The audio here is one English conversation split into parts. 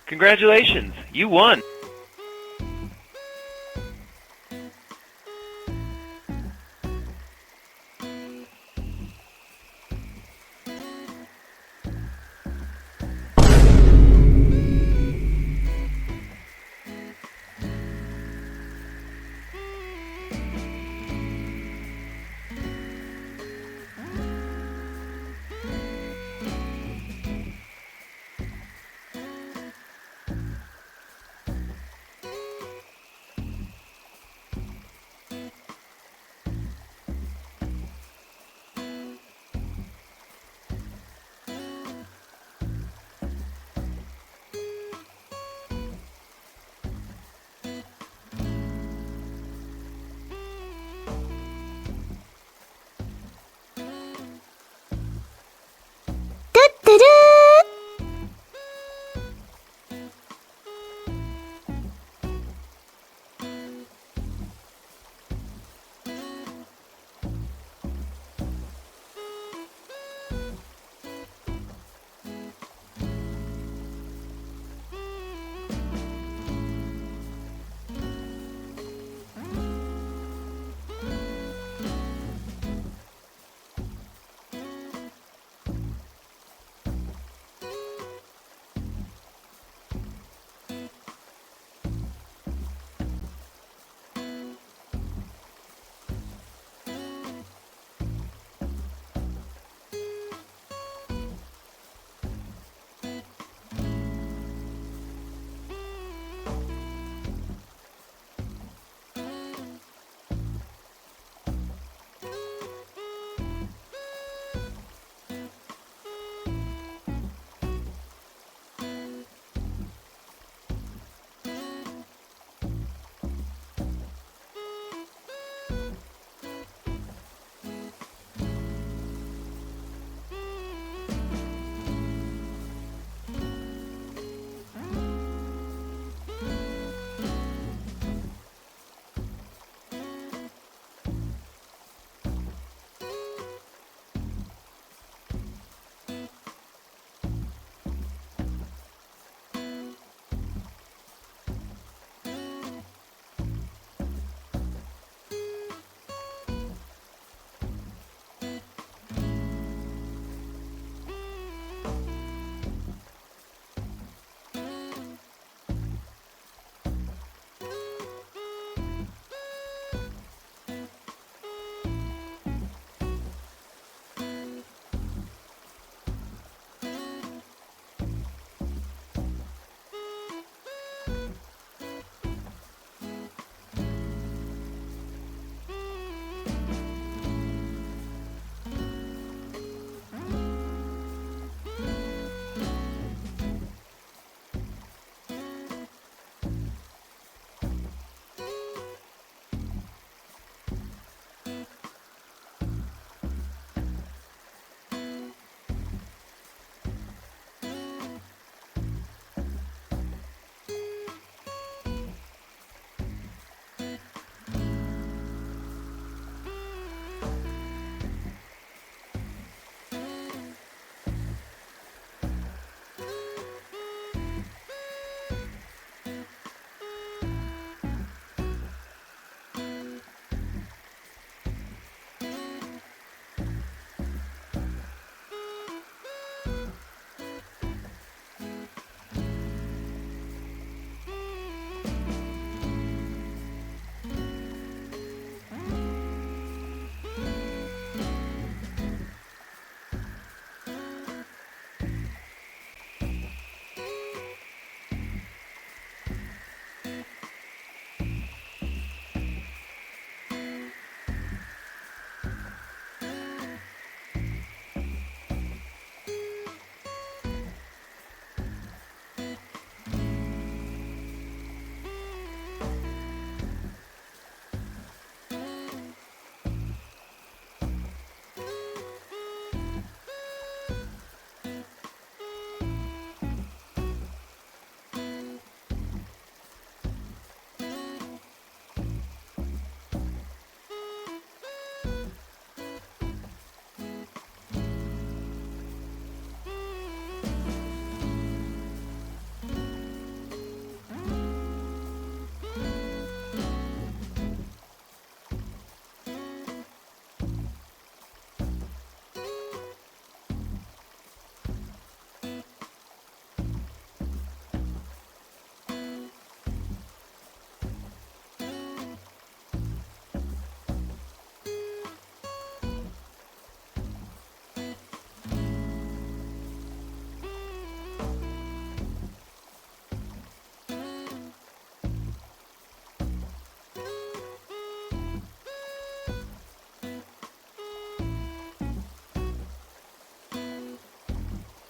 Congratulations, you won!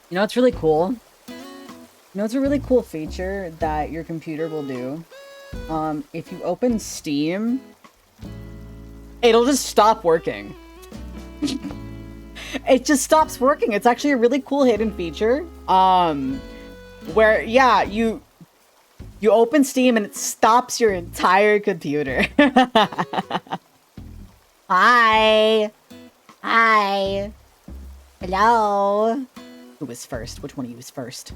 You know what's really cool? You know what's a really cool feature that your computer will do? If you open Steam, it'll just stop working. It just stops working. It's actually a really cool hidden feature. Where, yeah, you open Steam and it stops your entire computer. Hi. Hi. Hello. Who was first? Which one of you was first?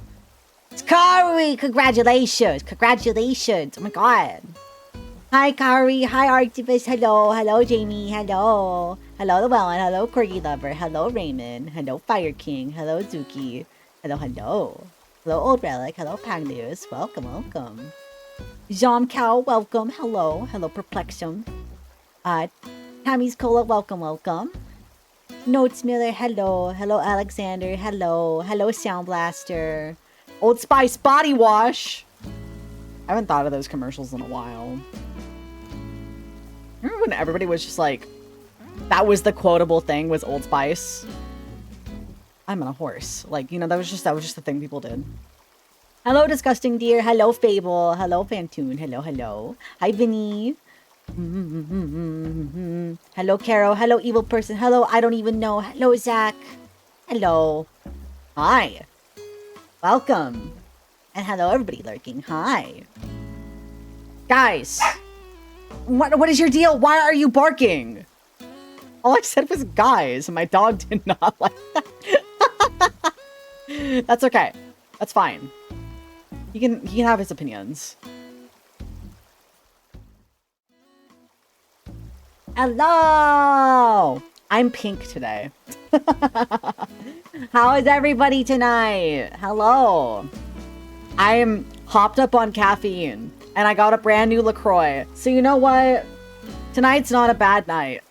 It's Kari! Congratulations! Congratulations! Oh my god. Hi, Kari. Hi, Arctibus. Hello. Hello, Jamie. Hello. Hello, Llewellyn. Hello, Corgi Lover. Hello, Raymond. Hello, Fire King. Hello, Zuki. Hello, hello. Hello, Old Relic. Hello, Pagnus. Welcome, welcome. Jean Cow, welcome. Hello. Hello, Perplexum. Tammy's Cola, welcome, welcome. Notes Miller, hello. Hello, Alexander. Hello. Hello, Sound Blaster. Old Spice Body Wash. I haven't thought of those commercials in a while. Remember when everybody was just like, that was the quotable thing, was Old Spice? I'm on a horse. Like, you know, that was just the thing people did. Hello, Disgusting Deer. Hello, Fable. Hello, Fantoon. Hello, hello. Hi, Vinny. Hello, Caro. Hello, Evil Person. Hello, I don't even know. Hello, Zach. Hello. Hi. Welcome. And hello, everybody lurking. Hi. Guys. What is your deal? Why are you barking? All I said was guys, and my dog did not like that. That's okay. That's fine. He can have his opinions. Hello! I'm pink today. How is everybody tonight? Hello. I'm hopped up on caffeine, and I got a brand new LaCroix. So you know what? Tonight's not a bad night.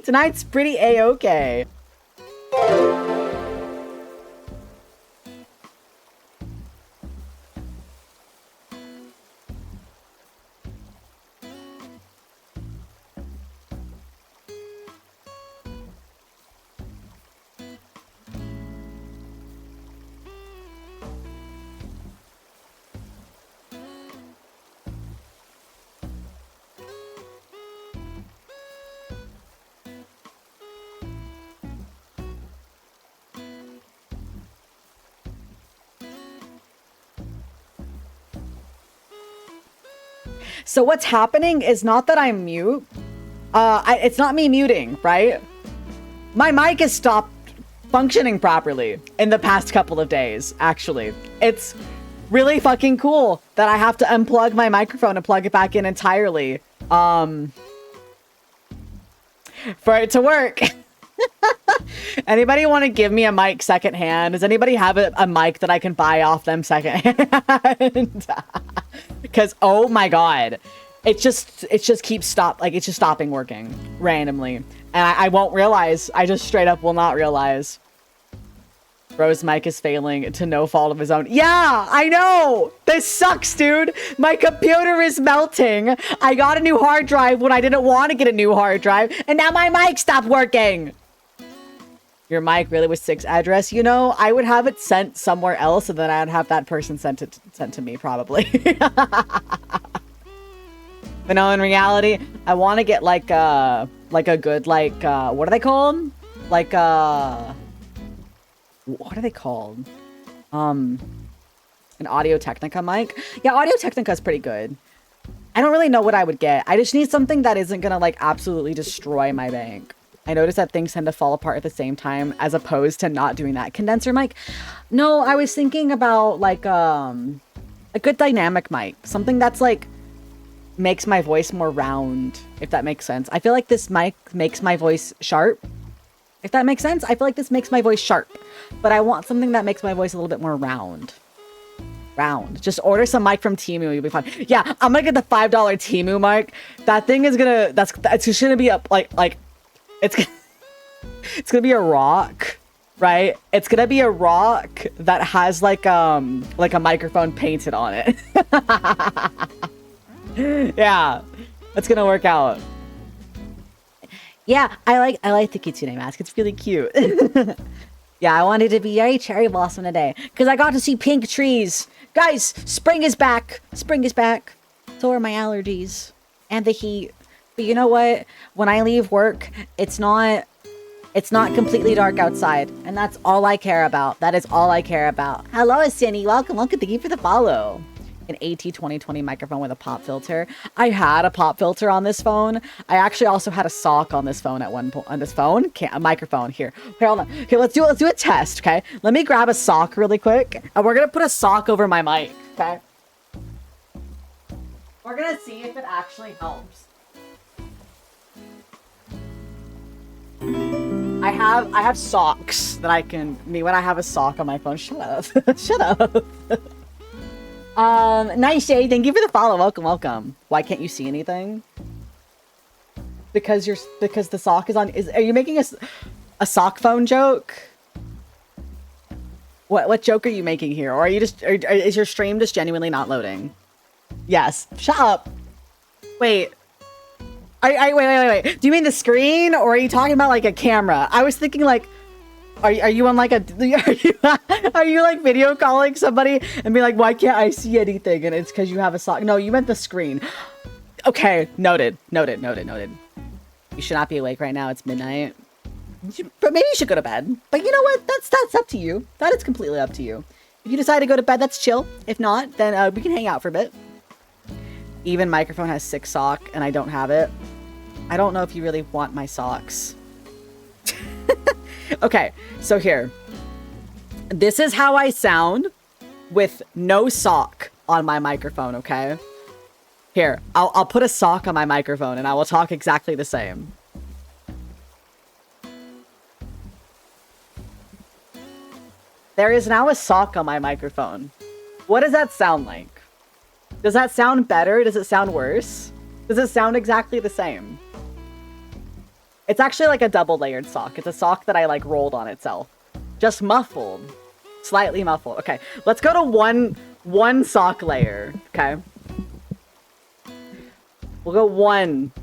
Tonight's pretty A-okay. So what's happening is not that I'm mute. It's not me muting, right? My mic has stopped functioning properly in the past couple of days, actually. It's really fucking cool that I have to unplug my microphone and plug it back in entirely. For it to work. Anybody want to give me a mic secondhand? Does anybody have a mic that I can buy off them secondhand? Because oh my god, it just keeps it's just stopping working randomly, and I won't realize. I just straight up will not realize. Bro's mic is failing to no fault of his own. Yeah, I know. This sucks, dude. My computer is melting. I got a new hard drive when I didn't want to get a new hard drive, and now my mic stopped working. Your mic really was 6 address. You know, I would have it sent somewhere else, and then I'd have that person sent to me, probably. But no, in reality, I want to get like a good what are they called? What are they called? An Audio-Technica mic. Yeah, Audio-Technica is pretty good. I don't really know what I would get. I just need something that isn't gonna like absolutely destroy my bank. I noticed that things tend to fall apart at the same time as opposed to not doing that. Condenser mic? No, I was thinking about like a good dynamic mic. Something that's like makes my voice more round, if that makes sense. I feel like this mic makes my voice sharp. If that makes sense? I feel like this makes my voice sharp. But I want something that makes my voice a little bit more round. Just order some mic from Temu, you'll be fine. Yeah, I'm gonna get the $5 Temu mic. That thing is gonna it's just gonna be up like it's gonna be a rock, right? It's gonna be a rock that has like a microphone painted on it. Yeah, that's gonna work out. Yeah, I like the kitsune mask. It's really cute. Yeah, I wanted to be very cherry blossom today because I got to see pink trees. Guys, spring is back. Spring is back. So are my allergies and the heat. But you know what? When I leave work, it's not completely dark outside, and that's all I care about. That is all I care about. Hello, Cindy. Welcome. Thank you for the follow. An AT2020 microphone with a pop filter. I had a pop filter on this phone. I actually also had a sock on this phone at one point. On this phone, a microphone. Here, hold on. Here, let's do a test. Okay, let me grab a sock really quick, and we're gonna put a sock over my mic. Okay, we're gonna see if it actually helps. I have socks that I can. When I have a sock on my phone. Shut up. Shut up. Nice shade. Thank you for the follow. Welcome. Why can't you see anything? Because the sock is on. Are you making a sock phone joke? What joke are you making here? Or are you just? Is your stream just genuinely not loading? Yes. Shut up. Wait. Wait. Do you mean the screen, or are you talking about like a camera? I was thinking like. Are you on like are you like video calling somebody and be like, why can't I see anything? And it's because you have a sock. No, you meant the screen. Okay, noted. You should not be awake right now. It's midnight. But maybe you should go to bed. But you know what? That's up to you. That is completely up to you. If you decide to go to bed, that's chill. If not, then we can hang out for a bit. Even microphone has 6 sock, and I don't have it. I don't know if you really want my socks. Okay, so here. This is how I sound with no sock on my microphone, okay? Here, I'll put a sock on my microphone and I will talk exactly the same. There is now a sock on my microphone. What does that sound like? Does that sound better? Does it sound worse? Does it sound exactly the same? It's actually like a double layered sock. It's a sock that I like rolled on itself. Just muffled. Slightly muffled. Okay, let's go to one sock layer, okay? We'll go 1.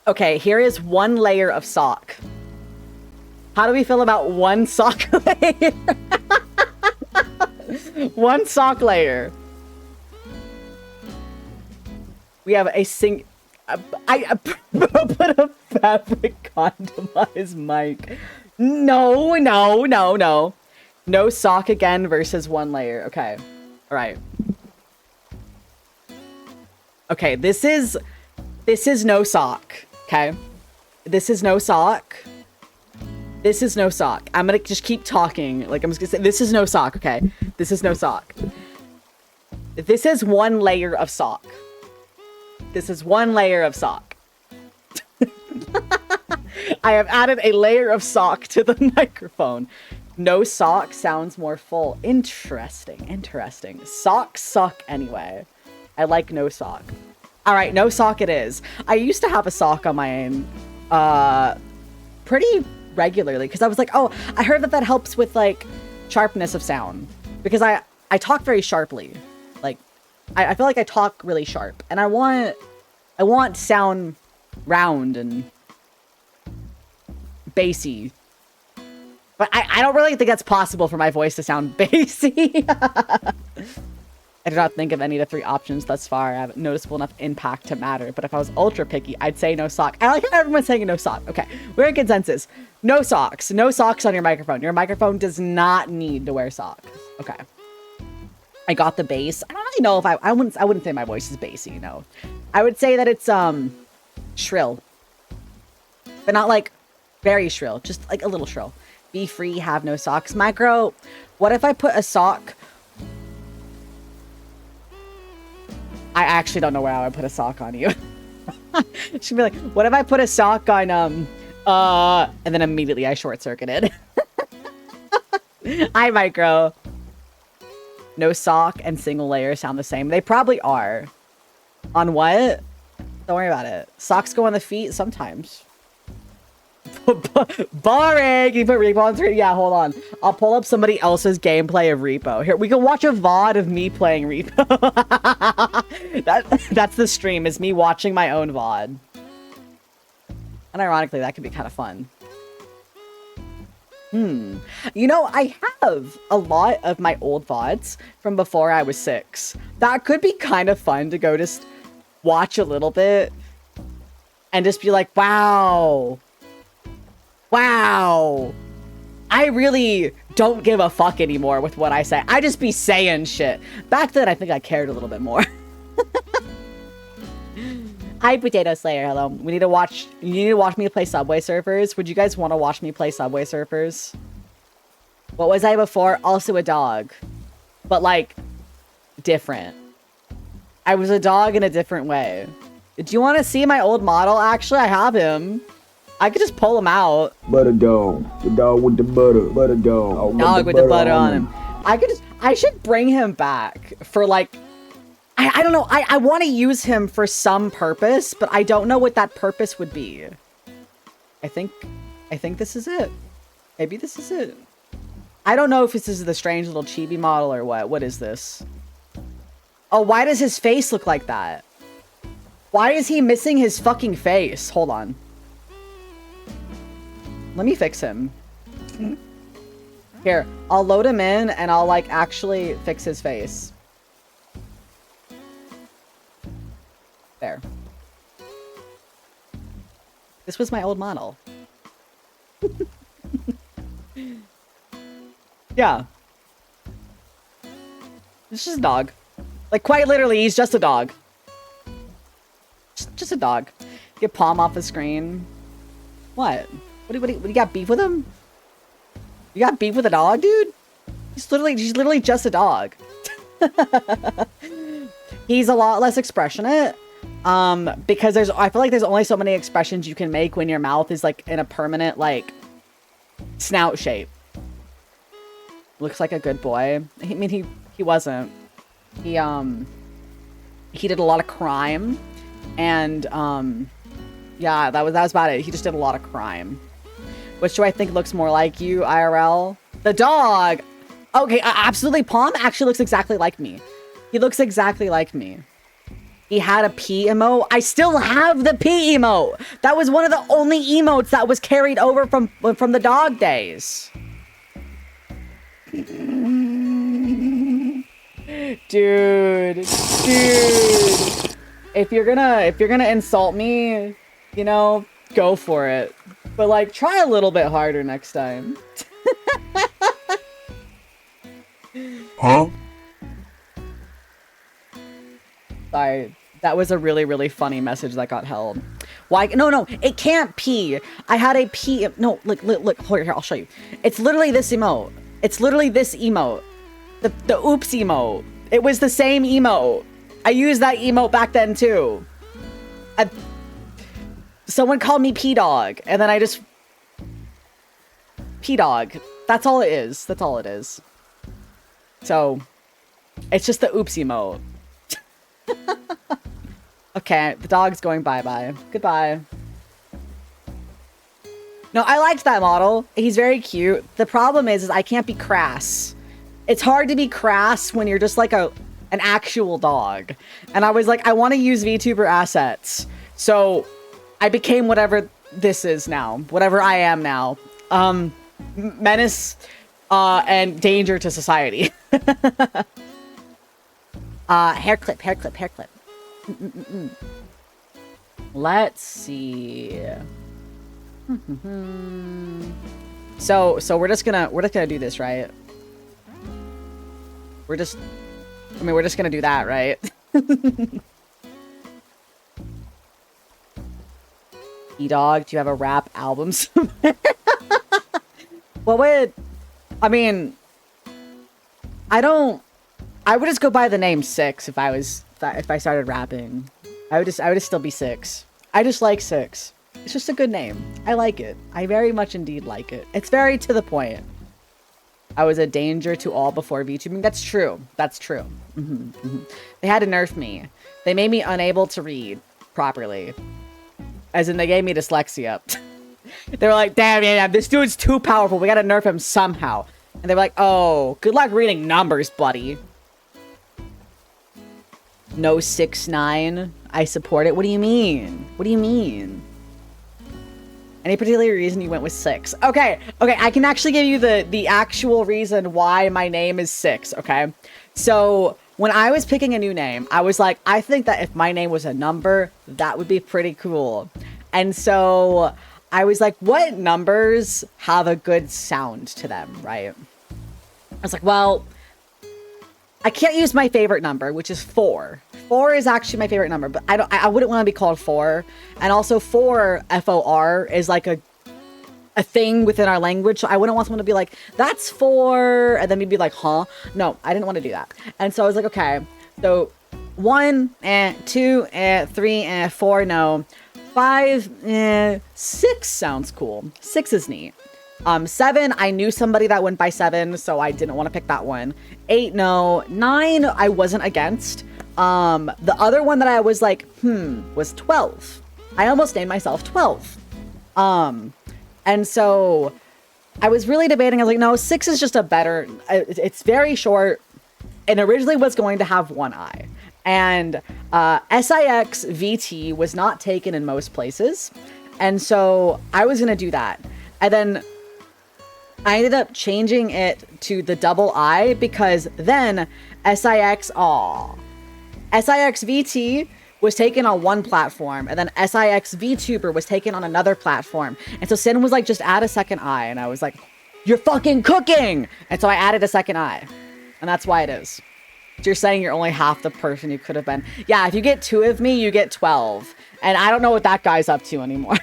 Okay, here is 1 layer of sock. How do we feel about 1 sock layer? 1 sock layer. We have a I put a fabric condom on his mic. No. No sock again versus 1 layer. Okay. All right. Okay, this is no sock. Okay. This is no sock. This is no sock. I'm gonna just keep talking. Like, I'm just gonna say, this is no sock, okay? This is no sock. This is 1 layer of sock. This is 1 layer of sock. I have added a layer of sock to the microphone. No sock sounds more full. Interesting. Socks suck anyway. I like no sock. All right, no sock it is. I used to have a sock on my aim pretty regularly because I was like, oh, I heard that helps with like sharpness of sound because I talk very sharply. Like I feel like I talk really sharp and I want sound round and bassy. But I don't really think that's possible for my voice to sound bassy. I do not think of any of the 3 options thus far. I have noticeable enough impact to matter. But if I was ultra picky, I'd say no sock. I like how everyone's saying no sock. Okay, we're in consensus. No socks. No socks on your microphone. Your microphone does not need to wear socks. Okay. I got the bass. I don't really know if I wouldn't say my voice is bassy, you know. I would say that it's shrill. But not like very shrill, just like a little shrill. Be free, have no socks. Micro, what if I put a sock? I actually don't know where I would put a sock on you. She'd be like, what if I put a sock on, and then immediately I short-circuited. Hi, Micro. No sock and single layer sound the same. They probably are. On what? Don't worry about it. Socks go on the feet sometimes. Boring! You put Repo on 3? Yeah, hold on. I'll pull up somebody else's gameplay of Repo. Here, we can watch a VOD of me playing Repo. That's the stream, is me watching my own VOD. Unironically, that could be kind of fun. You know, I have a lot of my old VODs from before I was 6. That could be kind of fun to go just watch a little bit and just be like, wow. Wow. I really don't give a fuck anymore with what I say. I just be saying shit. Back then, I think I cared a little bit more. Hi, Potato Slayer. Hello. You need to watch me play Subway Surfers. Would you guys want to watch me play Subway Surfers? What was I before? Also a dog. But, like, different. I was a dog in a different way. Do you want to see my old model? Actually, I have him. I could just pull him out. Butter dog. The dog with the butter. Butter dog. Dog with the butter on him. I should bring him back for, like, I don't know. I want to use him for some purpose, but I don't know what that purpose would be. I think this is it. Maybe this is it. I don't know if this is the strange little chibi model or what. What is this? Oh, why does his face look like that? Why is he missing his fucking face? Hold on. Let me fix him. Here, I'll load him in and I'll, like, actually fix his face. There. This was my old model. Yeah. It's just a dog. Like, quite literally, he's just a dog. Just a dog. Get Palm off the screen. What? What do you got beef with him? You got beef with a dog, dude? He's literally just a dog. He's a lot less expressionate. Because I feel like there's only so many expressions you can make when your mouth is, like, in a permanent, like, snout shape. Looks like a good boy. I mean, he wasn't. He did a lot of crime. And, yeah, that was about it. He just did a lot of crime. Which do I think looks more like you, IRL? The dog! Okay, absolutely. Palm actually looks exactly like me. He looks exactly like me. He had a pee emote. I still have the pee emote. That was one of the only emotes that was carried over from the dog days. Dude. If you're gonna insult me, you know, go for it. But, like, try a little bit harder next time. Huh? Sorry. That was a really, really funny message that got held. Why? No, it can't pee. I had a pee. No, look, here, I'll show you. It's literally this emote. It's literally this emote. The oops emote. It was the same emote. I used that emote back then, too. Someone called me P-Dog, and then I just... P-Dog. That's all it is. That's all it is. So, it's just the oops emote. Okay, the dog's going bye-bye. Goodbye. No, I liked that model. He's very cute. The problem is I can't be crass. It's hard to be crass when you're just like an actual dog. And I was like, I want to use VTuber assets. So I became whatever this is now. Whatever I am now. Menace and danger to society. Hair clip. Let's see. So we're just gonna do this, right? We're just gonna do that, right? E-Dog, do you have a rap album somewhere? What would... I mean... I would just go by the name Six if I started rapping. I would just still be Six. I just like Six. It's just a good name. I like it. I very much indeed like it. It's very to the point. I was a danger to all before VTubing. That's true. That's true. They had to nerf me. They made me unable to read properly. As in, they gave me dyslexia. They were like, damn, this dude's too powerful. We gotta nerf him somehow. And they were like, oh, good luck reading numbers, buddy. No 6ix9ine. I support it. What do you mean? What do you mean? Any particular reason you went with 6? Okay, I can actually give you the actual reason why my name is 6, okay? So, when I was picking a new name, I was like, I think that if my name was a number, that would be pretty cool. And so, I was like, what numbers have a good sound to them, right? I was like, well, I can't use my favorite number, which is 4. 4 is actually my favorite number, but I wouldn't want to be called 4. And also 4, F-O-R, is like a thing within our language. So I wouldn't want someone to be like, that's 4, and then me be like, huh? No, I didn't want to do that. And so I was like, okay, so 1, 2, 3, 4, no. 5, 6 sounds cool. 6 is neat. 7, I knew somebody that went by 7, so I didn't want to pick that one. 8, no. 9, I wasn't against. The other one that I was like, was 12. I almost named myself 12. And so I was really debating. I was like, no, 6 is just a better, it's very short and originally was going to have one eye. And SIX VT was not taken in most places. And so I was going to do that. And then I ended up changing it to the double I because then SIX VT was taken on one platform, and then SIX VTuber was taken on another platform. And so Sin was like, just add a second I. And I was like, you're fucking cooking! And so I added a second I. And that's why it is. So you're saying you're only half the person you could have been. Yeah, if you get 2 of me, you get 12. And I don't know what that guy's up to anymore.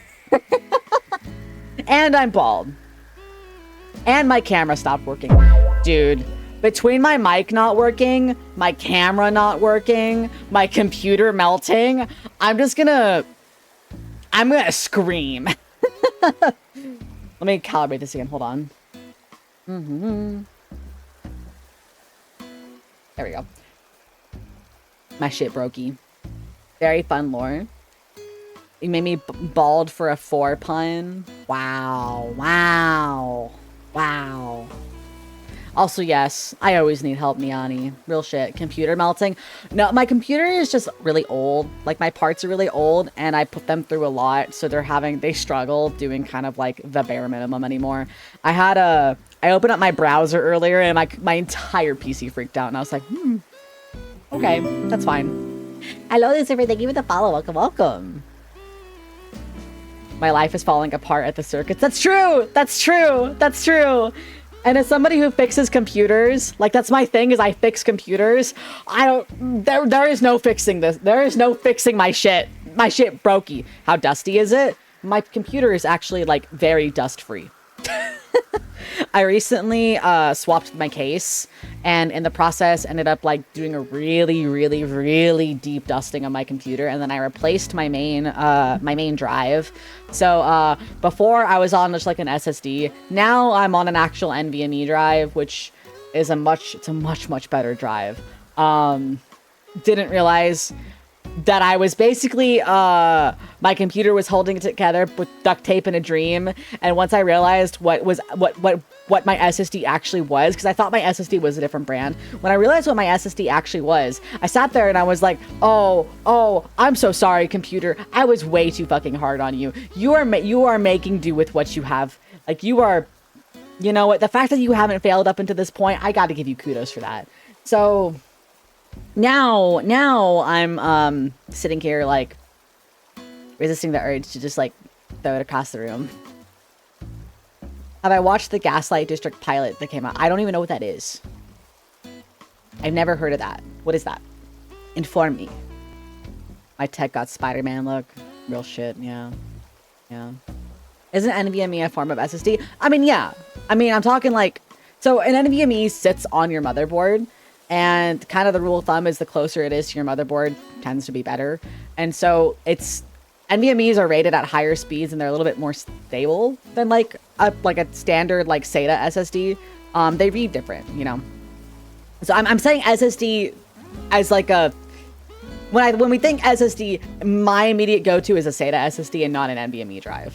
And I'm bald. And my camera stopped working. Dude, between my mic not working, my camera not working, my computer melting, I'm gonna scream. Let me calibrate this again. Hold on. There we go. My shit brokey. Very fun lore. You made me bald for a 4 pun. Wow. Wow. Wow. Also, yes, I always need help, Niani. Real shit. Computer melting. No, my computer is just really old. Like, my parts are really old, and I put them through a lot, so they struggle doing kind of like the bare minimum anymore. I opened up my browser earlier, and my entire PC freaked out, and I was like, okay, that's fine. Hello, Lucifer. Thank you for the follow. Welcome, welcome. My life is falling apart at the circuits. That's true. That's true. That's true. And as somebody who fixes computers, like that's my thing is I fix computers. There is no fixing this. There is no fixing my shit. My shit brokey. How dusty is it? My computer is actually like very dust free. I recently swapped my case and in the process ended up like doing a really, really, really deep dusting on my computer. And then I replaced my main drive. So before I was on just like an SSD. Now I'm on an actual NVMe drive, which is a much better drive. Didn't realize that I was basically, my computer was holding it together with duct tape in a dream. And once I realized what my SSD actually was, because I thought my SSD was a different brand. When I realized what my SSD actually was, I sat there and I was like, oh, I'm so sorry, computer. I was way too fucking hard on you. You are making do with what you have. Like you are, you know what? The fact that you haven't failed up until this point, I got to give you kudos for that. So now I'm sitting here like resisting the urge to just like throw it across the room. Have I watched the Gaslight District pilot that came out? I don't even know what that is. I've never heard of that. What is that? Inform me. My tech got Spider-Man look. Real shit, yeah. Yeah. Isn't NVMe a form of SSD? I mean, yeah. I mean, I'm talking like... So an NVMe sits on your motherboard. And kind of the rule of thumb is the closer it is to your motherboard tends to be better. And so it's... NVMEs are rated at higher speeds and they're a little bit more stable than like a standard like SATA SSD. They read different, you know. So I'm saying SSD as like a when we think SSD, my immediate go-to is a SATA SSD and not an NVMe drive.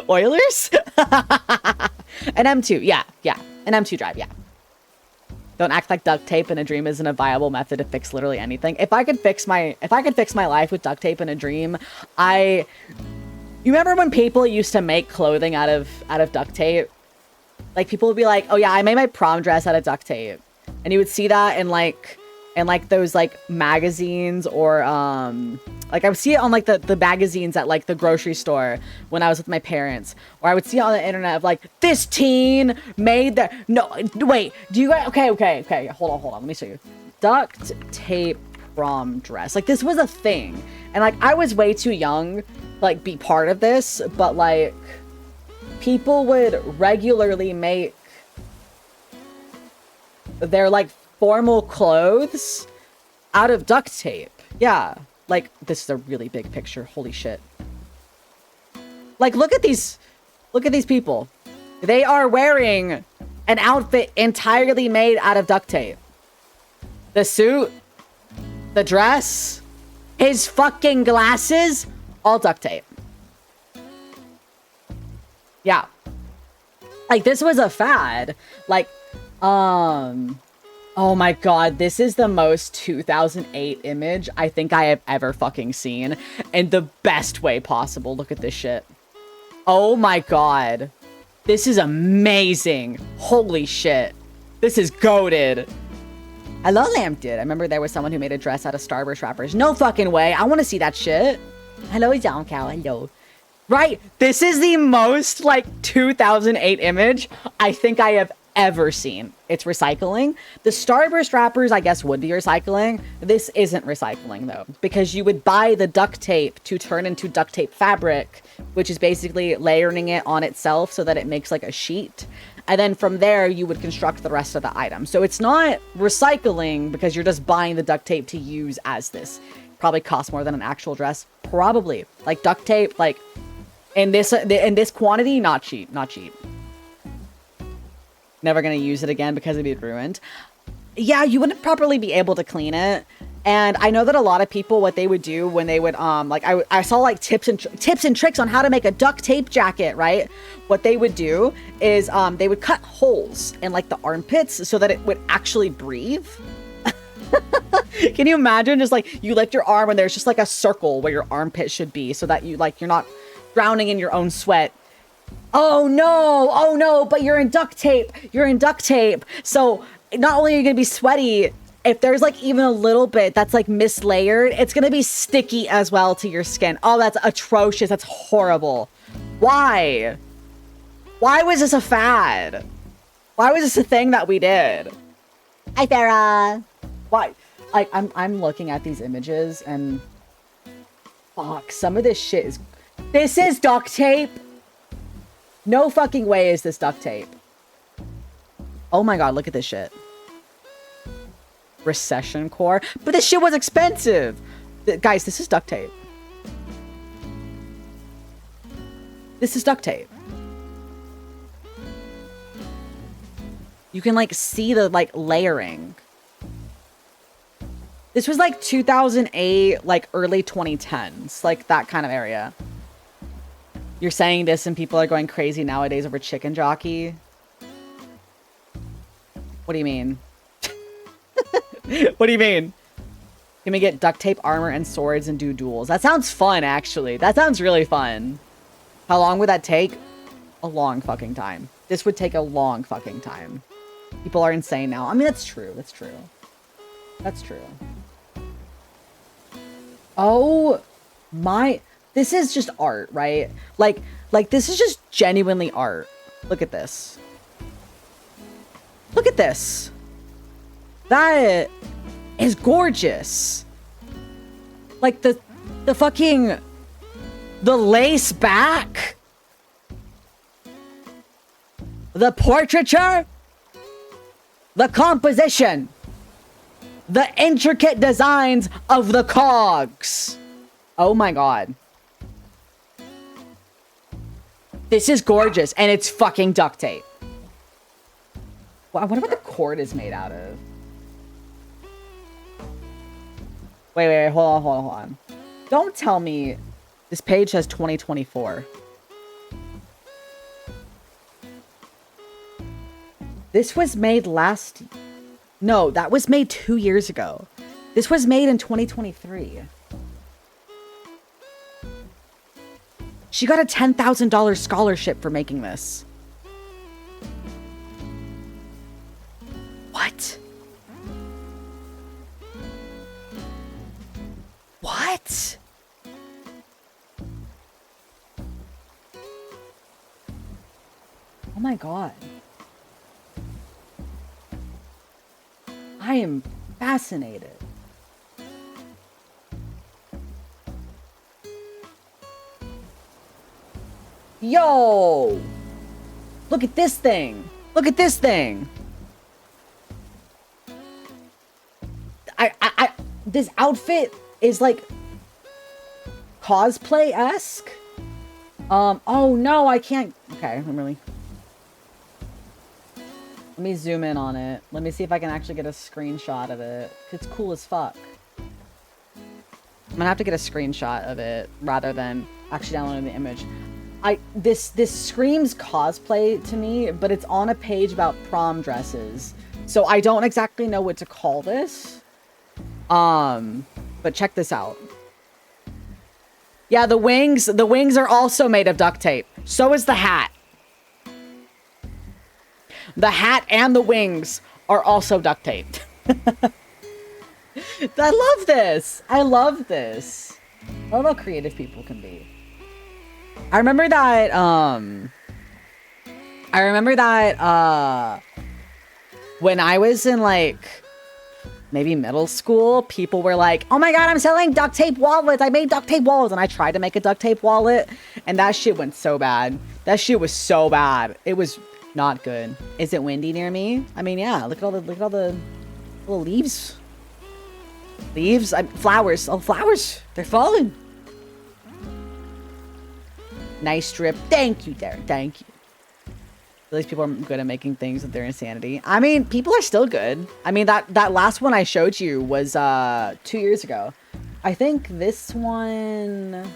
Oilers? An M2, yeah, an M2 drive, yeah. Don't act like duct tape in a dream isn't a viable method to fix literally anything. If I could fix my life with duct tape in a dream, you remember when people used to make clothing out of duct tape? Like people would be like, "Oh yeah, I made my prom dress out of duct tape." And you would see that in like those like magazines or like I would see it on like the magazines at like the grocery store when I was with my parents, or I would see it on the internet of like, this teen made the no wait, do you guys okay, hold on, let me show you. Duct tape prom dress. Like this was a thing. And like I was way too young to like be part of this, but like people would regularly make their like formal clothes out of duct tape. Yeah. Like, this is a really big picture. Holy shit. Like, look at these people. They are wearing an outfit entirely made out of duct tape. The suit, the dress, his fucking glasses, all duct tape. Yeah. Like, this was a fad. Like, oh my god, this is the most 2008 image I think I have ever fucking seen. In the best way possible. Look at this shit. Oh my god. This is amazing. Holy shit. This is goated. Hello, Lamped. I remember there was someone who made a dress out of Starburst wrappers. No fucking way. I want to see that shit. Hello, Zoncow. Hello. Right? This is the most, like, 2008 image I think I have ever seen. It's recycling. The Starburst wrappers, I guess, would be recycling. This isn't recycling, though, because you would buy the duct tape to turn into duct tape fabric, which is basically layering it on itself so that it makes like a sheet. And then from there, you would construct the rest of the item. So it's not recycling because you're just buying the duct tape to use as this. Probably costs more than an actual dress. Probably. Like duct tape, like in this quantity, not cheap. Not cheap. Never gonna use it again because it'd be ruined. Yeah, you wouldn't properly be able to clean it. And I know that a lot of people, what they would do when they would, like, I saw like tips and tricks on how to make a duct tape jacket, right? What they would do is, they would cut holes in like the armpits so that it would actually breathe. Can you imagine just like you lift your arm and there's just like a circle where your armpit should be so that you're not drowning in your own sweat. Oh no, but you're in duct tape. So not only are you gonna be sweaty, if there's like even a little bit that's like mislayered, it's gonna be sticky as well to your skin. Oh, that's atrocious. That's horrible. Why was this a fad? Why was this a thing that we did? Hi, Farah. Why? Like, I'm looking at these images and fuck, some of this shit is... This is duct tape? No fucking way is this duct tape. Oh my god, look at this shit. Recession core. But this shit was expensive. Guys, this is duct tape. This is duct tape. You can like see the like layering. This was like 2008, like early 2010s, like that kind of area. You're saying this and people are going crazy nowadays over Chicken Jockey? What do you mean? What do you mean? Can we get duct tape, armor, and swords and do duels? That sounds fun, actually. That sounds really fun. How long would that take? A long fucking time. This would take a long fucking time. People are insane now. I mean, that's true. That's true. That's true. Oh my... This is just art, right? Like this is just genuinely art. Look at this. Look at this. That is gorgeous. Like the fucking... The lace back. The portraiture. The composition. The intricate designs of the cogs. Oh my god. This is gorgeous, and it's fucking duct tape. Well, I wonder what the cord is made out of. Wait, hold on. Don't tell me this page has 2024. This was made last... No, that was made 2 years ago. This was made in 2023. She got a $10,000 scholarship for making this. What? What? Oh my god. I am fascinated. Yo! Look at this thing. Look at this thing. This outfit is like cosplay-esque. Oh no, I can't. Okay, let me zoom in on it. Let me see if I can actually get a screenshot of it. It's cool as fuck. I'm gonna have to get a screenshot of it rather than actually downloading the image. This screams cosplay to me, but it's on a page about prom dresses. So I don't exactly know what to call this. But check this out. Yeah, the wings are also made of duct tape. So is the hat. The hat and the wings are also duct taped. I love this. I love this. I love how creative people can be. I remember that, when I was in, like, maybe middle school, people were like, oh my god, I'm selling duct tape wallets. I made duct tape wallets. And I tried to make a duct tape wallet, and that shit went so bad. That shit was so bad. It was not good. Is it windy near me? I mean, yeah, look at all the little leaves. Flowers. Oh, flowers. They're falling. Nice strip. Thank you, Darren. Thank you. At least people are good at making things with their insanity. I mean, people are still good. I mean, that last one I showed you was 2 years ago. I think this one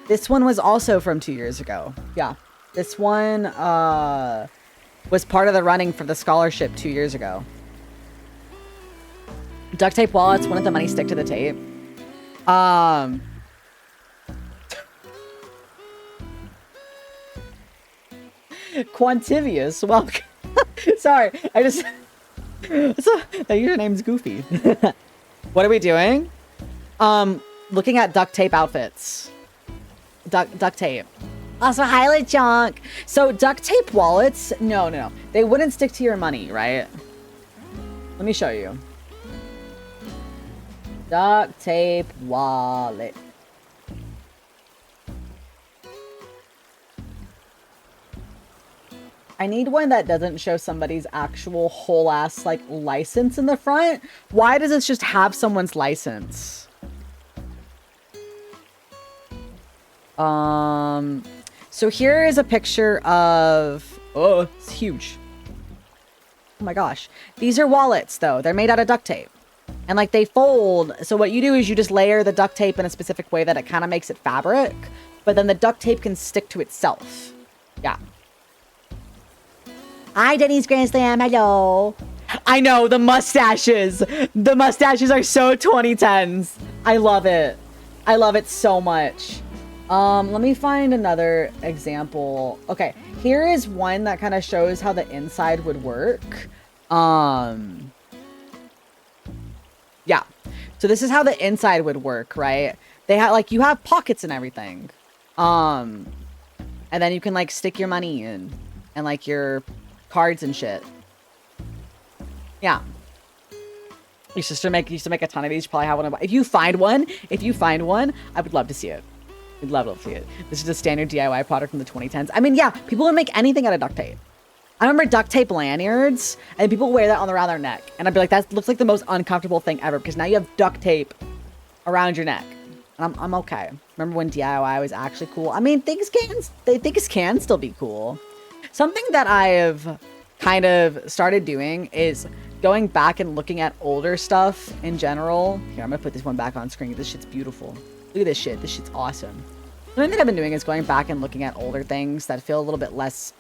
was also from 2 years ago. Yeah. This one was part of the running for the scholarship 2 years ago. Duct tape wallets, wouldn't the money stick to the tape? Quantivious, welcome. Sorry, I just... your name's Goofy. What are we doing? Looking at duct tape outfits. Duct tape. Also, highlight junk. So, duct tape wallets, no. They wouldn't stick to your money, right? Let me show you. Duct tape wallet. I need one that doesn't show somebody's actual whole ass like license in the front. Why does it just have someone's license? So here is a picture of, oh, it's huge. Oh my gosh. These are wallets though. They're made out of duct tape. And like they fold. So what you do is you just layer the duct tape in a specific way that it kind of makes it fabric, but then the duct tape can stick to itself. Yeah. Hi, Denny's Grand Slam. Hello. I know, the mustaches. The mustaches are so 2010s. I love it. I love it so much. Let me find another example. Okay, here is one that kind of shows how the inside would work. Yeah. So this is how the inside would work, right? They have like you have pockets and everything. And then you can like stick your money in and like your cards and shit. Yeah. Used to make a ton of these. Probably have one of. If you find one, I would love to see it. I'd love to see it. This is a standard DIY product from the 2010s. I mean, yeah, people would make anything out of duct tape. I remember duct tape lanyards, and people wear that around their neck, and I'd be like, that looks like the most uncomfortable thing ever because now you have duct tape around your neck. And I'm okay. Remember when DIY was actually cool? I mean, things can still be cool. Something that I have kind of started doing is going back and looking at older stuff in general. Here, I'm gonna put this one back on screen. This shit's beautiful. Look at this shit. This shit's awesome. Something that I've been doing is going back and looking at older things that feel a little bit less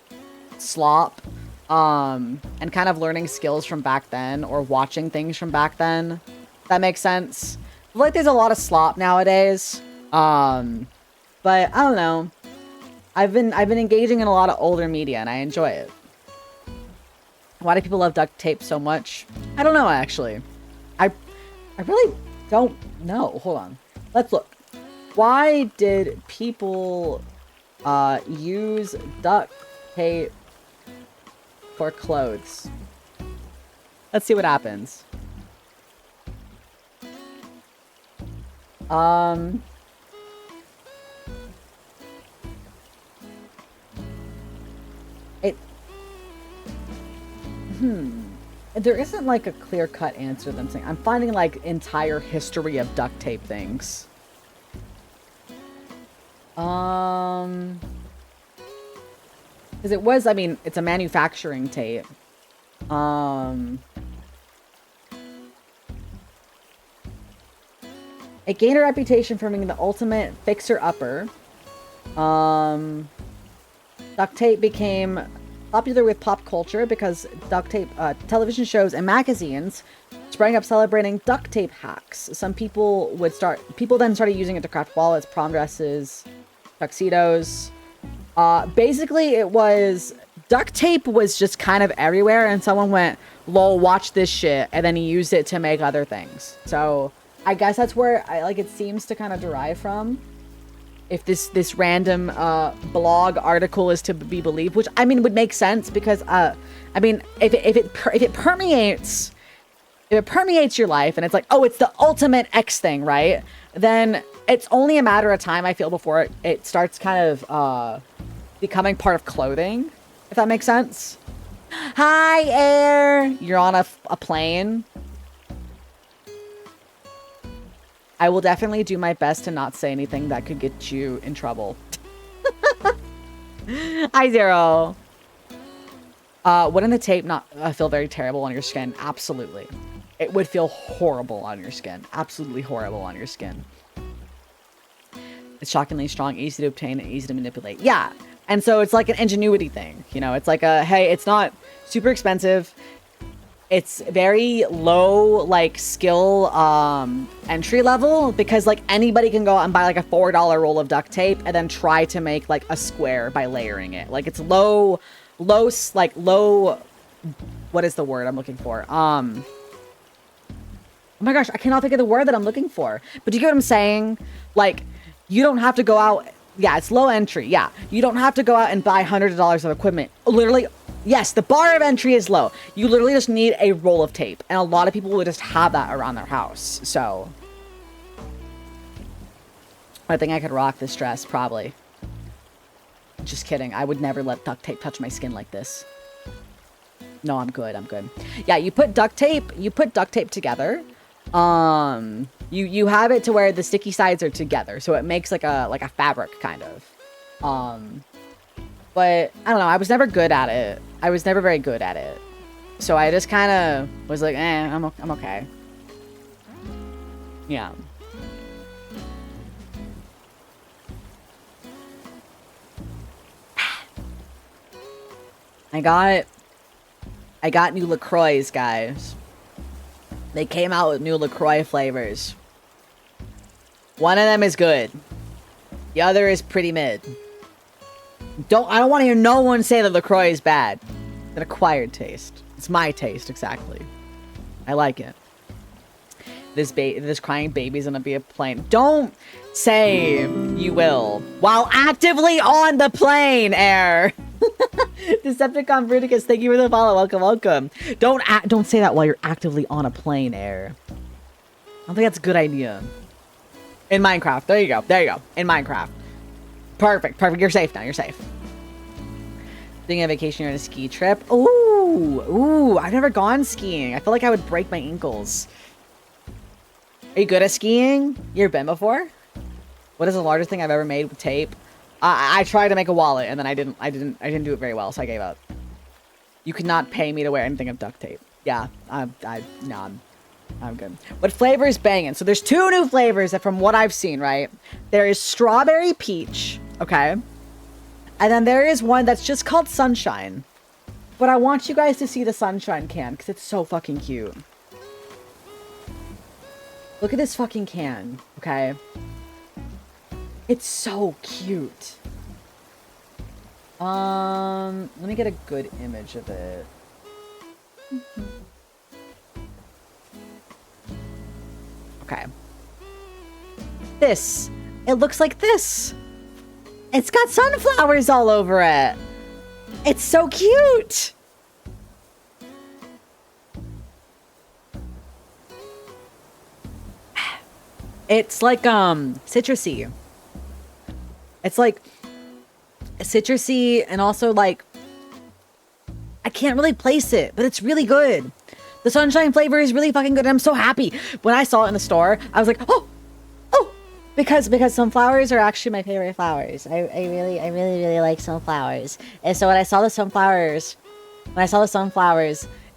slop. and kind of learning skills from back then or watching things from back then. That makes sense. I feel like there's a lot of slop nowadays. But I don't know. I've been engaging in a lot of older media and I enjoy it. Why do people love duct tape so much? I don't know actually. I really don't know. Hold on. Let's look. Why did people use duct tape for clothes? Let's see what happens. There isn't like a clear-cut answer to them saying. I'm finding like entire history of duct tape things. Because it was, I mean, it's a manufacturing tape. It gained a reputation for being the ultimate fixer-upper. Duct tape became popular with pop culture because duct tape, television shows and magazines sprang up celebrating duct tape hacks. People then started using it to craft wallets, prom dresses, tuxedos. Basically it was, duct tape was just kind of everywhere and someone went, lol, watch this shit, and then he used it to make other things. So I guess that's where it seems to kind of derive from. If this random blog article is to be believed, which I mean would make sense because I mean if it permeates your life and it's like, oh, it's the ultimate X thing, right? Then it's only a matter of time, I feel, before it starts kind of becoming part of clothing, if that makes sense. Hi, Air. You're on a plane. I will definitely do my best to not say anything that could get you in trouble. Hi, Zero. Wouldn't the tape not feel very terrible on your skin? Absolutely. It would feel horrible on your skin. Absolutely horrible on your skin. It's shockingly strong, easy to obtain, and easy to manipulate. Yeah. And so it's like an ingenuity thing. You know, it's like hey, it's not super expensive. It's very low, like, skill, entry level, because, like, anybody can go out and buy, like, a $4 roll of duct tape and then try to make, like, a square by layering it. Like, it's low, what is the word I'm looking for? Oh my gosh, I cannot think of the word that I'm looking for. But do you get what I'm saying? Like, you don't have to go out, yeah, it's low entry, yeah. You don't have to go out and buy hundreds of dollars of equipment. Literally, yes, the bar of entry is low. You literally just need a roll of tape. And a lot of people would just have that around their house. So I think I could rock this dress, probably. Just kidding. I would never let duct tape touch my skin like this. No, I'm good. I'm good. Yeah, you put duct tape together. You have it to where the sticky sides are together. So it makes like a fabric kind of. But I don't know. I was never good at it. I was never very good at it. So I just kind of was like, I'm okay. Yeah. I got new LaCroix, guys. They came out with new LaCroix flavors. One of them is good. The other is pretty mid. I don't want to hear no one say that LaCroix is bad. It's an acquired taste. It's my taste, exactly. I like it. This crying baby's gonna be a plane. Don't say you will. While actively on the plane, Air. Decepticon Bruticus, thank you for the follow. Welcome, welcome. Don't say that while you're actively on a plane, Air. I don't think that's a good idea. In Minecraft. There you go. There you go. In Minecraft. Perfect. Perfect. You're safe now. You're safe. Being on vacation, you're on a ski trip. Ooh. I've never gone skiing. I feel like I would break my ankles. Are you good at skiing? You ever been before? What is the largest thing I've ever made with tape? I tried to make a wallet and then I didn't do it very well, so I gave up. You could not pay me to wear anything of duct tape. Yeah, I'm good. What flavor is banging? So there's two new flavors that, from what I've seen, right? There is strawberry peach, okay? And then there is one that's just called sunshine. But I want you guys to see the sunshine can, because it's so fucking cute. Look at this fucking can, okay? It's so cute. Let me get a good image of it. Okay. This. It looks like this. It's got sunflowers all over it. It's so cute. It's like citrusy. It's like citrusy and also like I can't really place it, but it's really good. The sunshine flavor is really fucking good. I'm so happy. When I saw it in the store, I was like, oh, because sunflowers are actually my favorite flowers. I really like sunflowers. And so when I saw the sunflowers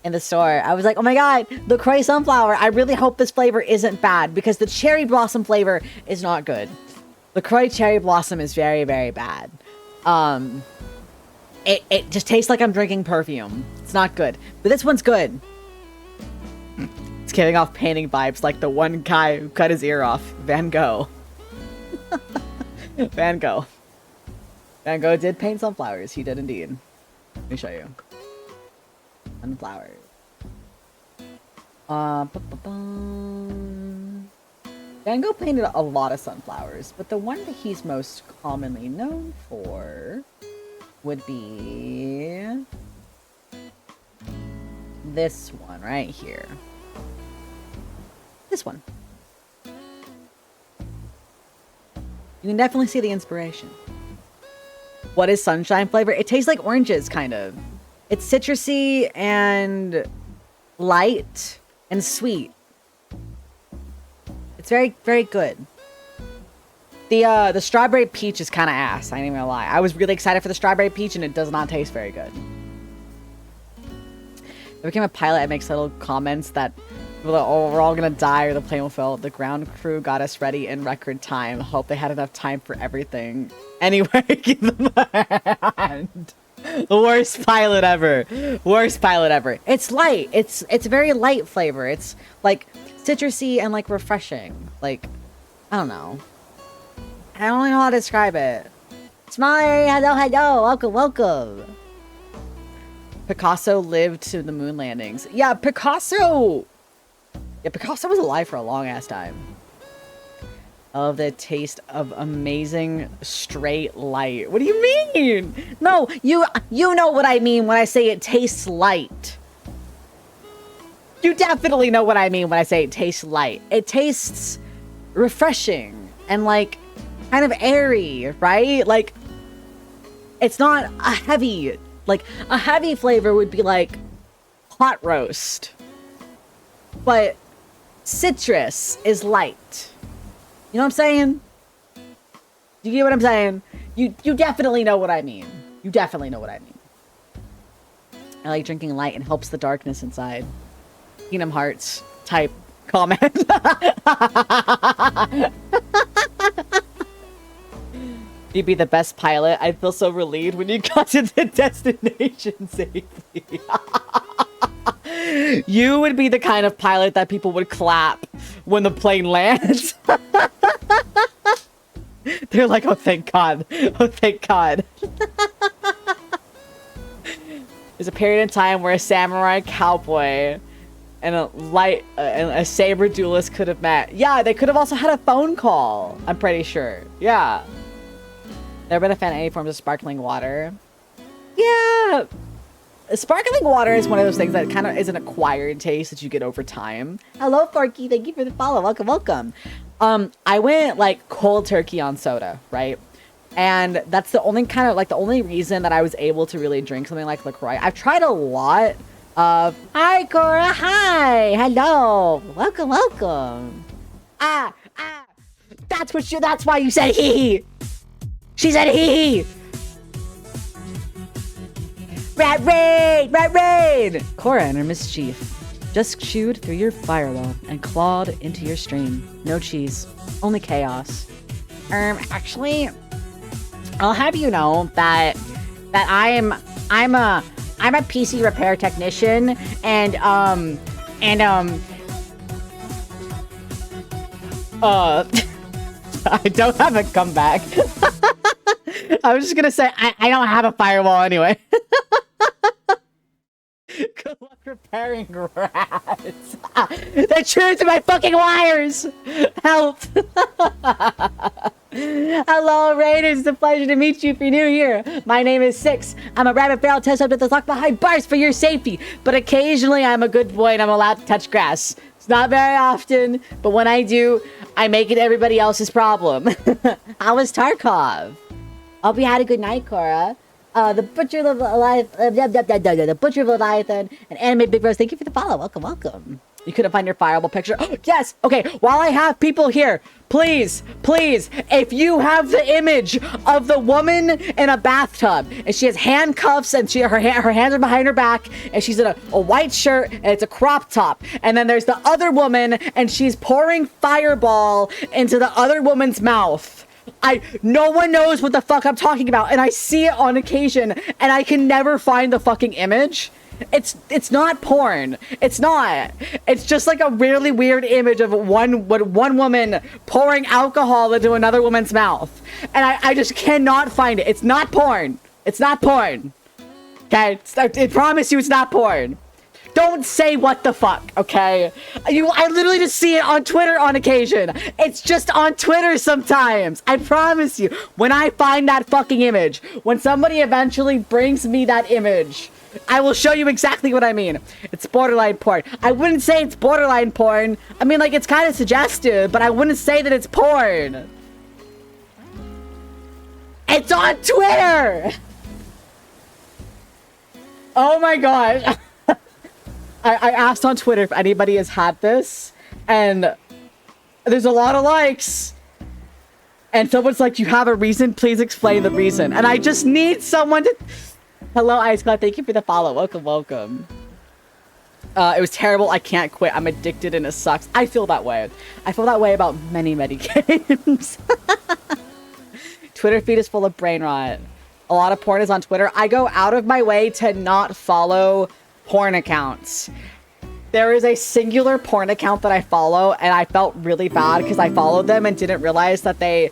in the store, I was like, oh my god, LaCroix sunflower. I really hope this flavor isn't bad because the cherry blossom flavor is not good. LaCroix cherry blossom is very, very bad. It just tastes like I'm drinking perfume. It's not good. But this one's good. It's giving off painting vibes like the one guy who cut his ear off. Van Gogh. Van Gogh. Van Gogh did paint sunflowers. He did indeed. Let me show you. Sunflowers. Van Gogh painted a lot of sunflowers, but the one that he's most commonly known for would be this one right here. This one. You can definitely see the inspiration. What is sunshine flavor? It tastes like oranges, kind of. It's citrusy and light and sweet. It's very, very good. The strawberry peach is kind of ass. I ain't even gonna lie. I was really excited for the strawberry peach, and it does not taste very good. I became a pilot. I make little comments that we're all gonna die or the plane will fail. The ground crew got us ready in record time. Hope they had enough time for everything. Anyway, give them a hand. The worst pilot ever. Worst pilot ever. It's light. It's very light flavor. It's like citrusy and like refreshing. Like, I don't know. I don't know how to describe it. Smiley, hello, welcome. Picasso lived to the moon landings. Yeah, Picasso was alive for a long ass time. I love the taste of amazing straight light. What do you mean? No, you know what I mean when I say it tastes light. You definitely know what I mean when I say it tastes light. It tastes refreshing and like kind of airy, right? Like it's not a heavy, like a heavy flavor would be like hot roast. But citrus is light. You know what I'm saying? You get what I'm saying? You definitely know what I mean. You definitely know what I mean. I like drinking light and helps the darkness inside. Kingdom Hearts type comment. You'd be the best pilot. I'd feel so relieved when you got to the destination safely. You would be the kind of pilot that people would clap when the plane lands. They're like, oh, thank God. Oh, thank God. There's a period in time where a samurai cowboy and a saber duelist could have met. Yeah, they could have also had a phone call. I'm pretty sure. Yeah. Never been a fan of any forms of sparkling water. Yeah. Sparkling water is one of those things that kind of is an acquired taste that you get over time. Hello, Forky. Thank you for the follow. Welcome, welcome. I went like cold turkey on soda, right? And that's the only kind of like the only reason that I was able to really drink something like LaCroix. I've tried a lot of. Hi, Cora. Hi. Hello. Welcome, welcome. That's why you said hee. She said hee. Rat raid! Rat raid! Cora and her mischief just chewed through your firewall and clawed into your stream. No cheese, only chaos. Actually, I'll have you know that I'm I'm a PC repair technician, and I don't have a comeback. I was just gonna say, I don't have a firewall anyway. Good luck repairing rats. They're chewing through my fucking wires! Help! Hello, Raiders. It's a pleasure to meet you if you're new here. My name is Six. I'm a rabbit feral test subject that's locked behind bars for your safety. But occasionally I'm a good boy and I'm allowed to touch grass. It's not very often, but when I do, I make it everybody else's problem. How was Tarkov? Hope you had a good night, Cora. The Butcher of the Butcher of Leviathan, and Anime Big Rose, thank you for the follow. Welcome, welcome. You couldn't find your fireable picture. Oh, yes! Okay, while I have people here, please, if you have the image of the woman in a bathtub, and she has handcuffs, and her hands are behind her back, and she's in a white shirt, and it's a crop top, and then there's the other woman, and she's pouring fireball into the other woman's mouth. No one knows what the fuck I'm talking about, and I see it on occasion, and I can never find the fucking image. It's not porn. It's not. It's just like a really weird image of one woman pouring alcohol into another woman's mouth, and I just cannot find it. It's not porn. It's not porn. Okay, I promise you, it's not porn. Don't say what the fuck, okay? I literally just see it on Twitter on occasion. It's just on Twitter sometimes. I promise you. When I find that fucking image, when somebody eventually brings me that image, I will show you exactly what I mean. It's borderline porn. I wouldn't say it's borderline porn. I mean, like, it's kind of suggestive, but I wouldn't say that it's porn. It's on Twitter! Oh my gosh. I asked on Twitter if anybody has had this, and there's a lot of likes. And someone's like, you have a reason? Please explain the reason. And I just need someone to... Hello, Ice Cloud. Thank you for the follow. Welcome, welcome. It was terrible. I can't quit. I'm addicted and it sucks. I feel that way. I feel that way about many games. Twitter feed is full of brain rot. A lot of porn is on Twitter. I go out of my way to not follow porn accounts. There is a singular porn account that I follow, and I felt really bad because I followed them and didn't realize that they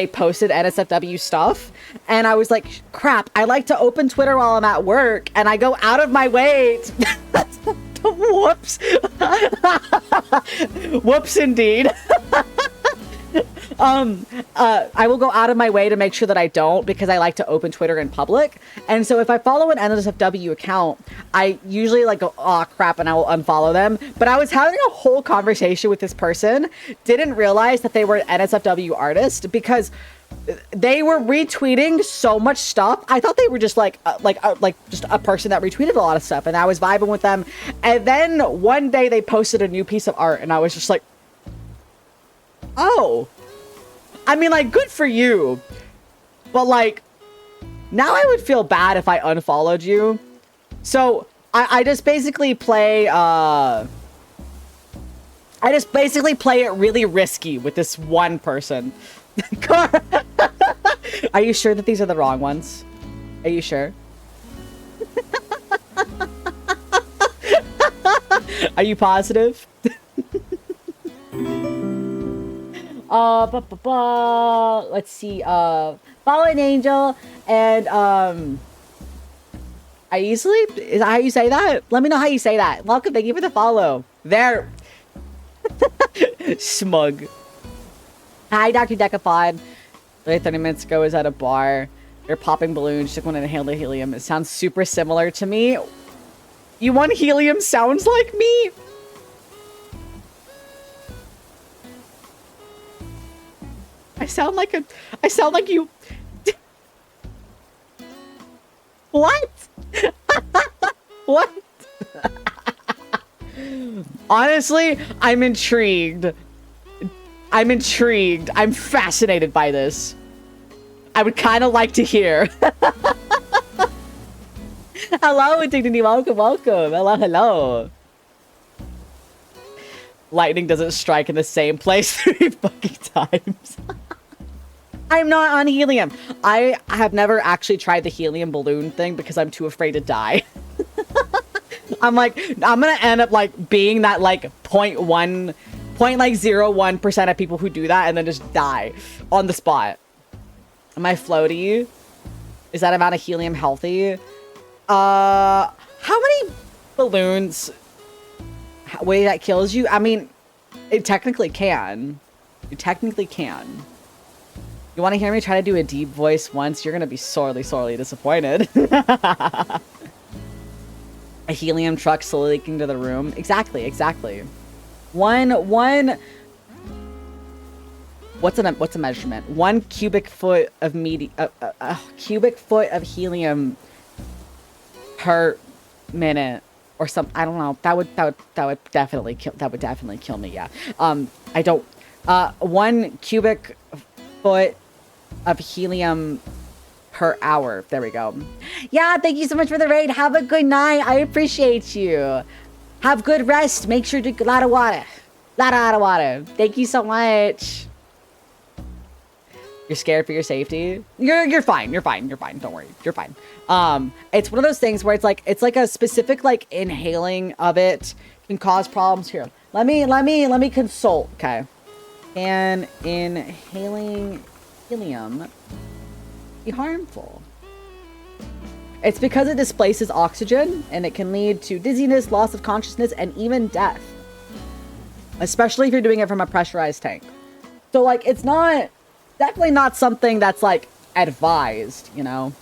posted NSFW stuff. And I was like, crap, I like to open Twitter while I'm at work, and I go out of my way to... Whoops. Whoops indeed. I will go out of my way to make sure that I don't, because I like to open Twitter in public. And so if I follow an NSFW account, I usually like go, oh crap, and I will unfollow them. But I was having a whole conversation with this person, didn't realize that they were an NSFW artist, because they were retweeting so much stuff. I thought they were just like just a person that retweeted a lot of stuff, and I was vibing with them. And then one day they posted a new piece of art, and I was just like, oh, I mean, like, good for you, but like, now I would feel bad if I unfollowed you. So I just basically play it really risky with this one person. Are you sure that these are the wrong ones? Are you sure? Are you positive? Let's see, Fallen Angel, and, I easily, is that how you say that? Let me know how you say that. Welcome, thank you for the follow. There. Smug. Hi, Dr. Decapod. 30 minutes ago, I was at a bar. They're popping balloons, took one and inhaled the helium. It sounds super similar to me. You want helium sounds like me? I sound like you. What? What? Honestly, I'm intrigued. I'm fascinated by this. I would kind of like to hear. Hello, Dignity. Welcome. Hello. Lightning doesn't strike in the same place 3 fucking times. I'm not on helium. I have never actually tried the helium balloon thing because I'm too afraid to die. I'm like, I'm gonna end up like being that like 0.01% of people who do that and then just die on the spot. Am I floaty? Is that amount of helium healthy? How many balloons way that kills you? I mean, it technically can. You technically can. You want to hear me try to do a deep voice once? You're gonna be sorely, sorely disappointed. A helium truck slowly leaking to the room. Exactly, exactly. One. What's a measurement? 1 cubic foot of cubic foot of helium per minute or something. I don't know. That would definitely kill me. Yeah. I don't. 1 cubic foot of helium per hour. There we go. Yeah, thank you so much for the raid. Have a good night. I appreciate you. Have good rest. Make sure to drink a lot of water. Lot of water. Thank you so much. You're scared for your safety? You're fine. You're fine. Don't worry. You're fine. It's one of those things where it's like a specific like inhaling of it can cause problems. Here. Let me consult. Okay. Can inhaling helium be harmful? It's because it displaces oxygen and it can lead to dizziness, loss of consciousness, and even death. Especially if you're doing it from a pressurized tank. So like it's definitely not something that's like advised, you know?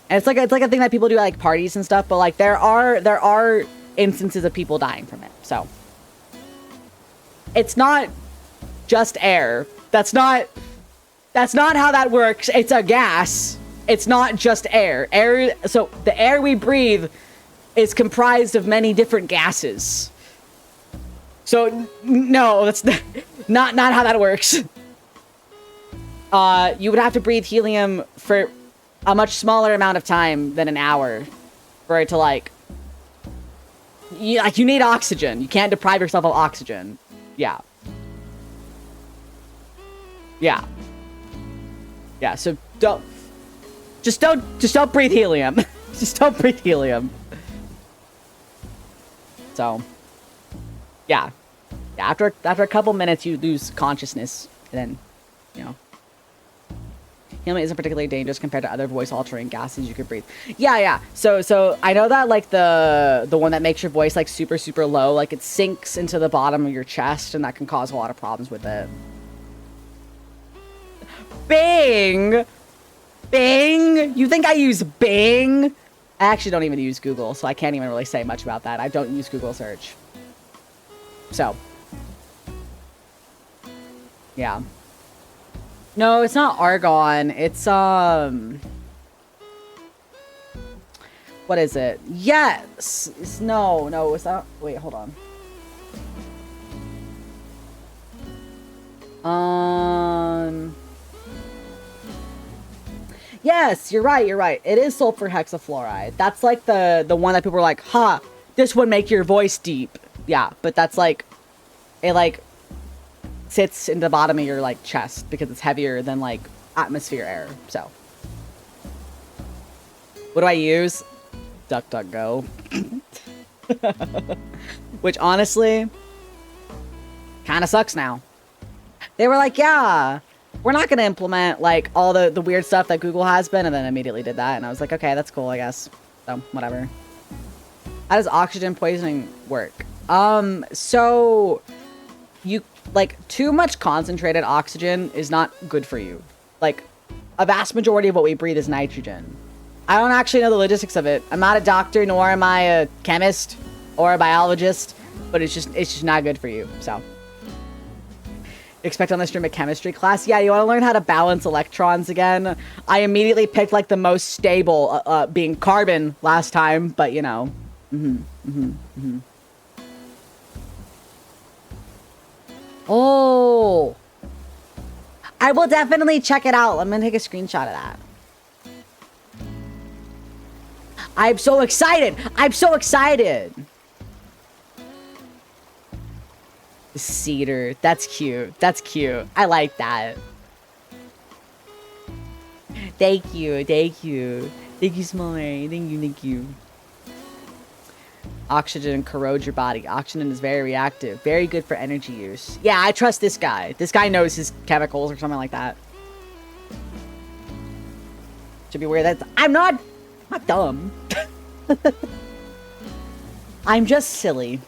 And it's like a thing that people do at like parties and stuff, but like there are instances of people dying from it. So it's not just air. That's not how that works. It's a gas. It's not just air. So the air we breathe is comprised of many different gases. So no, that's not how that works. You would have to breathe helium for a much smaller amount of time than an hour for it to like you need oxygen. You can't deprive yourself of oxygen. Yeah. So don't breathe helium. Just don't breathe helium. So yeah. After a couple minutes you lose consciousness and then, you know, helium isn't particularly dangerous compared to other voice-altering gases you could breathe. Yeah. So I know that like the one that makes your voice like super, super low, like it sinks into the bottom of your chest, and that can cause a lot of problems with it. Bing! You think I use Bing? I actually don't even use Google, so I can't even really say much about that. I don't use Google search. So. Yeah. No, it's not argon. It's, what is it? Yes! No, it's not. Wait, hold on. Yes, you're right. It is sulfur hexafluoride. That's like the one that people are like, ha, this would make your voice deep. Yeah, but that's like, it like sits in the bottom of your like chest because it's heavier than like atmosphere air. So what do I use? DuckDuckGo. Which honestly kind of sucks now. They were like, yeah, we're not going to implement like all the weird stuff that Google has been, and then immediately did that. And I was like, okay, that's cool, I guess. So whatever. How does oxygen poisoning work? So you like too much concentrated oxygen is not good for you. Like a vast majority of what we breathe is nitrogen. I don't actually know the logistics of it. I'm not a doctor, nor am I a chemist or a biologist, but it's just not good for you. So expect on this stream a chemistry class. Yeah, you want to learn how to balance electrons again. I immediately picked like the most stable, being carbon last time, but you know. Oh, I will definitely check it out. I'm gonna take a screenshot of that. I'm so excited. Cedar. That's cute. I like that. Thank you, Smolly. Thank you. Oxygen corrodes your body. Oxygen is very reactive. Very good for energy use. Yeah, I trust this guy. This guy knows his chemicals or something like that. Should be weird. I'm not dumb. I'm just silly.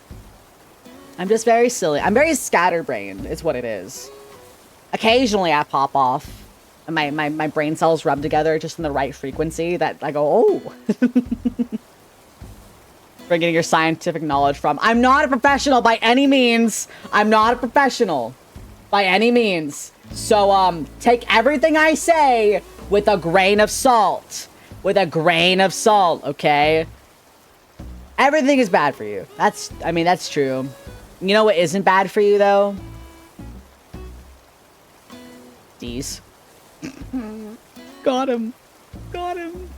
I'm just very silly. I'm very scatterbrained is what it is. Occasionally I pop off. And my brain cells rub together just in the right frequency that I go, oh. For getting your scientific knowledge from. I'm not a professional by any means. I'm not a professional by any means. So, take everything I say with a grain of salt. With a grain of salt, okay? Everything is bad for you. That's true. You know what isn't bad for you, though? These. Got him. Got him.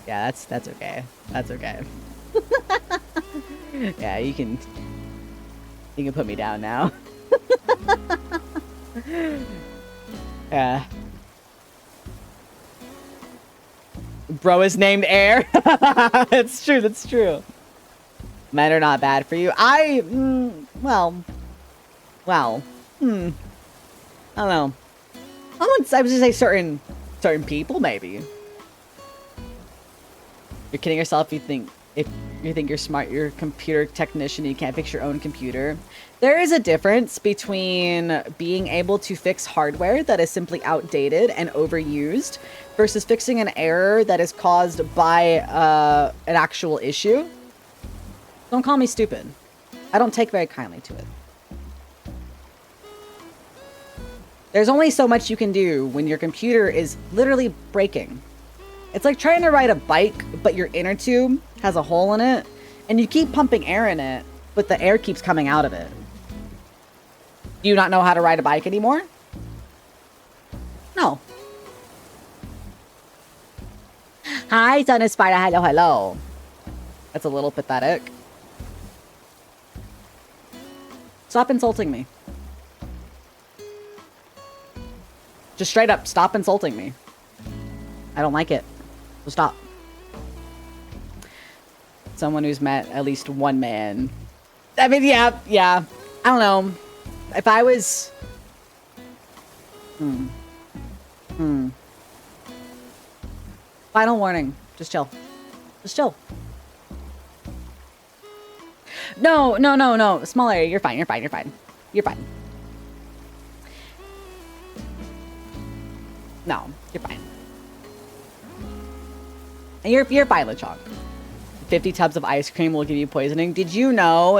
Yeah, that's okay. That's okay. Yeah, you can put me down now. Yeah. Bro is named Air. It's true, that's true. Men are not bad for you. I don't know. I would just say certain people, maybe. You're kidding yourself if you think you're smart, you're a computer technician, and you can't fix your own computer. There is a difference between being able to fix hardware that is simply outdated and overused versus fixing an error that is caused by an actual issue. Don't call me stupid. I don't take very kindly to it. There's only so much you can do when your computer is literally breaking. It's like trying to ride a bike, but your inner tube has a hole in it, and you keep pumping air in it, but the air keeps coming out of it. Do you not know how to ride a bike anymore? No. Hi, Sun Spider. Hello, hello. That's a little pathetic. Stop insulting me. Just straight up, stop insulting me. I don't like it. So stop. Someone who's met at least one man. I mean, yeah. I don't know. If I was... Final warning. Just chill. Just chill. No. Small area. You're fine. You're fine. No, you're fine. And you're fine, LeChonk. 50 tubs of ice cream will give you poisoning. Did you know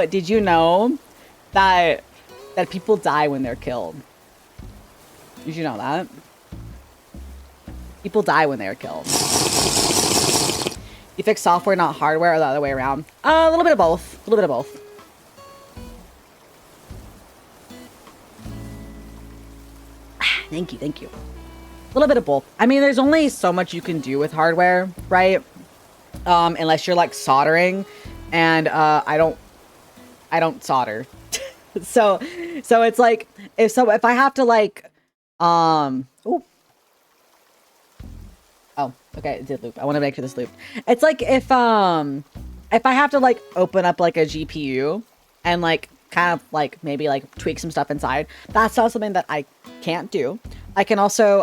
that people die when they're killed? Did you know that? People die when they're killed. You fix software, not hardware, or the other way around? A little bit of both. A little bit of both. Thank you. A little bit of both. I mean, there's only so much you can do with hardware, right? Unless you're like soldering, and I don't solder. so it's like if I have to like oh, okay, it did loop. I want to make sure this looped. It's like if I have to like open up like a GPU and like kind of like maybe like tweak some stuff inside, that's not something that I can't do. I can also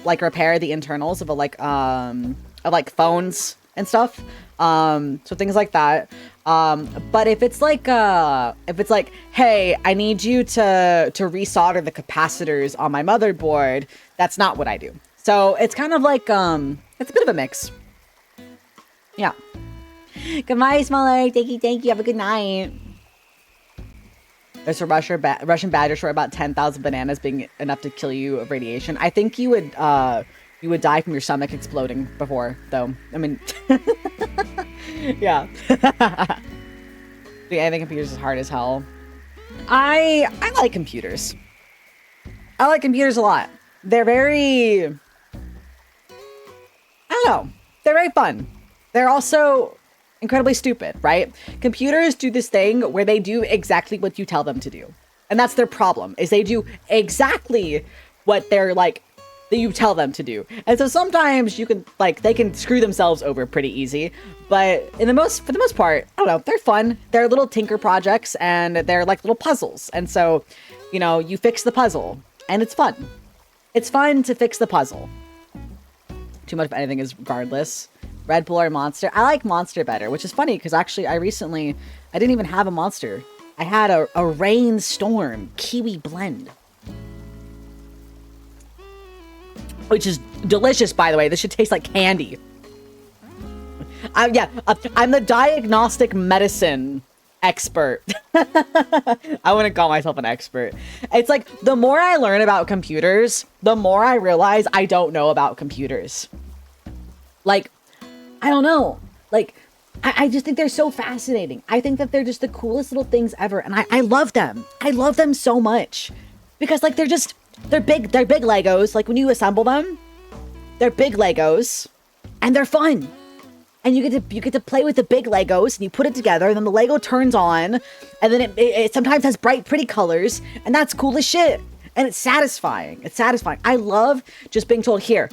like repair the internals of like phones and stuff. So things like that. But if it's like hey, I need you to resolder the capacitors on my motherboard, that's not what I do. So it's kind of like it's a bit of a mix. Yeah. Good night, Smaller. Thank you. Have a good night. There's a Russian badger for about 10,000 bananas being enough to kill you of radiation. I think you would die from your stomach exploding before, though. I mean, yeah. I think computers is hard as hell. I like computers. I like computers a lot. They're very... I don't know. They're very fun. They're also incredibly stupid, right? Computers do this thing where they do exactly what you tell them to do. And that's their problem, is they do exactly what they're like that you tell them to do. And so sometimes you can, like, they can screw themselves over pretty easy, but for the most part, I don't know, they're fun. They're little tinker projects and they're like little puzzles. And so, you know, you fix the puzzle and it's fun. It's fun to fix the puzzle. Too much of anything is regardless. Red Bull or Monster? I like Monster better, which is funny because actually I didn't even have a Monster. I had a Rainstorm Kiwi Blend. Which is delicious, by the way. This should taste like candy. I'm the diagnostic medicine expert. I wouldn't call myself an expert. It's like, the more I learn about computers, the more I realize I don't know about computers. Like, I don't know. Like, I just think they're so fascinating. I think that they're just the coolest little things ever. And I love them. I love them so much. Because, like, they're big Legos. Like, when you assemble them, they're big Legos. And they're fun. And you get to play with the big Legos, and you put it together, and then the Lego turns on, and then it sometimes has bright, pretty colors, and that's cool as shit. And it's satisfying. It's satisfying. I love just being told, here,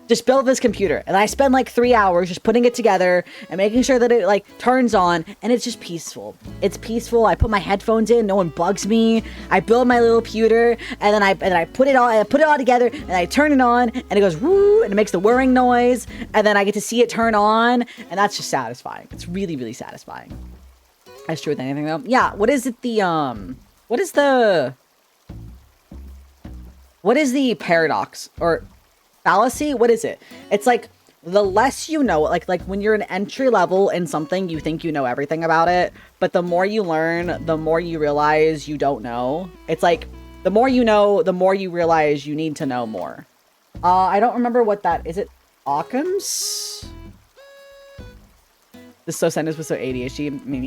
just build this computer. And I spend like 3 hours just putting it together and making sure that it like turns on, and it's just peaceful. It's peaceful. I put my headphones in, no one bugs me. I build my little computer, and then I put it all together, and I turn it on, and it goes woo, and it makes the whirring noise, and then I get to see it turn on, and that's just satisfying. It's really, really satisfying. That's true with anything though. Yeah, what is the paradox or fallacy? What is it? It's like, the less you know, like when you're an entry level in something, you think you know everything about it, but the more you learn, the more you realize you don't know. It's like, the more you know, the more you realize you need to know more. I don't remember what that is. It Occam's? This so sentence was so ADHD. I mean,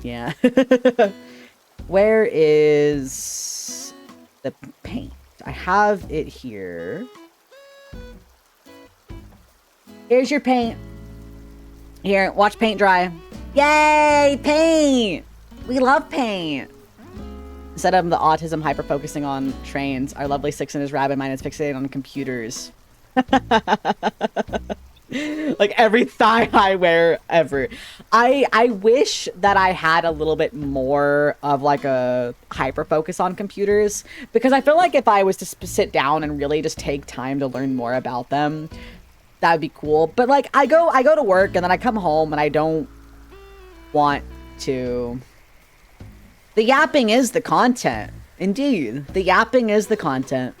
yeah. Where is the paint? I have it here. Here's your paint. Here, watch paint dry. Yay, paint! We love paint. Instead of the autism hyper-focusing on trains, our lovely Six and his rabbit mind is fixated on computers. Like every thigh I wear ever. I wish that I had a little bit more of like a hyper focus on computers, because I feel like if I was to sit down and really just take time to learn more about them, that would be cool. But like I go to work and then I come home and I don't want to. The yapping is the content. Indeed, the yapping is the content.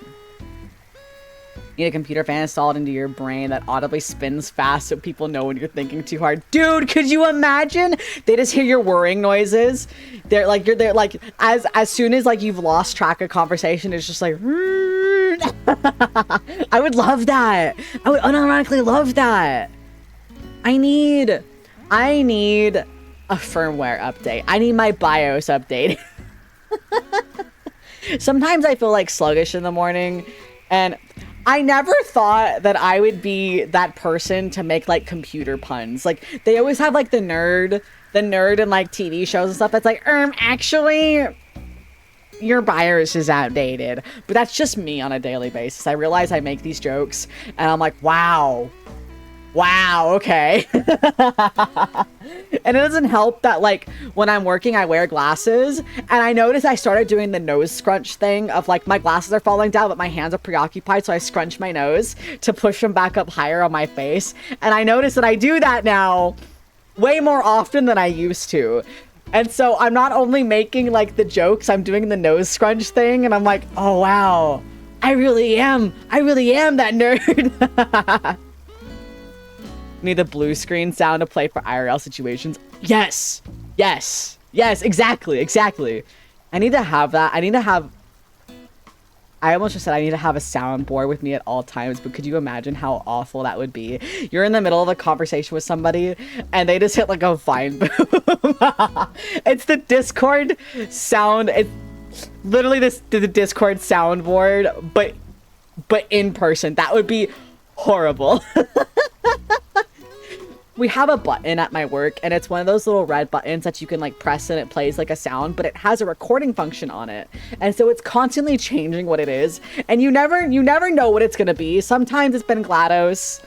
You need a computer fan installed into your brain that audibly spins fast so people know when you're thinking too hard. Dude, could you imagine? They just hear your whirring noises. They're like, as soon as like you've lost track of conversation, it's just like, I would love that. I would unironically love that. I need a firmware update. I need my BIOS update. Sometimes I feel like sluggish in the morning, and I never thought that I would be that person to make like computer puns. Like they always have like the nerd in like TV shows and stuff. It's like, actually, your BIOS is outdated. But that's just me on a daily basis. I realize I make these jokes and I'm like, wow, okay. And it doesn't help that like when I'm working I wear glasses, and I noticed I started doing the nose scrunch thing of like my glasses are falling down but my hands are preoccupied, so I scrunch my nose to push them back up higher on my face. And I noticed that I do that now way more often than I used to. And so I'm not only making like the jokes, I'm doing the nose scrunch thing, and I'm like, oh wow, I really am that nerd. Need the blue screen sound to play for IRL situations. Yes, exactly. I need to have that. I almost just said I need to have a soundboard with me at all times, but could you imagine how awful that would be? You're in the middle of a conversation with somebody and they just hit like a fine boom. It's the Discord sound. It's literally the Discord soundboard, but in person. That would be horrible. we have a button at my work, and it's one of those little red buttons that you can like press and it plays like a sound, but it has a recording function on it. And so it's constantly changing what it is. And you never know what it's gonna be. Sometimes it's been GLaDOS.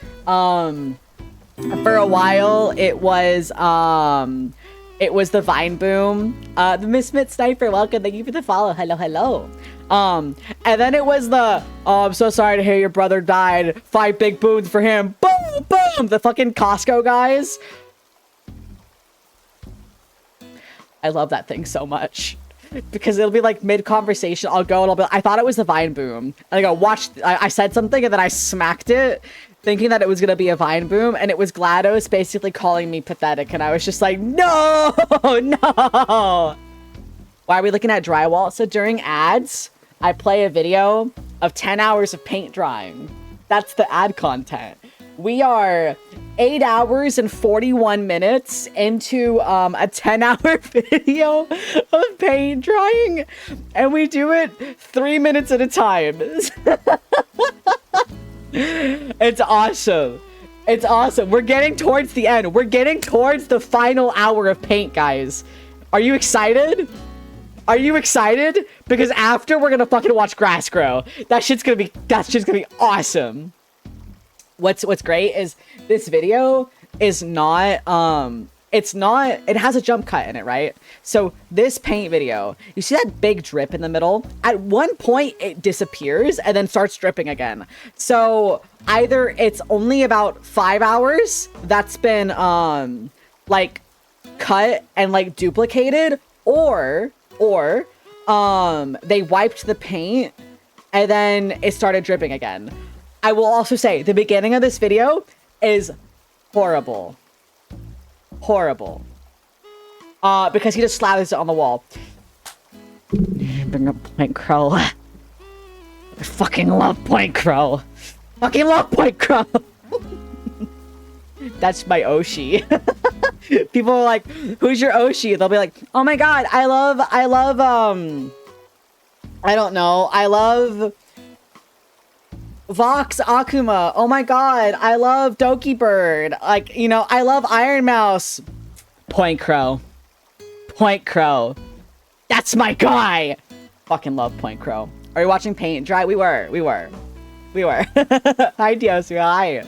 For a while it was the Vine Boom. The Misfit Sniper, welcome. Thank you for the follow. Hello. And then it was the, oh, I'm so sorry to hear your brother died. 5 big boons for him. Boom, boom. The fucking Costco guys. I love that thing so much. Because it'll be like mid-conversation. I'll go and I'll be like, I thought it was the Vine Boom. And I go, watch, I said something and then I smacked it, thinking that it was going to be a Vine Boom. And it was GLaDOS basically calling me pathetic. And I was just like, no. Why are we looking at drywall? So during ads, I play a video of 10 hours of paint drying. That's the ad content. We are 8 hours and 41 minutes into a 10-hour video of paint drying, and we do it 3 minutes at a time. It's awesome. It's awesome. We're getting towards the end. We're getting towards the final hour of paint, guys. Are you excited? Are you excited? Because after, we're gonna fucking watch grass grow. That shit's gonna be awesome. What's great is this video is not, it has a jump cut in it, right? So this paint video, you see that big drip in the middle? At one point it disappears and then starts dripping again. So either it's only about 5 hours that's been, like cut and like duplicated, or they wiped the paint and then it started dripping again. I will also say the beginning of this video is horrible. Horrible. Because he just slathers it on the wall. Bring up Point Crow. I fucking love Point Crow. Fucking love Point Crow. That's my Oshi. People are like, who's your Oshi? They'll be like, oh my god, I love, I don't know, I love Vox Akuma. Oh my god, I love Doki Bird. Like, you know, I love Iron Mouse. Point Crow. Point Crow. That's my guy. Fucking love Point Crow. Are you watching paint dry? We were. Hi, Diosu. Hi.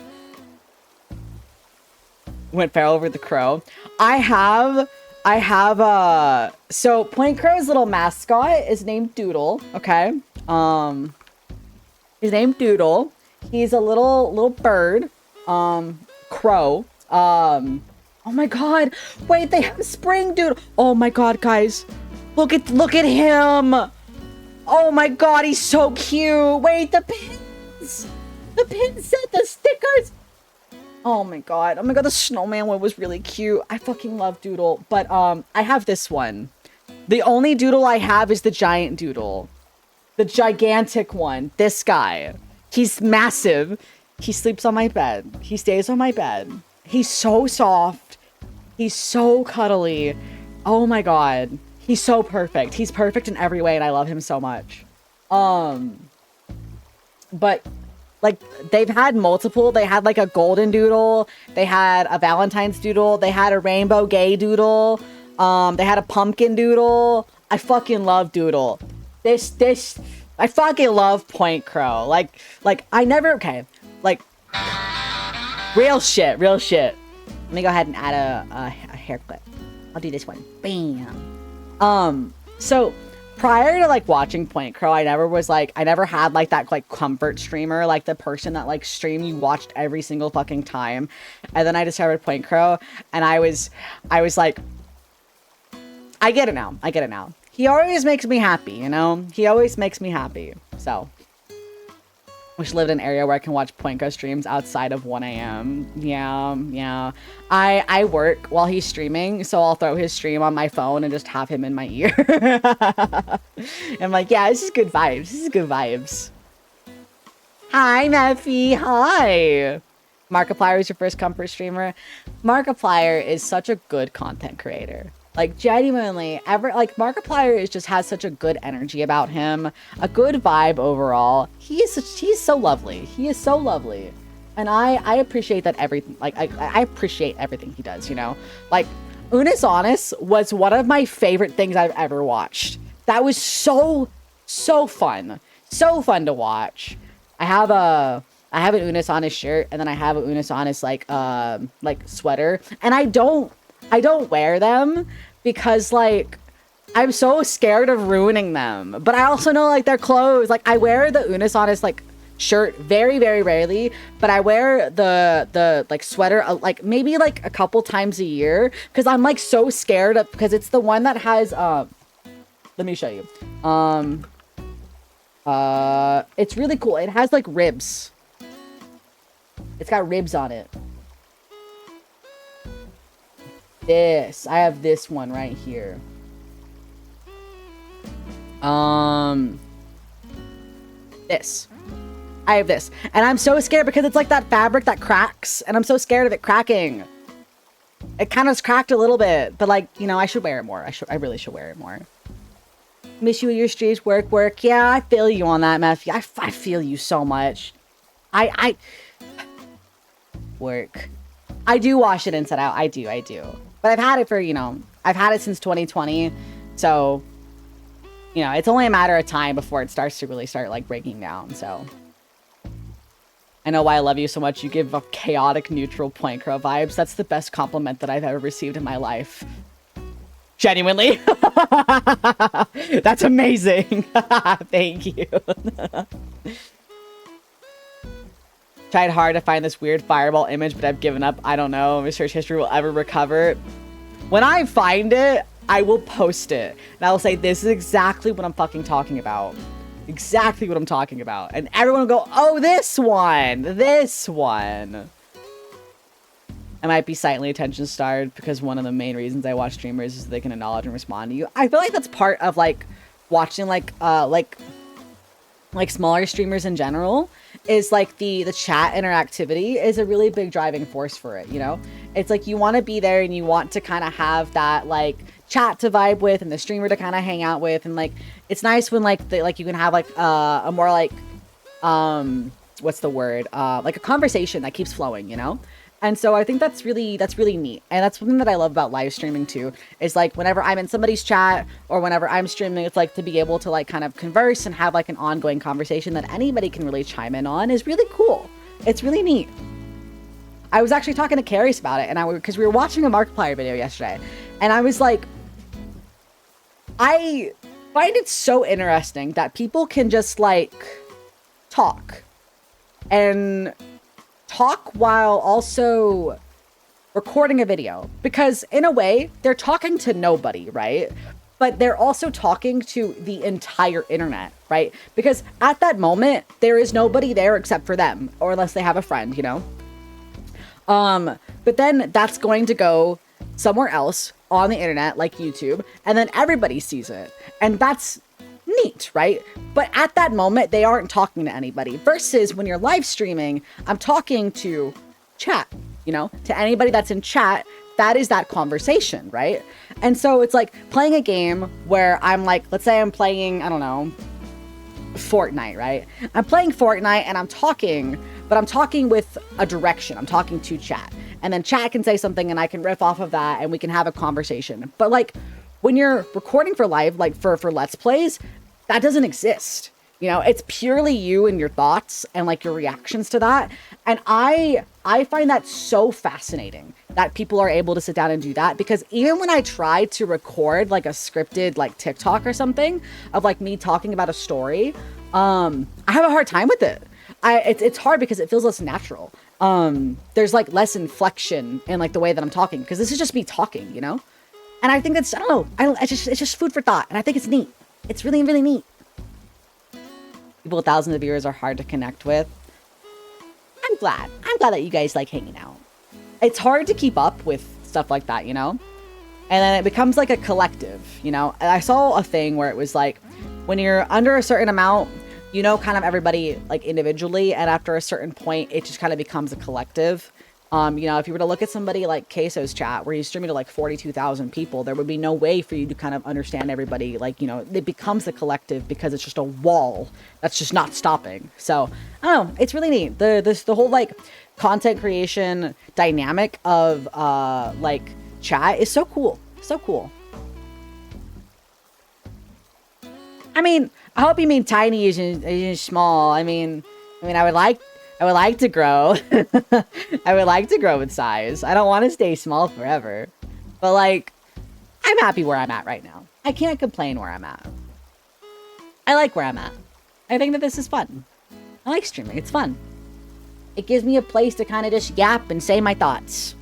Went feral over the crow. So Point Crow's little mascot is named Doodle, okay? He's named Doodle. He's a little bird. Crow. Oh my god. Wait, they have Spring Doodle. Oh my god, guys. Look at him. Oh my god, he's so cute. Wait, the pins. The pin set, the stickers. Oh my god, the snowman one was really cute. I fucking love Doodle, but I have this one. The only Doodle I have is the giant Doodle. The gigantic one. This guy. He's massive. He sleeps on my bed. He stays on my bed. He's so soft. He's so cuddly. Oh my god. He's so perfect. He's perfect in every way and I love him so much. But like, they've had multiple. They had like a golden Doodle. They had a Valentine's Doodle. They had a rainbow gay Doodle. They had a pumpkin Doodle. I fucking love Doodle. I fucking love Point Crow. Like, I never, okay. Like, real shit. Let me go ahead and add a hair clip. I'll do this one. Bam. So, prior to like watching Point Crow, I never had like that like comfort streamer, like the person that like stream you watched every single fucking time. And then I discovered Point Crow and I was like, I get it now. He always makes me happy, you know? He always makes me happy. So, wish I lived in an area where I can watch Point Crow streams outside of 1 a.m. Yeah. I work while he's streaming, so I'll throw his stream on my phone and just have him in my ear. I'm like, yeah, this is good vibes. Hi, Mephi. Hi. Markiplier is your first comfort streamer. Markiplier is such a good content creator. Like, genuinely, Markiplier just has such a good energy about him, a good vibe overall. He's so lovely. He is so lovely. And I appreciate that everything, like, I appreciate everything he does, you know? Like, Unus Annus was one of my favorite things I've ever watched. That was so fun. So fun to watch. I have an Unus Annus shirt, and then I have an Unus Annus, like sweater. And I don't wear them because, like, I'm so scared of ruining them. But I also know, like, they're clothes. Like, I wear the Unus Annus, like, shirt very, very rarely, but I wear the like sweater like maybe like a couple times a year because I'm like so scared of, because it's the one that has let me show you. It's really cool. It has like ribs. It's got ribs on it. I have this one right here. This. I have this, and I'm so scared because it's like that fabric that cracks, and I'm so scared of it cracking. It kind of cracked a little bit, but like, you know, I should wear it more. I really should wear it more. Miss you with your streets, work. Yeah, I feel you on that, Matthew. I feel you so much. I work. I do wash it inside out. I do. But I've had it for, you know, I've had it since 2020, so, you know, it's only a matter of time before it starts to really start like breaking down, so. I know why I love you so much. You give off chaotic, neutral Pointcrow vibes. That's the best compliment that I've ever received in my life. Genuinely. That's amazing. Thank you. Tried hard to find this weird fireball image, but I've given up. I don't know if search history will ever recover. When I find it, I will post it. And I will say, this is exactly what I'm fucking talking about. Exactly what I'm talking about. And everyone will go, oh, this one. I might be silently attention starved because one of the main reasons I watch streamers is they can acknowledge and respond to you. I feel like that's part of like watching like smaller streamers in general, is like the chat interactivity is a really big driving force for it, you know? It's like you want to be there and you want to kind of have that like chat to vibe with and the streamer to kind of hang out with, and like it's nice when like you can have like a more like what's the word, like a conversation that keeps flowing, you know? And so I think that's really neat. And that's something that I love about live streaming too, is like whenever I'm in somebody's chat or whenever I'm streaming, it's like to be able to like kind of converse and have like an ongoing conversation that anybody can really chime in on is really cool. It's really neat. I was actually talking to Carice about it, and because we were watching a Markiplier video yesterday, and I was like, I find it so interesting that people can just like talk while also recording a video, because in a way they're talking to nobody, right? But they're also talking to the entire internet, right? Because at that moment there is nobody there except for them, or unless they have a friend, you know? But then that's going to go somewhere else on the internet, like YouTube, and then everybody sees it, and that's neat, right? But at that moment, they aren't talking to anybody. Versus when you're live streaming, I'm talking to chat, you know, to anybody that's in chat. That is that conversation, right? And so it's like playing a game where I'm like, let's say I'm playing, I don't know, Fortnite, right? I'm playing Fortnite and I'm talking, but I'm talking with a direction. I'm talking to chat. And then chat can say something and I can riff off of that and we can have a conversation. But like when you're recording for live, like for Let's Plays, that doesn't exist. You know, it's purely you and your thoughts and like your reactions to that. And I find that so fascinating that people are able to sit down and do that, because even when I try to record like a scripted like TikTok or something of like me talking about a story, I have a hard time with it. It's hard because it feels less natural. There's like less inflection in like the way that I'm talking, because this is just me talking, you know? And I think that's, I don't know, it's just food for thought. And I think it's neat. It's really, really neat. People with thousands of viewers are hard to connect with. I'm glad that you guys like hanging out. It's hard to keep up with stuff like that, you know? And then it becomes like a collective, you know? And I saw a thing where it was like, when you're under a certain amount, you know, kind of everybody like individually, and after a certain point, it just kind of becomes a collective. You know, if you were to look at somebody like Queso's chat, where he's streaming to like 42,000 people, there would be no way for you to kind of understand everybody. Like, you know, it becomes a collective because it's just a wall that's just not stopping. So, I don't know, it's really neat. The whole like content creation dynamic of like chat is so cool. So cool. I mean, I hope you mean tiny as small. I mean, I would like to grow. I would like to grow in size. I don't want to stay small forever. But like, I'm happy where I'm at right now. I can't complain where I'm at. I like where I'm at. I think that this is fun. I like streaming. It's fun. It gives me a place to kind of just yap and say my thoughts.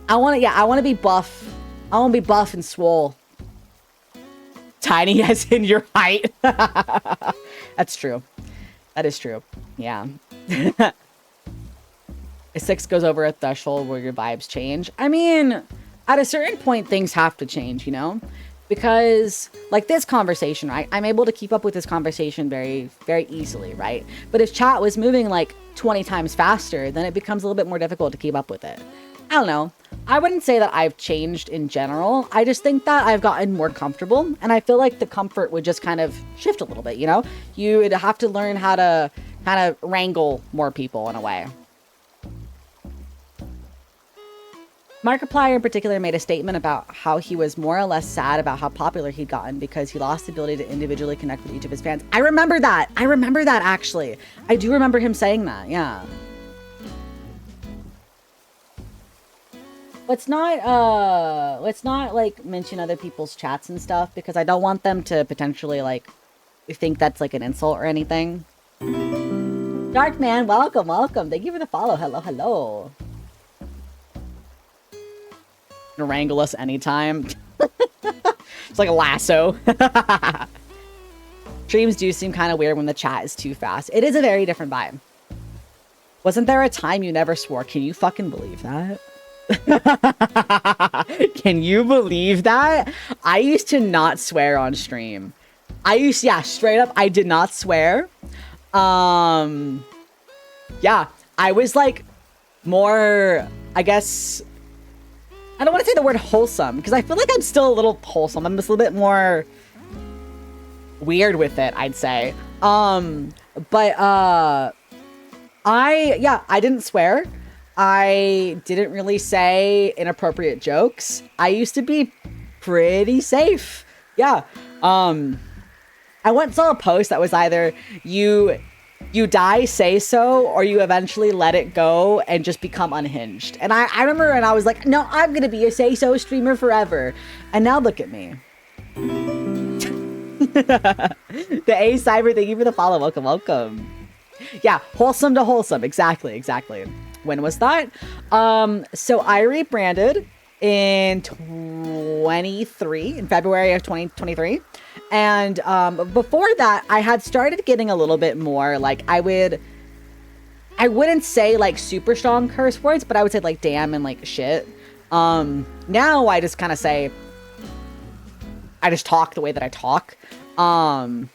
I want to be buff. I want to be buff and swole. Tiny as in your height. That's true. That is true. Yeah. A 6 goes over a threshold where your vibes change. I mean, at a certain point, things have to change, you know? Because, like this conversation, right? I'm able to keep up with this conversation very, very easily, right? But if chat was moving like 20 times faster, then it becomes a little bit more difficult to keep up with it. I don't know. I wouldn't say that I've changed in general. I just think that I've gotten more comfortable, and I feel like the comfort would just kind of shift a little bit, you know? You would have to learn how to kind of wrangle more people in a way. Markiplier in particular made a statement about how he was more or less sad about how popular he'd gotten because he lost the ability to individually connect with each of his fans. I remember that. I remember that, actually. I do remember him saying that, yeah. Let's not like mention other people's chats and stuff because I don't want them to potentially like think that's like an insult or anything. Darkman, welcome, welcome. Thank you for the follow. Hello, hello. Wrangle us anytime. It's like a lasso. Streams do seem kind of weird when the chat is too fast. It is a very different vibe. Wasn't there a time you never swore? Can you fucking believe that? Can you believe that? I used to not swear on stream. Yeah, straight up, I did not swear. Yeah, I was like more, I guess, I don't want to say the word wholesome because I feel like I'm still a little wholesome. I'm just a little bit more weird with it, I'd say. I didn't swear. I didn't really say inappropriate jokes. I used to be pretty safe. Yeah. I once saw a post that was either you die, say so, or you eventually let it go and just become unhinged. And I remember and I was like, no, I'm going to be a say so streamer forever. And now look at me. The A Cyber, thank you for the follow. Welcome, welcome. Yeah, wholesome to wholesome. Exactly. When was that? So I rebranded in February of 2023. And before that, I had started getting a little bit more like I wouldn't say like super strong curse words, but I would say like damn and like shit. Now I just kind of say, I just talk the way that I talk. Hi,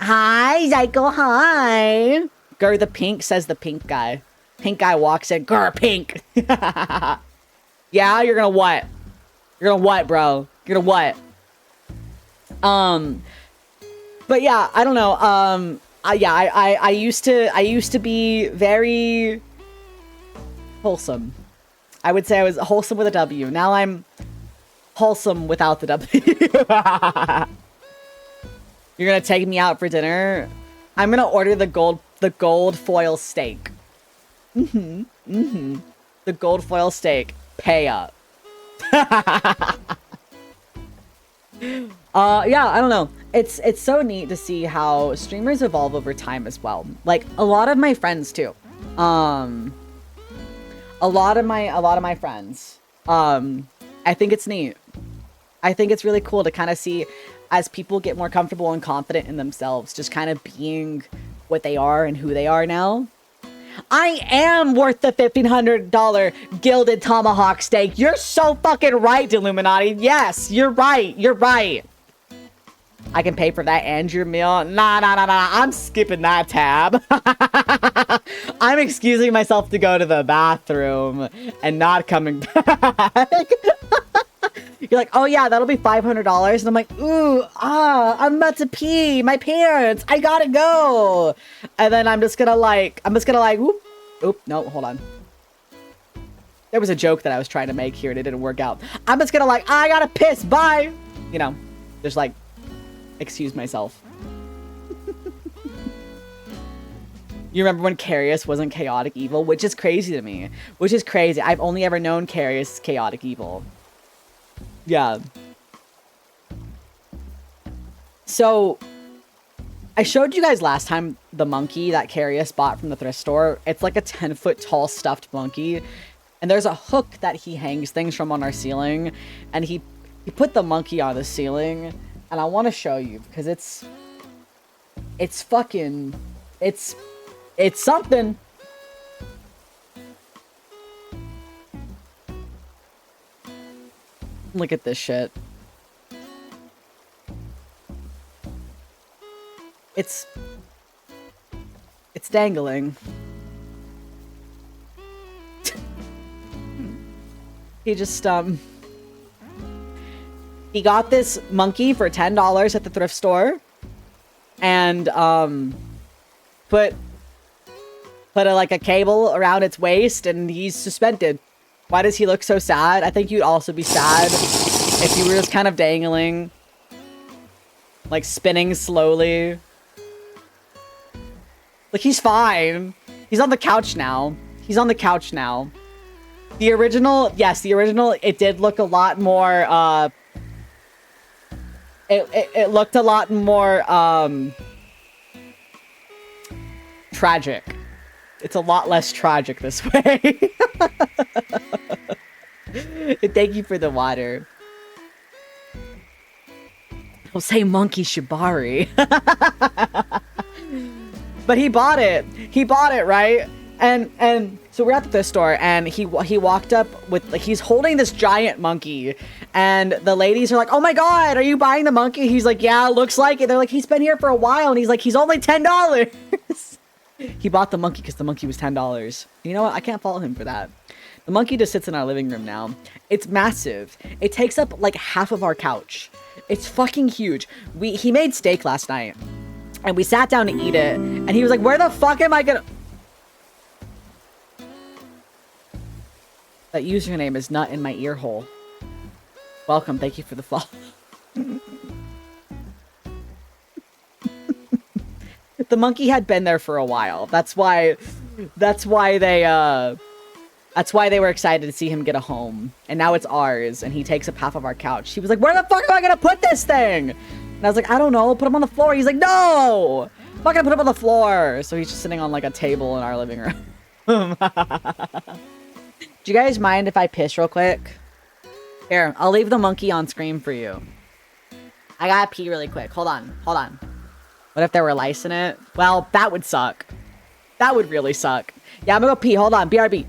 Zyko, hi. Gur the Pink, says the pink guy. Pink guy walks in, Gur Pink. Yeah, you're gonna what? You're gonna what, bro? You're gonna what? But yeah, I don't know. I used to be very wholesome. I would say I was wholesome with a W. Now I'm wholesome without the W. You're gonna take me out for dinner? I'm gonna order the gold foil steak. The gold foil steak. Pay up. Yeah, I don't know. It's so neat to see how streamers evolve over time as well. Like a lot of my friends too. A lot of my friends. I think it's neat. I think it's really cool to kind of see as people get more comfortable and confident in themselves, just kind of being what they are and who they are now. I am worth the $1,500 gilded tomahawk steak. You're so fucking right, Illuminati. Yes, you're right. You're right. I can pay for that and your meal. Nah. I'm skipping that tab. I'm excusing myself to go to the bathroom and not coming back. You're like, oh yeah, that'll be $500. And I'm like, I'm about to pee. My pants. I gotta go. And then I'm just gonna like, oop, no, hold on. There was a joke that I was trying to make here and it didn't work out. I'm just gonna like, I gotta piss, bye. You know, just like, excuse myself. You remember when Carius wasn't chaotic evil? Which is crazy to me. Which is crazy. I've only ever known Carius as chaotic evil. Yeah. So, I showed you guys last time the monkey that Carius bought from the thrift store. It's like a 10-foot tall stuffed monkey. And there's a hook that he hangs things from on our ceiling. And he put the monkey on the ceiling. And I want to show you because it's fucking, it's something. Look at this shit. It's dangling. He just, he got this monkey for $10 at the thrift store. And, put like a cable around its waist and he's suspended. Why does he look so sad? I think you'd also be sad if you were just kind of dangling. Like spinning slowly. Like he's fine. He's on the couch now. He's on the couch now. The original, yes, the original, it did look a lot more, it looked a lot more, tragic. It's a lot less tragic this way. Thank you for the water. I'll say Monkey Shibari. But he bought it. He bought it, right? And so we're at the thrift store and he walked up with, like, he's holding this giant monkey and the ladies are like, oh my God, are you buying the monkey? He's like, yeah, looks like it. They're like, he's been here for a while. And he's like, he's only $10. He bought the monkey because the monkey was $10. You know what? I can't fault him for that. The monkey just sits in our living room now. It's massive. It takes up like half of our couch. It's fucking huge. He made steak last night and we sat down to eat it and he was like, where the fuck am I gonna... That username is not in my ear hole. Welcome. Thank you for the follow. The monkey had been there for a while. That's why they were excited to see him get a home. And now it's ours and he takes up half of our couch. He was like, where the fuck am I gonna put this thing? And I was like, I don't know, put him on the floor. He's like, no! I'm not gonna put him on the floor. So he's just sitting on like a table in our living room. Do you guys mind if I piss real quick? Here, I'll leave the monkey on screen for you. I gotta pee really quick. Hold on. What if there were lice in it? Well, that would suck. That would really suck. Yeah, I'm gonna go pee. Hold on. BRB.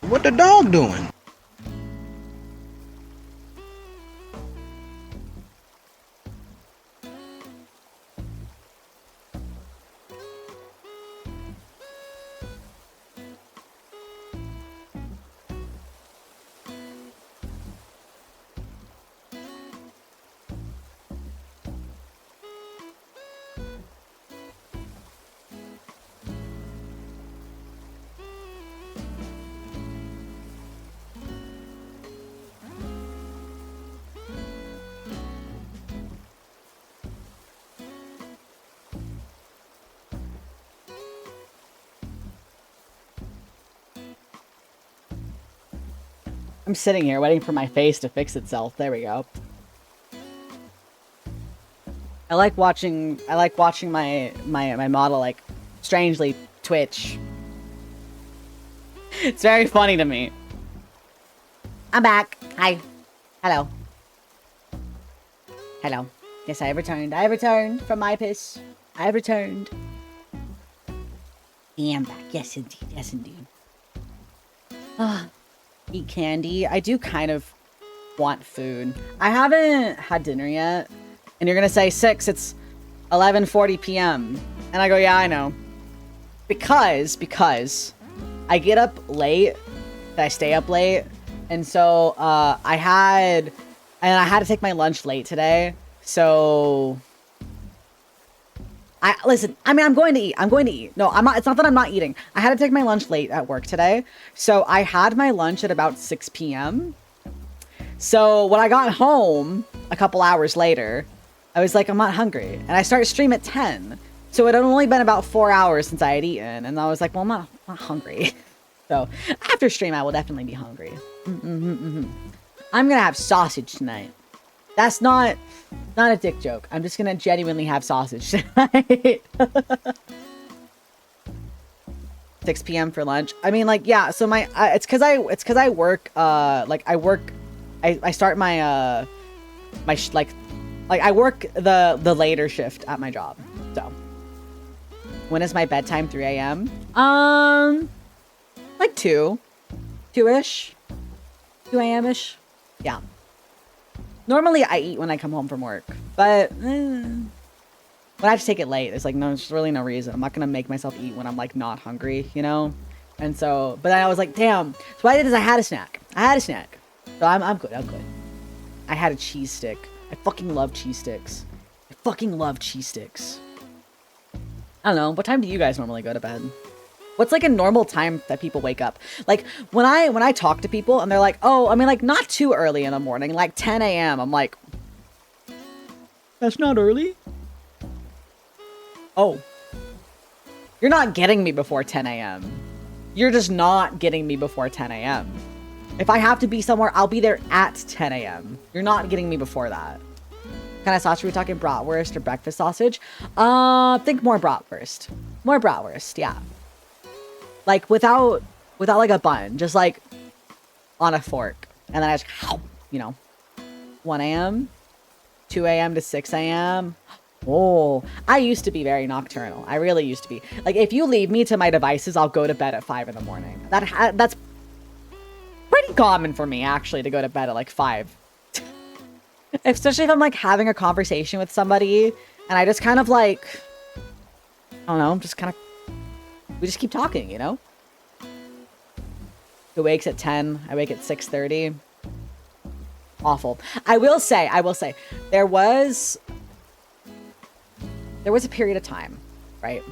What the dog doing? I'm sitting here waiting for my face to fix itself. There we go. I like watching my model like strangely twitch. It's very funny to me. I'm back. Hi. Hello. Hello. Yes, I have returned. I have returned from my piss. I have returned. I am back. Yes, indeed. Yes, indeed. Ah, eat candy. I do kind of want food. I haven't had dinner yet. And you're gonna say, Six, it's 11:40 p.m. And I go, yeah, I know. Because I get up late, I stay up late, and so I had to take my lunch late today. So listen, I mean, I'm going to eat. No, I'm not. It's not that I'm not eating. I had to take my lunch late at work today. So I had my lunch at about 6 p.m. So when I got home a couple hours later, I was like, I'm not hungry. And I started stream at 10. So it had only been about 4 hours since I had eaten. And I was like, well, I'm not hungry. So after stream, I will definitely be hungry. I'm going to have sausage tonight. That's not a dick joke. I'm just going to genuinely have sausage tonight. 6 p.m. for lunch. I mean, like, yeah. So it's because I work, I start my, I work the later shift at my job. So when is my bedtime? 3 a.m. Like 2-ish, 2 a.m.-ish. Yeah. Normally I eat when I come home from work, but when I have to take it late, it's like, no, there's really no reason. I'm not going to make myself eat when I'm like not hungry, you know? And so, but then I was like, damn. So what I did is I had a snack. So I'm good. I had a cheese stick. I fucking love cheese sticks. I don't know. What time do you guys normally go to bed? What's like a normal time that people wake up? Like when I talk to people and they're like, oh, I mean like not too early in the morning, like 10 a.m. I'm like, that's not early? Oh, you're not getting me before 10 a.m. You're just not getting me before 10 a.m. If I have to be somewhere, I'll be there at 10 a.m. You're not getting me before that. What kind of sausage are we talking? Bratwurst or breakfast sausage? Think more bratwurst. More bratwurst, yeah. Like without like a bun, just like on a fork. And then I just, you know, 1 a.m., 2 a.m. to 6 a.m. Oh, I used to be very nocturnal. I really used to be. Like if you leave me to my devices, I'll go to bed at 5 in the morning. That's pretty common for me actually to go to bed at like 5. Especially if I'm like having a conversation with somebody and I just kind of like, I don't know, just kind of, we just keep talking, you know? He wakes at 10. I wake at 6:30. Awful. I will say, there was a period of time, right?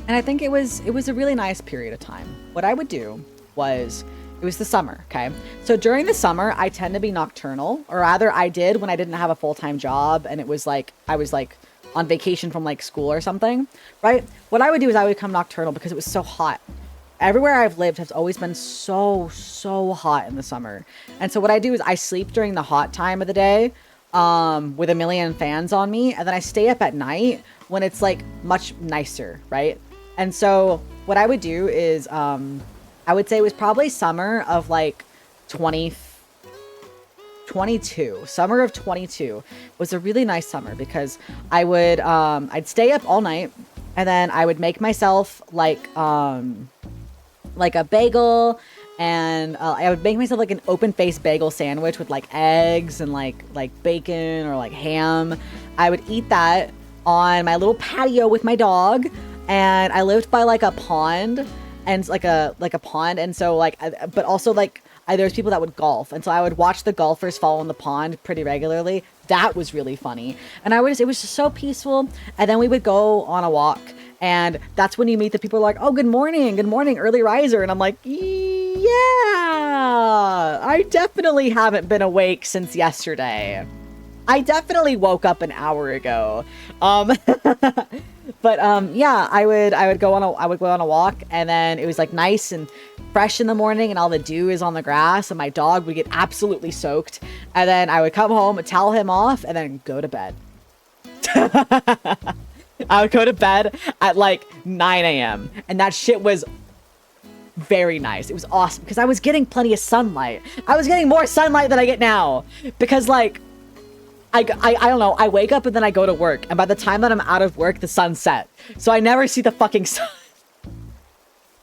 And I think it was a really nice period of time. What I would do was, it was the summer, okay? So during the summer, I tend to be nocturnal, or rather I did when I didn't have a full-time job and it was like, I was like on vacation from like school or something, right? What I would do is I would become nocturnal because it was so hot. Everywhere I've lived has always been so hot in the summer. And so what I do is I sleep during the hot time of the day with a million fans on me. And then I stay up at night when it's like much nicer, right? And so what I would do is I would say it was probably summer of like 2022. Summer of 22 was a really nice summer because I would I'd stay up all night and then I would make myself like a bagel, and I would make myself like an open-faced bagel sandwich with like eggs and like bacon or like ham. I would eat that on my little patio with my dog, and I lived by like a pond and like a pond, and so like, but also like there's people that would golf, and so I would watch the golfers fall in the pond pretty regularly. That was really funny, and it was just so peaceful. And then we would go on a walk, and that's when you meet the people who are like, oh, good morning, early riser. And I'm like, yeah, I definitely haven't been awake since yesterday. I definitely woke up an hour ago. But yeah, I would go on a walk, and then it was like nice and fresh in the morning, and all the dew is on the grass, and my dog would get absolutely soaked. And then I would come home, towel him off, and then go to bed. I would go to bed at like 9 a.m. and that shit was very nice. It was awesome because I was getting plenty of sunlight. I was getting more sunlight than I get now because like I don't know, I wake up and then I go to work, and by the time that I'm out of work, the sun's set. So I never see the fucking sun.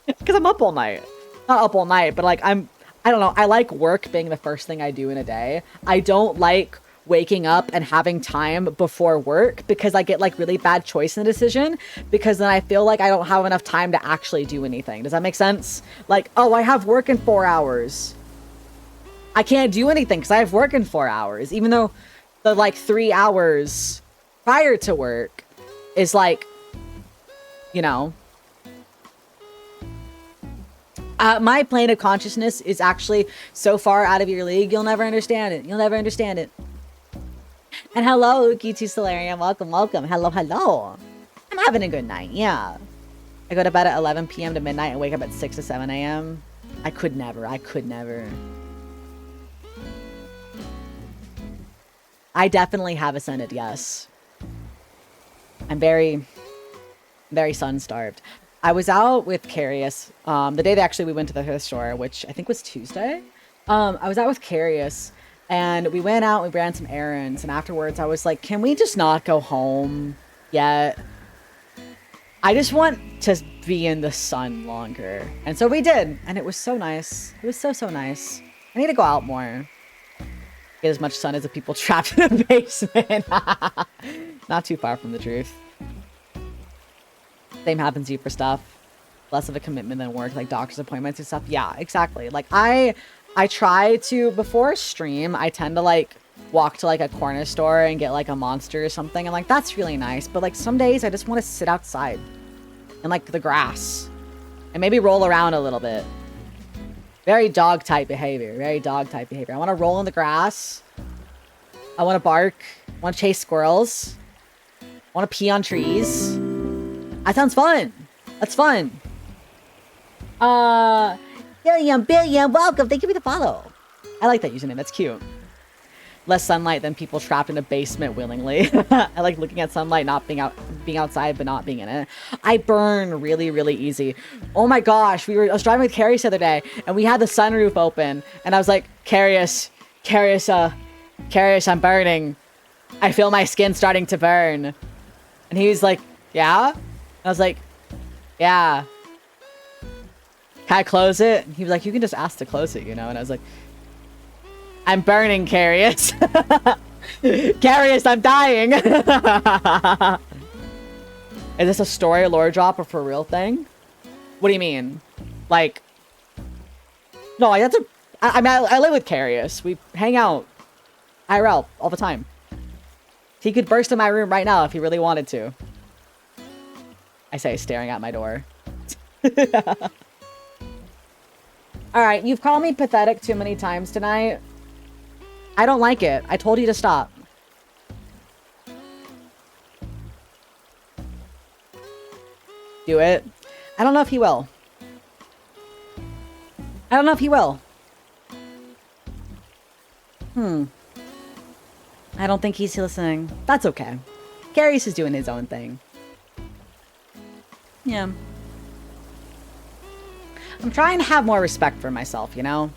Because I'm up all night. Not up all night, but like I don't know, I like work being the first thing I do in a day. I don't like waking up and having time before work because I get like really bad choice in the decision, because then I feel like I don't have enough time to actually do anything. Does that make sense? Like, oh, I have work in 4 hours. I can't do anything because I have work in 4 hours, even though the like 3 hours prior to work is like, you know, my plane of consciousness is actually so far out of your league, you'll never understand it. You'll never understand it. And hello, Uki2 Solarium. Welcome, welcome. Hello, hello. I'm having a good night, yeah. I go to bed at 11 p.m. to midnight and wake up at 6 to 7 a.m. I could never. I could never. I definitely have ascended, yes. I'm very, very sun-starved. I was out with Carius, the day that actually we went to the thrift store, which I think was Tuesday. I was out with Carius, and we went out, we ran some errands, and afterwards I was like, can we just not go home yet? I just want to be in the sun longer. And so we did, and it was so nice. It was so, so nice. I need to go out more. Get as much sun as the people trapped in the basement. Not too far from the truth. Same happens to you for stuff. Less of a commitment than work, like doctor's appointments and stuff. Yeah, exactly. Like I try to, before stream, I tend to like walk to like a corner store and get like a Monster or something. And like, that's really nice. But like some days I just want to sit outside in like the grass and maybe roll around a little bit. Very dog type behavior. Very dog type behavior. I want to roll in the grass. I want to bark. I want to chase squirrels. I want to pee on trees. That sounds fun. That's fun. Billiam, welcome. Thank you for the follow. I like that username. That's cute. Less sunlight than people trapped in a basement willingly. I like looking at sunlight, not being outside, but not being in it. I burn really, really easy. Oh my gosh, I was driving with Carius the other day, and we had the sunroof open, and I was like, Carius, I'm burning. I feel my skin starting to burn. And he was like, yeah? And I was like, yeah. Can I close it? And he was like, you can just ask to close it, you know? And I was like, I'm burning, Carius. Carius, I'm dying. Is this a story, lore drop, or for a real thing? What do you mean? Like, no, I live with Carius. We hang out IRL all the time. He could burst in my room right now if he really wanted to. I say, staring at my door. Alright, you've called me pathetic too many times tonight. I don't like it. I told you to stop. Do it. I don't know if he will. I don't know if he will. I don't think he's listening. That's okay. Carius is doing his own thing. Yeah. I'm trying to have more respect for myself, you know?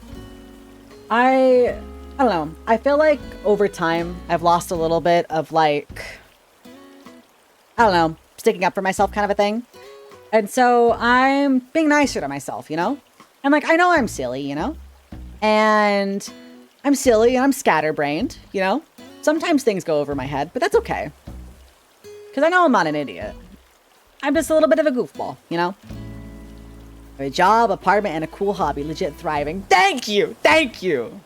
I don't know. I feel like over time, I've lost a little bit of like, I don't know, sticking up for myself kind of a thing. And so I'm being nicer to myself, you know? And like, I know I'm silly, you know? And I'm silly and I'm scatterbrained, you know? Sometimes things go over my head, but that's okay. Because I know I'm not an idiot. I'm just a little bit of a goofball, you know? A job, apartment, and a cool hobby. Legit thriving. Thank you! Thank you!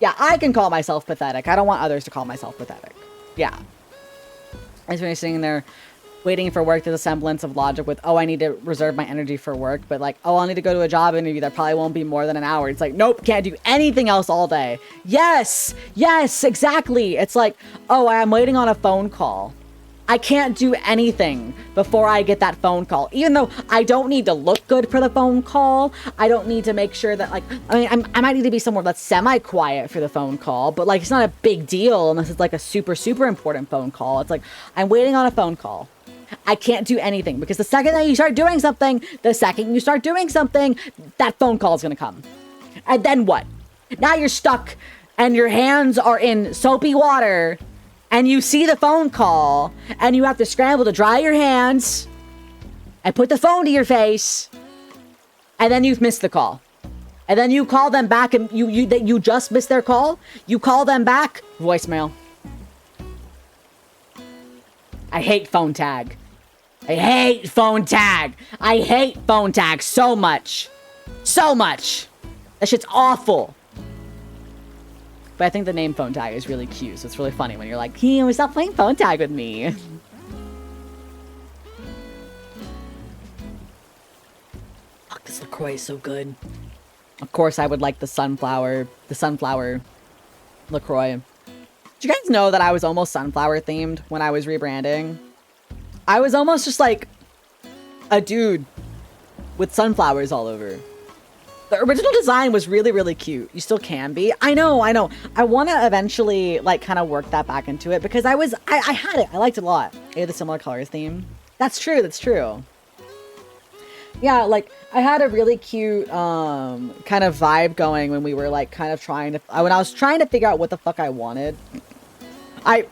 Yeah, I can call myself pathetic. I don't want others to call myself pathetic. Yeah. I was really sitting there waiting for work, there's a semblance of logic with, oh, I need to reserve my energy for work, but like, oh, I'll need to go to a job interview that probably won't be more than an hour. It's like, nope, can't do anything else all day. Yes, exactly. It's like, oh, I'm waiting on a phone call. I can't do anything before I get that phone call. Even though I don't need to look good for the phone call. I don't need to make sure that, like, I mean, I might need to be somewhere that's semi-quiet for the phone call, but like, it's not a big deal unless it's like a super, super important phone call. It's like, I'm waiting on a phone call. I can't do anything because the second that you start doing something, that phone call is going to come. And then what? Now you're stuck and your hands are in soapy water and you see the phone call and you have to scramble to dry your hands and put the phone to your face, and then you've missed the call. And then you call them back and you just missed their call. You call them back, voicemail. I hate phone tag. I hate phone tag. I hate phone tag so much. So much. That shit's awful. But I think the name phone tag is really cute, so it's really funny when you're like, hey, stop playing phone tag with me. Fuck, this LaCroix is so good. Of course, I would like the sunflower LaCroix. Did you guys know that I was almost sunflower themed when I was rebranding? I was almost just like a dude with sunflowers all over. The original design was really, really cute. You still can be. I know. I want to eventually like kind of work that back into it because I had it. I liked it a lot. I had the similar colors theme. That's true. Yeah, like I had a really cute kind of vibe going when we were like kind of trying to, when I was trying to figure out what the fuck I wanted. I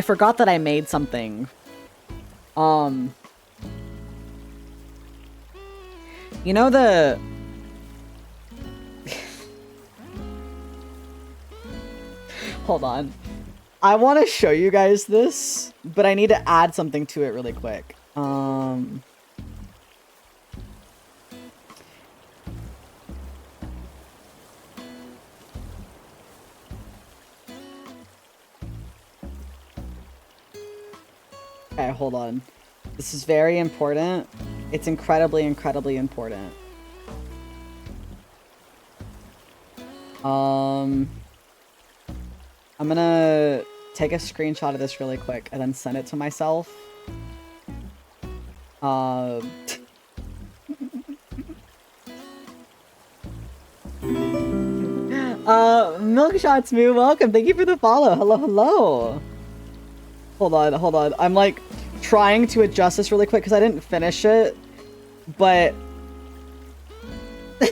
forgot that I made something. You know the... Hold on. I want to show you guys this, but I need to add something to it really quick. Okay, hold on. This is very important. It's incredibly, incredibly important. I'm gonna take a screenshot of this really quick and then send it to myself. Milkshots Moo, welcome. Thank you for the follow. Hello. Hold on. I'm like trying to adjust this really quick because I didn't finish it, but so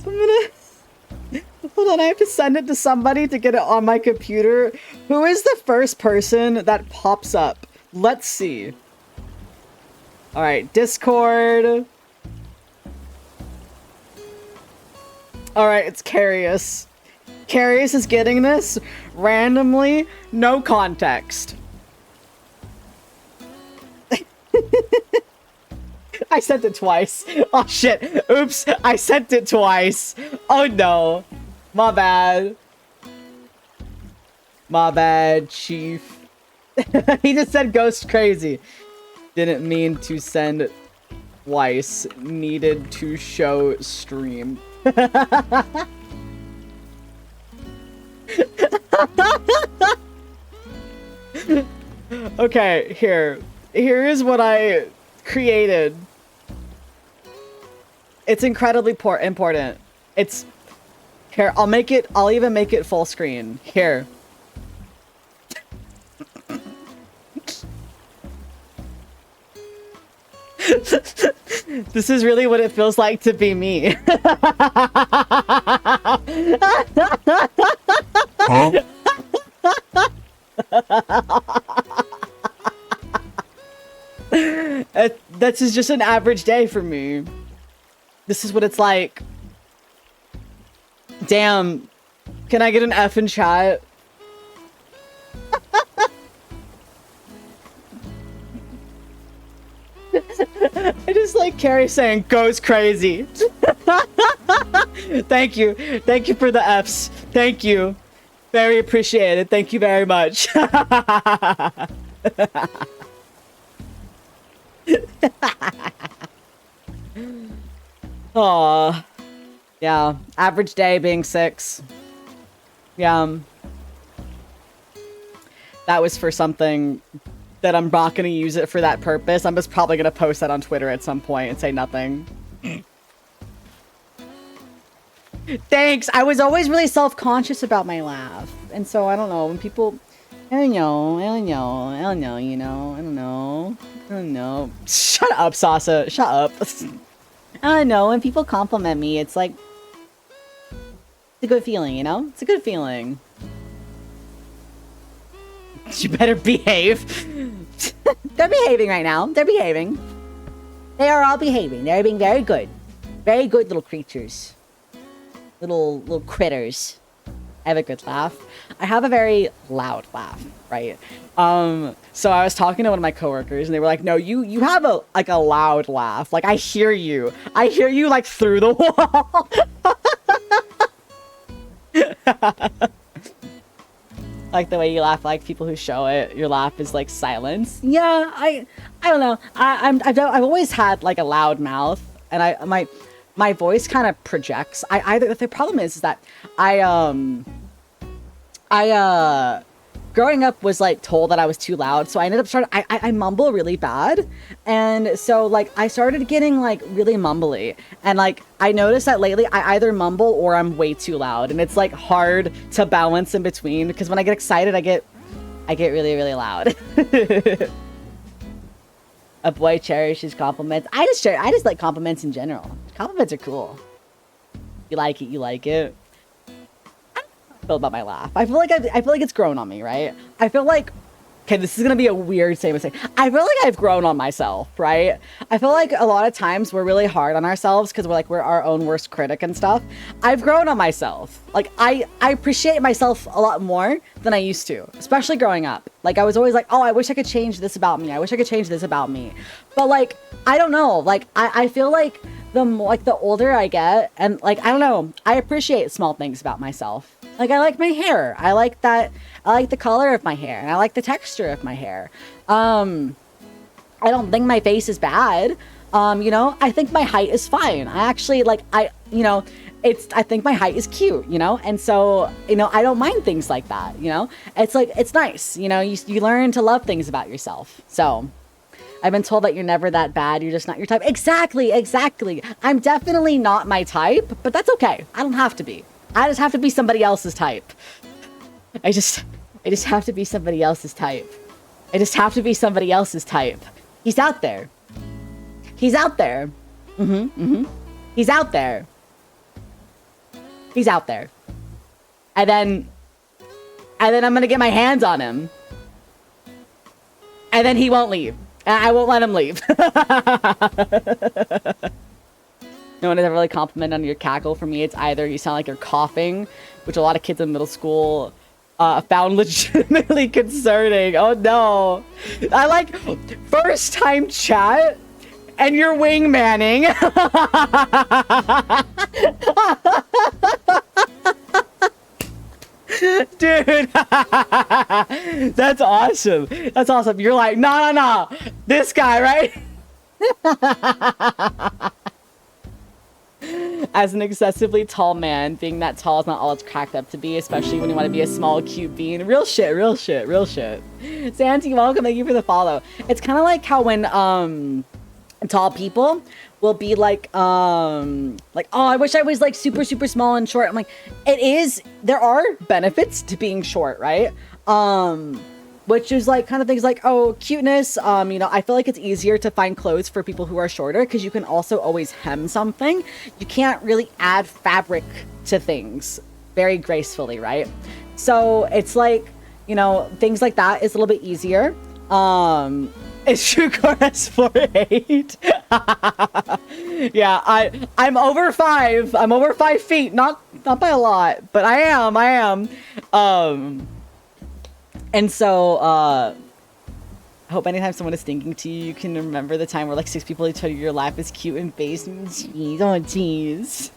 I'm gonna hold on. I have to send it to somebody to get it on my computer. Who is the first person that pops up? Let's see. All right, Discord. All right, it's Carius. Carius is getting this randomly, no context. I sent it twice. Oh shit. Oops, I sent it twice. Oh no. My bad. My bad, chief. He just said ghost crazy. Didn't mean to send twice. Needed to show stream. Okay, here is what I created. It's incredibly important. It's here. I'll even make it full screen. Here. This is really what it feels like to be me. Huh? This is just an average day for me. This is what it's like. Damn. Can I get an F in chat? I just like Carrie saying goes crazy. Thank you for the Fs. Thank you Very appreciated. Thank you very much. Aw. Yeah. Average day being 6. Yeah. That was for something that I'm not going to use it for that purpose. I'm just probably going to post that on Twitter at some point and say nothing. Thanks. I was always really self-conscious about my laugh. And so, I don't know, when people... I don't know, you know, I don't know. Shut up, Sasa. Shut up. I don't know, when people compliment me, it's like... It's a good feeling, you know? It's a good feeling. You better behave. They're behaving right now. They're behaving. They are all behaving. They're being very good. Very good little creatures. Little critters. I have a good laugh. I have a very loud laugh, right? So I was talking to one of my coworkers and they were like, no, you have a loud laugh. Like, I hear you. I hear you like through the wall. Like the way you laugh, like people who show it, your laugh is like silence. Yeah, I don't know. I've always had like a loud mouth, and my voice kind of projects. The problem is that I growing up was like told that I was too loud, so I ended up I mumble really bad, and so like I started getting like really mumbly, and like I noticed that lately I either mumble or I'm way too loud, and it's like hard to balance in between because when I get excited I get really loud. A boy cherishes compliments. I just like compliments in general. Compliments are cool. You like it, you like it. I feel about my laugh. I feel like it's grown on me, right? I feel like, okay, this is gonna be a weird statement to say. I feel like I've grown on myself, right? I feel like a lot of times we're really hard on ourselves because we're our own worst critic and stuff. I've grown on myself. Like I appreciate myself a lot more than I used to, especially growing up. Like I was always like, oh, I wish I could change this about me. I wish I could change this about me. But like, I don't know. Like I feel like the older I get, and like I don't know, I appreciate small things about myself. Like I like my hair. I like the color of my hair, and I like the texture of my hair. I don't think my face is bad. You know, I think my height is fine. I actually like I think my height is cute, you know? And so, you know, I don't mind things like that, you know? It's like it's nice, you know, you learn to love things about yourself. So, I've been told that you're never that bad, you're just not your type. Exactly. I'm definitely not my type, but that's okay. I don't have to be. I just have to be somebody else's type. I just have to be somebody else's type. I just have to be somebody else's type. He's out there. He's out there. He's out there. He's out there. And then I'm gonna get my hands on him. And then he won't leave. And I won't let him leave. No one has ever really complimented on your cackle. For me, it's either you sound like you're coughing, which a lot of kids in middle school found legitimately concerning. Oh no. I like first time chat and you're wingmanning. Dude, that's awesome. That's awesome. You're like, no. This guy, right? As an excessively tall man, being that tall is not all it's cracked up to be, especially when you want to be a small, cute bean. Real shit. Santi, welcome. Thank you for the follow. It's kind of like how when tall people will be like, oh, I wish I was like super small and short. I'm like, there are benefits to being short, right? Which is like kind of things like, oh, cuteness. You know, I feel like it's easier to find clothes for people who are shorter because you can also always hem something. You can't really add fabric to things very gracefully, right? So it's like, you know, things like that is a little bit easier. Is Shukora's 4'8"? Yeah, I'm over 5. I'm over 5 feet. Not by a lot, but I am. And so, I hope anytime someone is thinking to you, you can remember the time where like 6 people told you your laugh is cute and face. Jeez, oh jeez.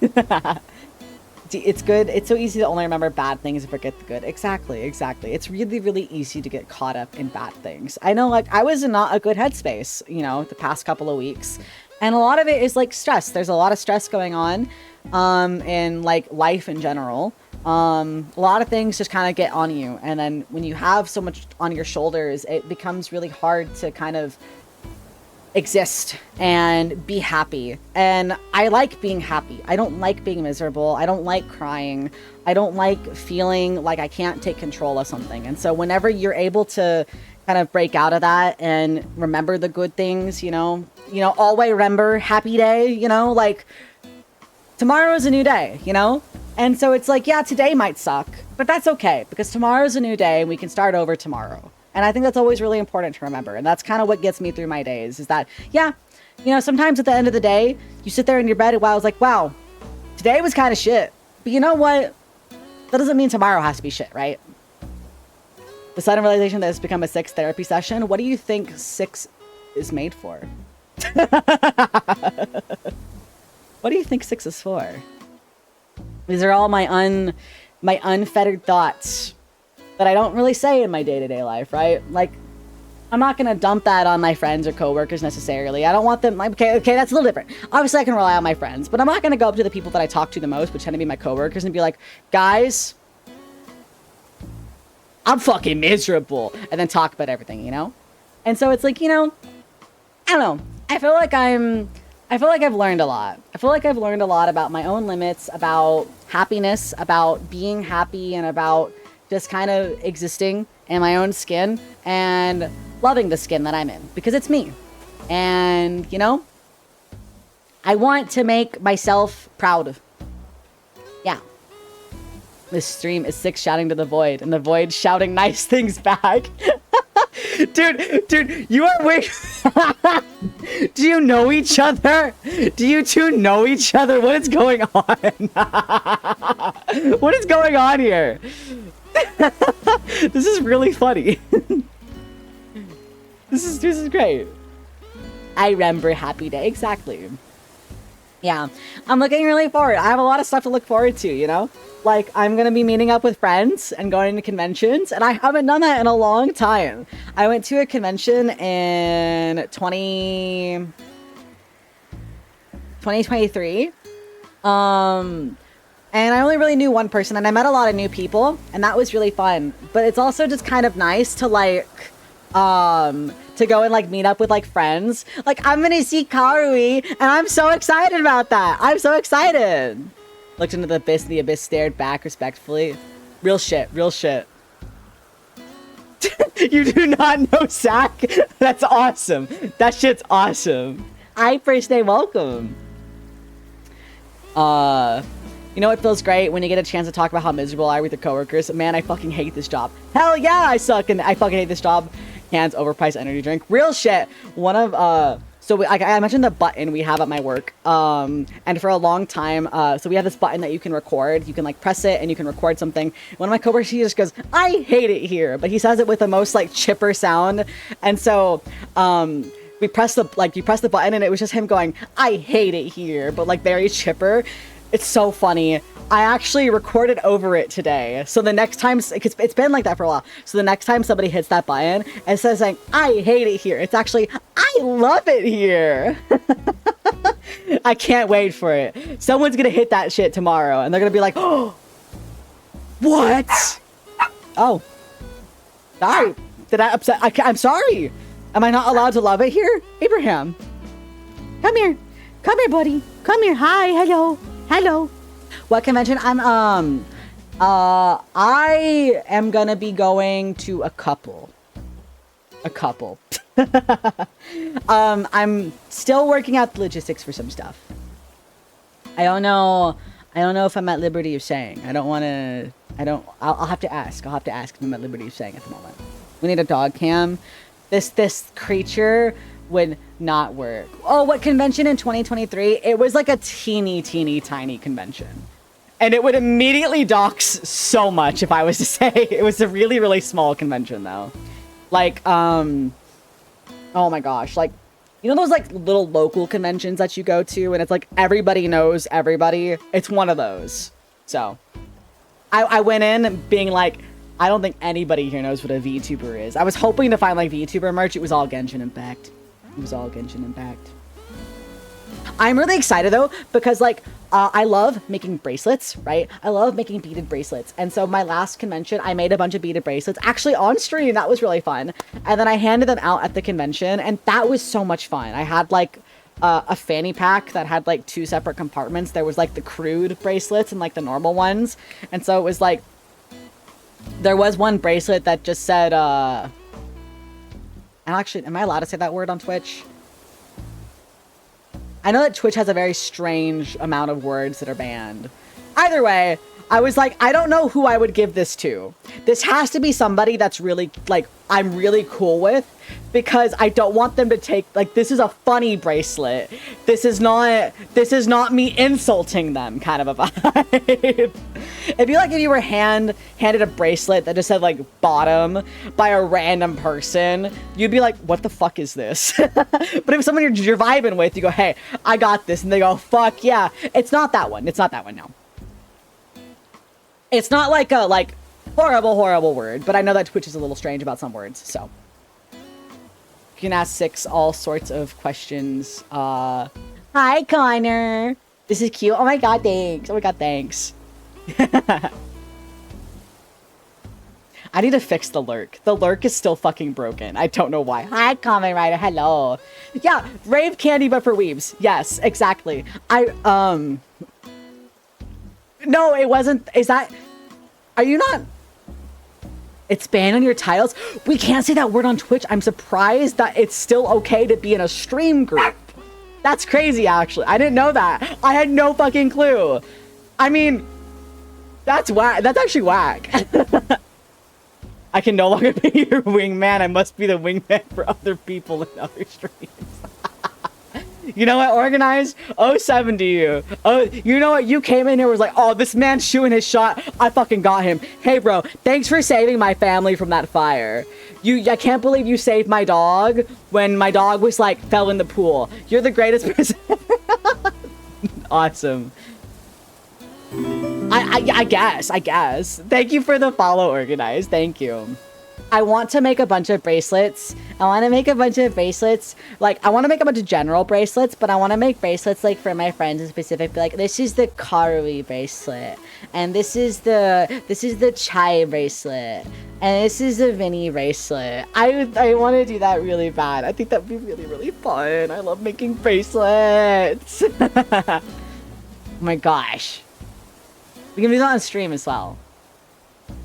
It's good. It's so easy to only remember bad things and forget the good. Exactly, exactly. It's really, really easy to get caught up in bad things. I know, like, I was in not a good headspace, you know, the past couple of weeks. And a lot of it is, like, stress. There's a lot of stress going on in, like, life in general. A lot of things just kind of get on you. And then when you have so much on your shoulders, it becomes really hard to kind of exist and be happy. And I like being happy. I don't like being miserable. I don't like crying. I don't like feeling like I can't take control of something. And so whenever you're able to kind of break out of that and remember the good things, you know, always remember happy day, you know, like tomorrow is a new day, you know? And so it's like, yeah, today might suck, but that's okay because tomorrow's a new day and we can start over tomorrow. And I think that's always really important to remember. And that's kind of what gets me through my days is that, yeah, you know, sometimes at the end of the day, you sit there in your bed and I was like, wow, today was kind of shit. But you know what? That doesn't mean tomorrow has to be shit, right? The sudden realization that it's become a 6 therapy session. What do you think 6 is made for? What do you think 6 is for? These are all my unfettered thoughts that I don't really say in my day-to-day life, right? Like, I'm not gonna dump that on my friends or coworkers necessarily. I don't want them, like, okay, that's a little different. Obviously, I can rely on my friends, but I'm not gonna go up to the people that I talk to the most, which tend to be my coworkers, and be like, guys, I'm fucking miserable, and then talk about everything, you know? And so it's like, you know, I don't know. I feel like I've learned a lot. I feel like I've learned a lot about my own limits, about happiness, about being happy, and about just kind of existing in my own skin and loving the skin that I'm in because it's me. And, you know, I want to make myself proud. Yeah. This stream is 6 shouting to the void and the void shouting nice things back. Dude, you are way... Do you know each other? Do you two know each other? What is going on? What is going on here? This is really funny. This is great. I remember happy day. Exactly. Yeah. I'm looking really forward. I have a lot of stuff to look forward to, you know? Like, I'm going to be meeting up with friends and going to conventions, and I haven't done that in a long time. I went to a convention in 2023. And I only really knew one person, and I met a lot of new people, and that was really fun. But it's also just kind of nice to, like, to go and, like, meet up with, like, friends. Like, I'm gonna see Karui, and I'm so excited about that. I'm so excited. Looked into the abyss, and the abyss stared back respectfully. Real shit, real shit. You do not know Zach? That's awesome. That shit's awesome. Hi, first day, welcome. You know what feels great when you get a chance to talk about how miserable I are with your coworkers? Man, I fucking hate this job. Hell yeah, I suck and I fucking hate this job. Cans, overpriced energy drink. Real shit. One of, like I mentioned the button we have at my work. And for a long time, so we have this button that you can record. You can like press it and you can record something. One of my coworkers, he just goes, I hate it here. But he says it with the most like chipper sound. And so, you press the button and it was just him going, I hate it here. But like very chipper. It's so funny. I actually recorded over it today. So the next time, it's been like that for a while. So the next time somebody hits that button and says like, I hate it here. It's actually, I love it here. I can't wait for it. Someone's gonna hit that shit tomorrow and they're gonna be like, oh, what? Oh, sorry. Did I upset? I'm sorry. Am I not allowed to love it here? Abraham, come here. Come here, buddy. Come here. Hi. Hello. Hello. What convention? I am gonna be going to a couple. I'm still working out the logistics for some stuff. I don't know if I'm at liberty of saying. I'll have to ask. I'll have to ask if I'm at liberty of saying at the moment. We need a dog cam. This creature would not work. Oh, what convention in 2023? It was like a teeny tiny convention. And it would immediately dox so much if I was to say. It was a really, really small convention though. Like, oh my gosh. Like, you know those like little local conventions that you go to and it's like everybody knows everybody? It's one of those. So, I went in being like, I don't think anybody here knows what a VTuber is. I was hoping to find like VTuber merch. It was all Genshin Impact. It was all Genshin Impact. I'm really excited though, because like, I love making bracelets, right? I love making beaded bracelets. And so my last convention, I made a bunch of beaded bracelets, actually on stream. That was really fun. And then I handed them out at the convention, and that was so much fun. I had like a fanny pack that had like 2 separate compartments. There was like the crude bracelets and like the normal ones. And so it was like, there was one bracelet that just said, and actually, am I allowed to say that word on Twitch? I know that Twitch has a very strange amount of words that are banned. Either way, I was like, I don't know who I would give this to. This has to be somebody that's really, like, I'm really cool with, because I don't want them to take, like, this is a funny bracelet. This is not me insulting them kind of a vibe. It'd be like if you were handed a bracelet that just said, like, bottom by a random person. You'd be like, what the fuck is this? But if someone you're vibing with, you go, hey, I got this. And they go, fuck yeah. It's not that one. It's not that one, no. It's not like a, like, horrible word, but I know that Twitch is a little strange about some words, so. You can ask Six all sorts of questions. Hi, Connor. This is cute. Oh my god, thanks. Oh my god, thanks. I need to fix the lurk. The lurk is still fucking broken. I don't know why. Hi, Kamen Rider. Hello. Yeah, rave candy, but for weebs. Yes, exactly. No, it wasn't. Is that... Are you not... It's banned on your titles? We can't say that word on Twitch. I'm surprised that it's still okay to be in a stream group. That's crazy, actually. I didn't know that. I had no fucking clue. I mean... That's whack. That's actually whack. I can no longer be your wingman. I must be the wingman for other people in other streams. You know what, Organized? 07 to you. Oh, you know what? You came in here and was like, oh, this man's shooting his shot. I fucking got him. Hey, bro, thanks for saving my family from that fire. I can't believe you saved my dog when my dog was like, fell in the pool. You're the greatest person. Awesome. I guess. Thank you for the follow, Organized. Thank you. I want to make a bunch of bracelets. Like, I want to make a bunch of general bracelets, but I want to make bracelets, like, for my friends in specific. Be like, this is the Karui bracelet, and this is the Chai bracelet, and this is the Vinny bracelet. I want to do that really bad. I think that would be really, really fun. I love making bracelets. Oh my gosh. We can do that on stream as well.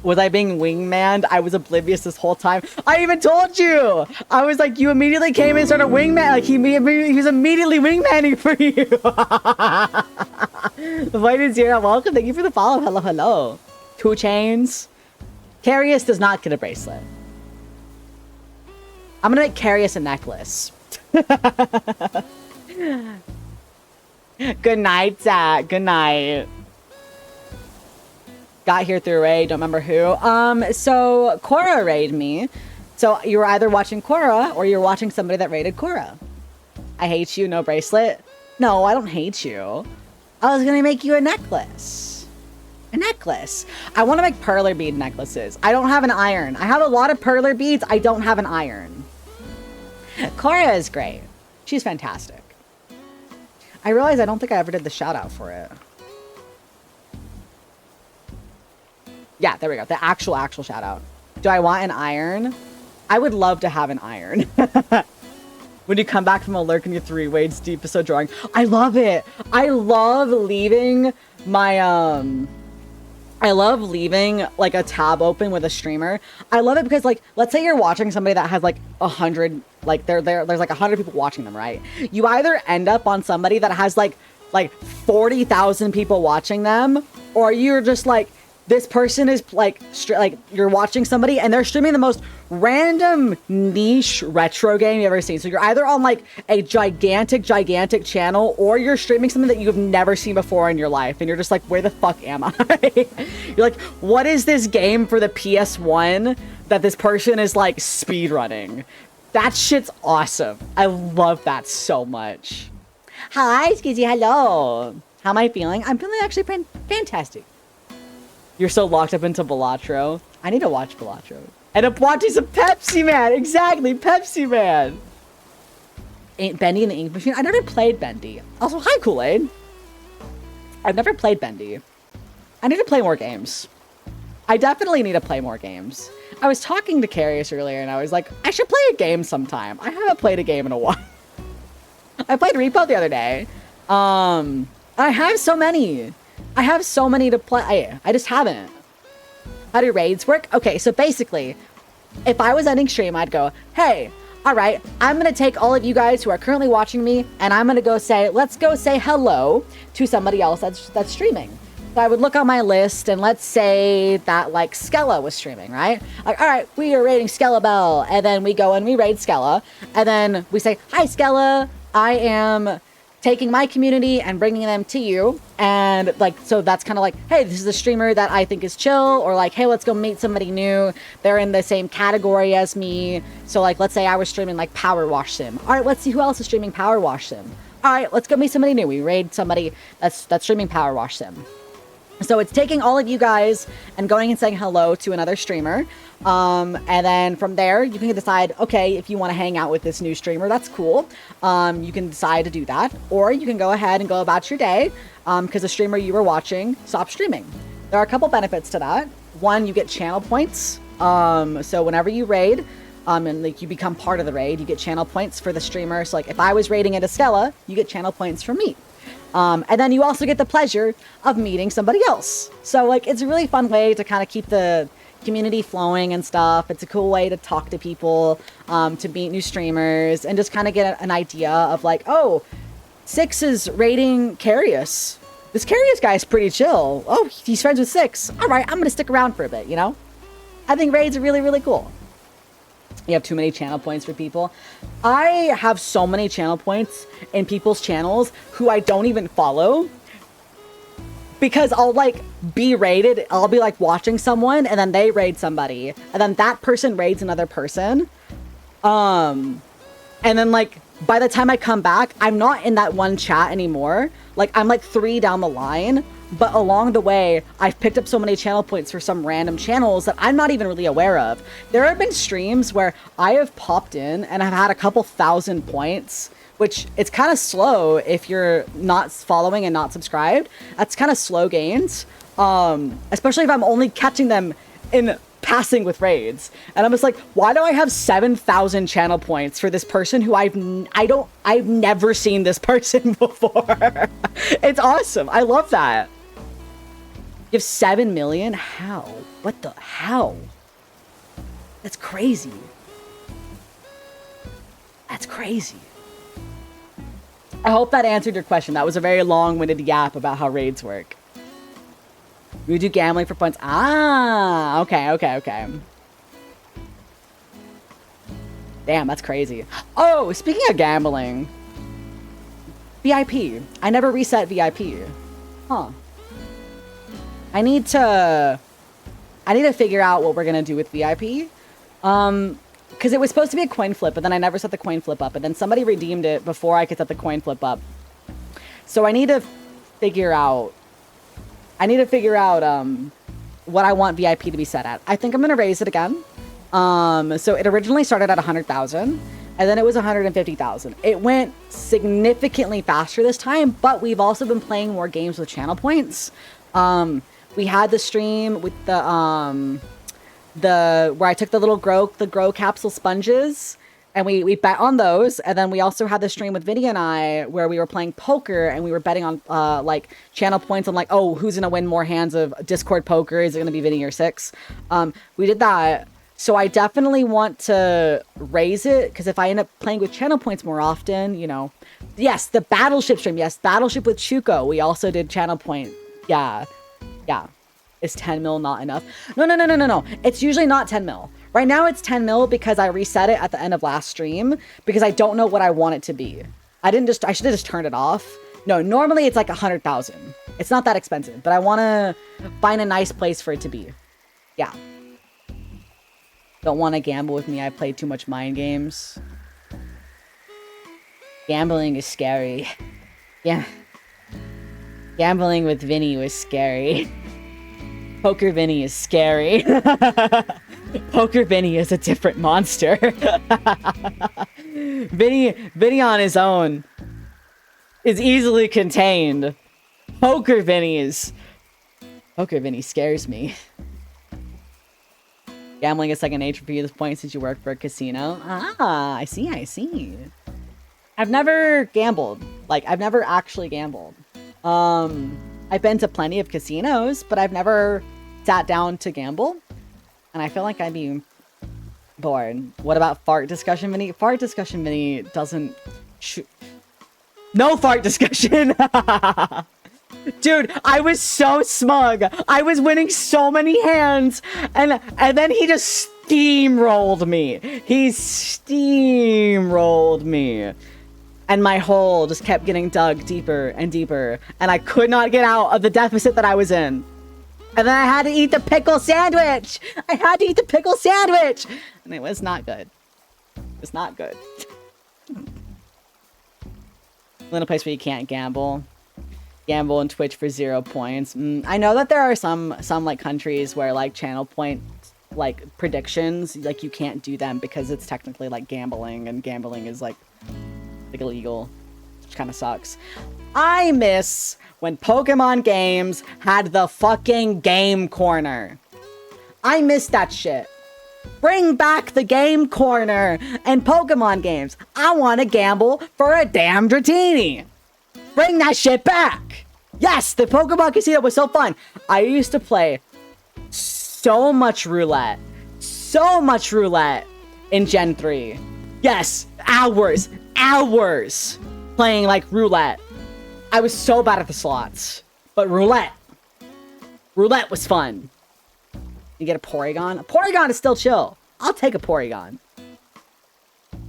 Was I being wingmaned? I was oblivious this whole time. I even told you! I was like, you immediately came in and started wingman. Like, he was immediately wingmanning for you. Invited Zero, welcome. Thank you for the follow. Hello, hello. 2 Chains. Carius does not get a bracelet. I'm gonna make Carius a necklace. Good night, Zach. Good night. Got here through a raid, don't remember who. So Cora raided me. So you were either watching Cora or you're watching somebody that raided Cora. I hate you, no bracelet. No, I don't hate you. I was gonna make you a necklace. A necklace. I want to make perler bead necklaces. I don't have an iron. I have a lot of perler beads. I don't have an iron. Cora is great. She's fantastic. I realize I don't think I ever did the shout out for it. Yeah, there we go. The actual shout out. Do I want an iron? I would love to have an iron. When you come back from a lurk in your 3 Wade's deep episode drawing. I love it. I love leaving my, I love leaving like a tab open with a streamer. I love it because, like, let's say you're watching somebody that has like 100, like there's like 100 people watching them, right? You either end up on somebody that has like 40,000 people watching them, or you're just like, this person is like you're watching somebody and they're streaming the most random niche retro game you've ever seen. So you're either on like a gigantic channel, or you're streaming something that you've never seen before in your life. And you're just like, where the fuck am I? You're like, what is this game for the PS1 that this person is like speed running? That shit's awesome. I love that so much. Hi, Skizzy. Hello. How am I feeling? I'm feeling actually fantastic. You're so locked up into Balatro. I need to watch Balatro. And I'm watching some Pepsi Man. Exactly, Pepsi Man. Bendy and the Ink Machine. I never played Bendy. Also, hi, Kool-Aid. I've never played Bendy. I need to play more games. I definitely need to play more games. I was talking to Carius earlier, and I was like, I should play a game sometime. I haven't played a game in a while. I played Repo the other day. I have so many. I have so many to play. I just haven't. How do raids work? Okay, so basically, if I was ending stream, I'd go, hey, all right, I'm going to take all of you guys who are currently watching me, and I'm going to go say, let's go say hello to somebody else that's streaming. So I would look on my list, and let's say that, like, Skella was streaming, right? Like, all right, we are raiding Skella Bell, and then we go and we raid Skella, and then we say, hi, Skella, I am taking my community and bringing them to you, and, like, so that's kind of like, hey, this is a streamer that I think is chill, or like, hey, let's go meet somebody new, they're in the same category as me, so, like, let's say I was streaming, like, Power Wash Sim. All right, let's see who else is streaming Power Wash Sim. All right, let's go meet somebody new. We raid somebody that's streaming Power Wash Sim. So it's taking all of you guys and going and saying hello to another streamer. And then from there, you can decide, okay, if you want to hang out with this new streamer, that's cool. You can decide to do that. Or you can go ahead and go about your day because the streamer you were watching stopped streaming. There are a couple benefits to that. One, you get channel points. So whenever you raid, and like you become part of the raid, you get channel points for the streamer. So like if I was raiding at Skella, you get channel points from me. And then you also get the pleasure of meeting somebody else. So, like, it's a really fun way to kind of keep the community flowing and stuff. It's a cool way to talk to people, to meet new streamers, and just kind of get an idea of, like, oh, Six is raiding Carius. This Carius guy's pretty chill. Oh, he's friends with Six. All right, I'm going to stick around for a bit, you know? I think raids are really, really cool. You have too many channel points for people. I have so many channel points in people's channels who I don't even follow because I'll like be raided. I'll be like watching someone and then they raid somebody and then that person raids another person. And then like by the time I come back, I'm not in that one chat anymore. Like I'm like 3 down the line. But along the way, I've picked up so many channel points for some random channels that I'm not even really aware of. There have been streams where I have popped in and I've had a couple thousand points, which it's kind of slow if you're not following and not subscribed. That's kind of slow gains, especially if I'm only catching them in passing with raids. And I'm just like, why do I have 7,000 channel points for this person who I've never seen this person before? It's awesome. I love that. You have 7 million? How? What the? How? That's crazy. That's crazy. I hope that answered your question. That was a very long-winded yap about how raids work. We do gambling for points. Ah, okay. Damn, that's crazy. Oh, speaking of gambling. VIP. I never reset VIP. Huh. I need to figure out what we're gonna do with VIP. Because it was supposed to be a coin flip, but then I never set the coin flip up, and then somebody redeemed it before I could set the coin flip up. So I need to figure out what I want VIP to be set at. I think I'm gonna raise it again. So it originally started at 100,000, and then it was 150,000. It went significantly faster this time, but we've also been playing more games with channel points. We had the stream with the where I took the little grow capsule sponges, and we bet on those. And then we also had the stream with Vinny and I where we were playing poker and we were betting on like channel points on like, oh, who's gonna win more hands of Discord poker? Is it gonna be Vinny or Six? We did that. So I definitely want to raise it because if I end up playing with channel points more often, you know, yes, the Battleship stream, yes, Battleship with Chuko. We also did channel point. Yeah. Is 10 mil not enough? No. It's usually not 10 mil. Right now it's 10 mil because I reset it at the end of last stream because I don't know what I want it to be. I should have just turned it off. No, normally it's like 100,000. It's not that expensive, but I want to find a nice place for it to be. Yeah. Don't want to gamble with me. I play too much mind games. Gambling is scary. Yeah. Gambling with Vinny was scary. Poker Vinny is scary. Poker Vinny is a different monster. Vinny on his own is easily contained. Poker Vinny scares me. Gambling is second nature for you at this point since you work for a casino. Ah, I see. I've never gambled. Like, I've never actually gambled. I've been to plenty of casinos, but I've never sat down to gamble. And I feel like I'd be bored. What about fart discussion, Vinny? Fart discussion, Vinny doesn't... No fart discussion! Dude, I was so smug. I was winning so many hands. And then he just steamrolled me. He steamrolled me. And my hole just kept getting dug deeper and deeper. And I could not get out of the deficit that I was in. And then I had to eat the pickle sandwich. And it was not good. It's not good. In a place where you can't gamble. Gamble and Twitch for 0 points. I know that there are some like countries where like channel point like predictions, like you can't do them because it's technically like gambling, and gambling is like illegal, which kind of sucks. I miss when Pokemon games had the fucking game corner. I miss that shit. Bring back the game corner and Pokemon games. I want to gamble for a damn Dratini. Bring that shit back. Yes, the Pokemon Casino was so fun. I used to play so much roulette in Gen 3. Yes, hours playing like roulette. I was so bad at the slots, but roulette was fun. You get a Porygon. A Porygon is still chill. I'll take a Porygon.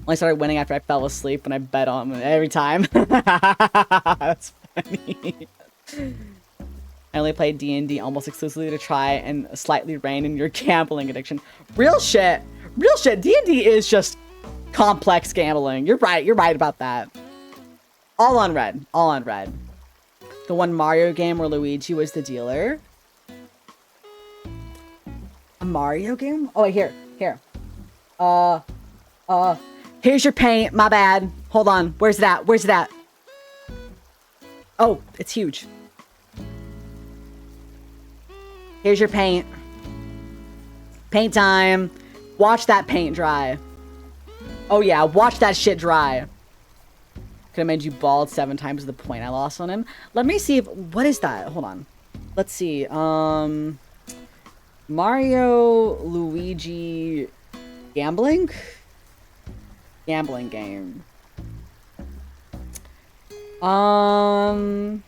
I started winning after I fell asleep and I bet on him every time. That's funny. I only played D&D almost exclusively to try and slightly rein in your gambling addiction. Real shit. D&D is just complex gambling. You're right about that. All on red. The one Mario game where Luigi was the dealer. A Mario game? Oh, wait, here. Here's your paint. My bad. Hold on. Where's it at? Oh, it's huge. Here's your paint. Paint time. Watch that paint dry. Oh yeah, watch that shit dry. Could have made you bald 7 times the point I lost on him. Let me see if... What is that? Hold on. Let's see. Mario, Luigi... Gambling? Gambling game. I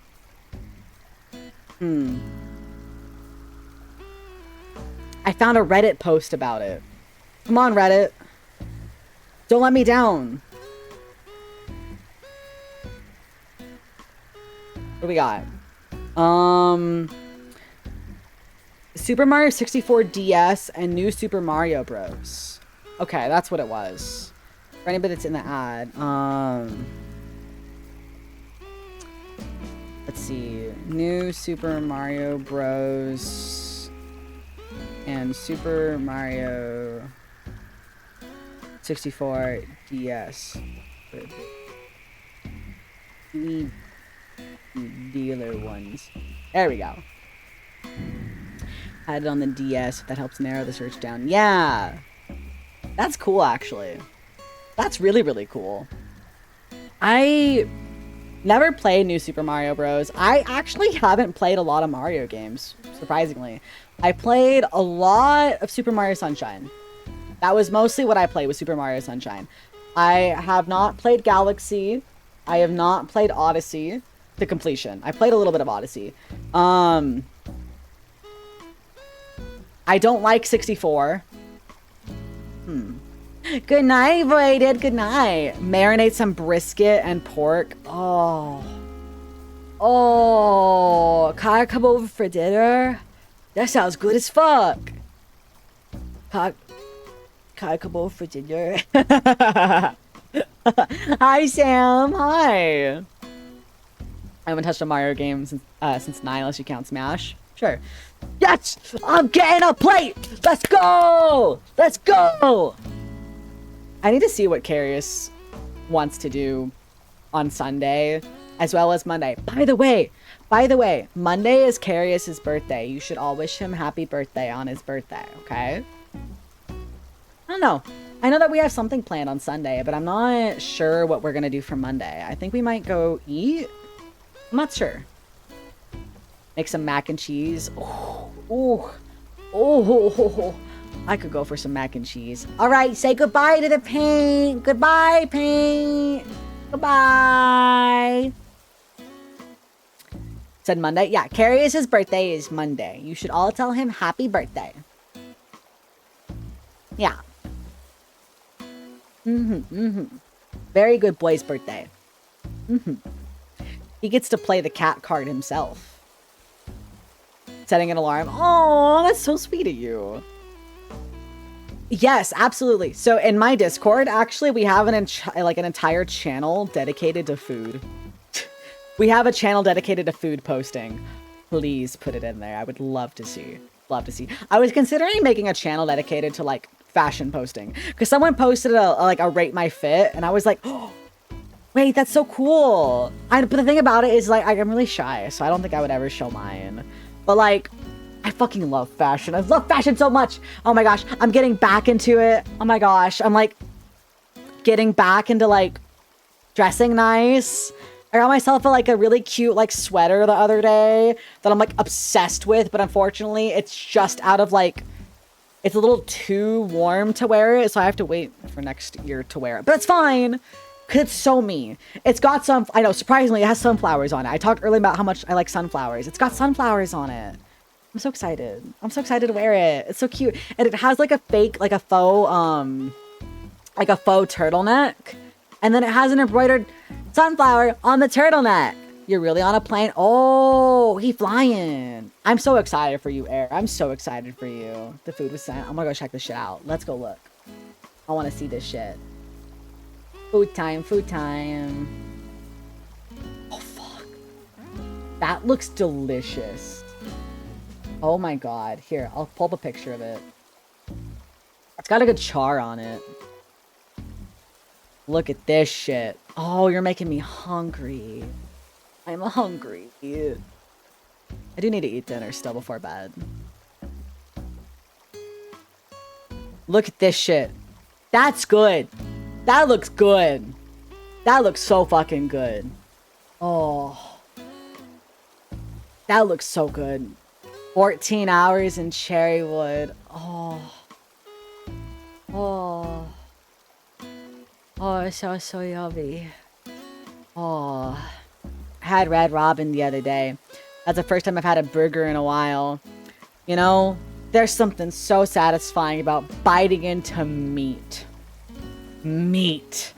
found a Reddit post about it. Come on, Reddit. Don't let me down. What do we got? Super Mario 64 DS and New Super Mario Bros. Okay, that's what it was. For anybody that's in the ad. Let's see. New Super Mario Bros. And Super Mario 64 DS. Dealer ones. There we go. Had it on the DS. That helps narrow the search down. Yeah. That's cool, actually. That's really, really cool. I never played New Super Mario Bros. I actually haven't played a lot of Mario games, surprisingly. I played a lot of Super Mario Sunshine. That was mostly what I played with Super Mario Sunshine. I have not played Galaxy. I have not played Odyssey to completion. I played a little bit of Odyssey. I don't like 64. Good night, Voided. Good night. Marinate some brisket and pork. Oh, can I come over for dinner? That sounds good as fuck. Can I come over for dinner? Hi, Sam. Hi. I haven't touched a Mario game since 9, unless you count Smash. Sure. Yes! I'm getting a plate! Let's go! Let's go! I need to see what Carius wants to do on Sunday, as well as Monday. By the way, Monday is Carius's birthday. You should all wish him happy birthday on his birthday, okay? I don't know. I know that we have something planned on Sunday, but I'm not sure what we're gonna do for Monday. I think we might go eat. I'm not sure. Make some mac and cheese. Oh, I could go for some mac and cheese. All right, say goodbye to the paint. Goodbye, paint. Goodbye. Said Monday. Yeah, Carius's birthday is Monday. You should all tell him happy birthday. Yeah. Very good boy's birthday. He gets to play the cat card himself. Setting an alarm. Oh, that's so sweet of you. Yes, absolutely. So in my Discord, actually, we have an entire channel dedicated to food. We have a channel dedicated to food posting. Please put it in there. I would love to see. Love to see. I was considering making a channel dedicated to like fashion posting, because someone posted a rate my fit, and I was like, oh, wait, that's so cool. But the thing about it is, like, I'm really shy, so I don't think I would ever show mine. But like, I fucking love fashion. I love fashion so much. Oh my gosh, I'm getting back into it. Oh my gosh, I'm like getting back into like dressing nice. I got myself a really cute like sweater the other day that I'm like obsessed with, but unfortunately it's just out of like, it's a little too warm to wear it, so I have to wait for next year to wear it. But it's fine, because it's so me. It's got some, I know, surprisingly, it has sunflowers on it. I talked earlier about how much I like sunflowers. It's got sunflowers on it. I'm so excited. I'm so excited to wear it. It's so cute. And it has like a fake, like a faux turtleneck. And then it has an embroidered sunflower on the turtleneck. You're really on a plane? Oh, he flying. I'm so excited for you, Air. I'm so excited for you. The food was sent. I'm gonna go check this shit out. Let's go look. I want to see this shit. Food time, food time. Oh, fuck. That looks delicious. Oh my god. Here, I'll pull up a picture of it. It's got a good char on it. Look at this shit. Oh, you're making me hungry. I'm hungry. I do need to eat dinner still before bed. Look at this shit. That's good. That looks good. That looks so fucking good. Oh. That looks so good. 14 hours in Cherrywood. Oh. Oh. Oh, it's so yummy. Oh. I had Red Robin the other day. That's the first time I've had a burger in a while. You know, there's something so satisfying about biting into meat. Meat.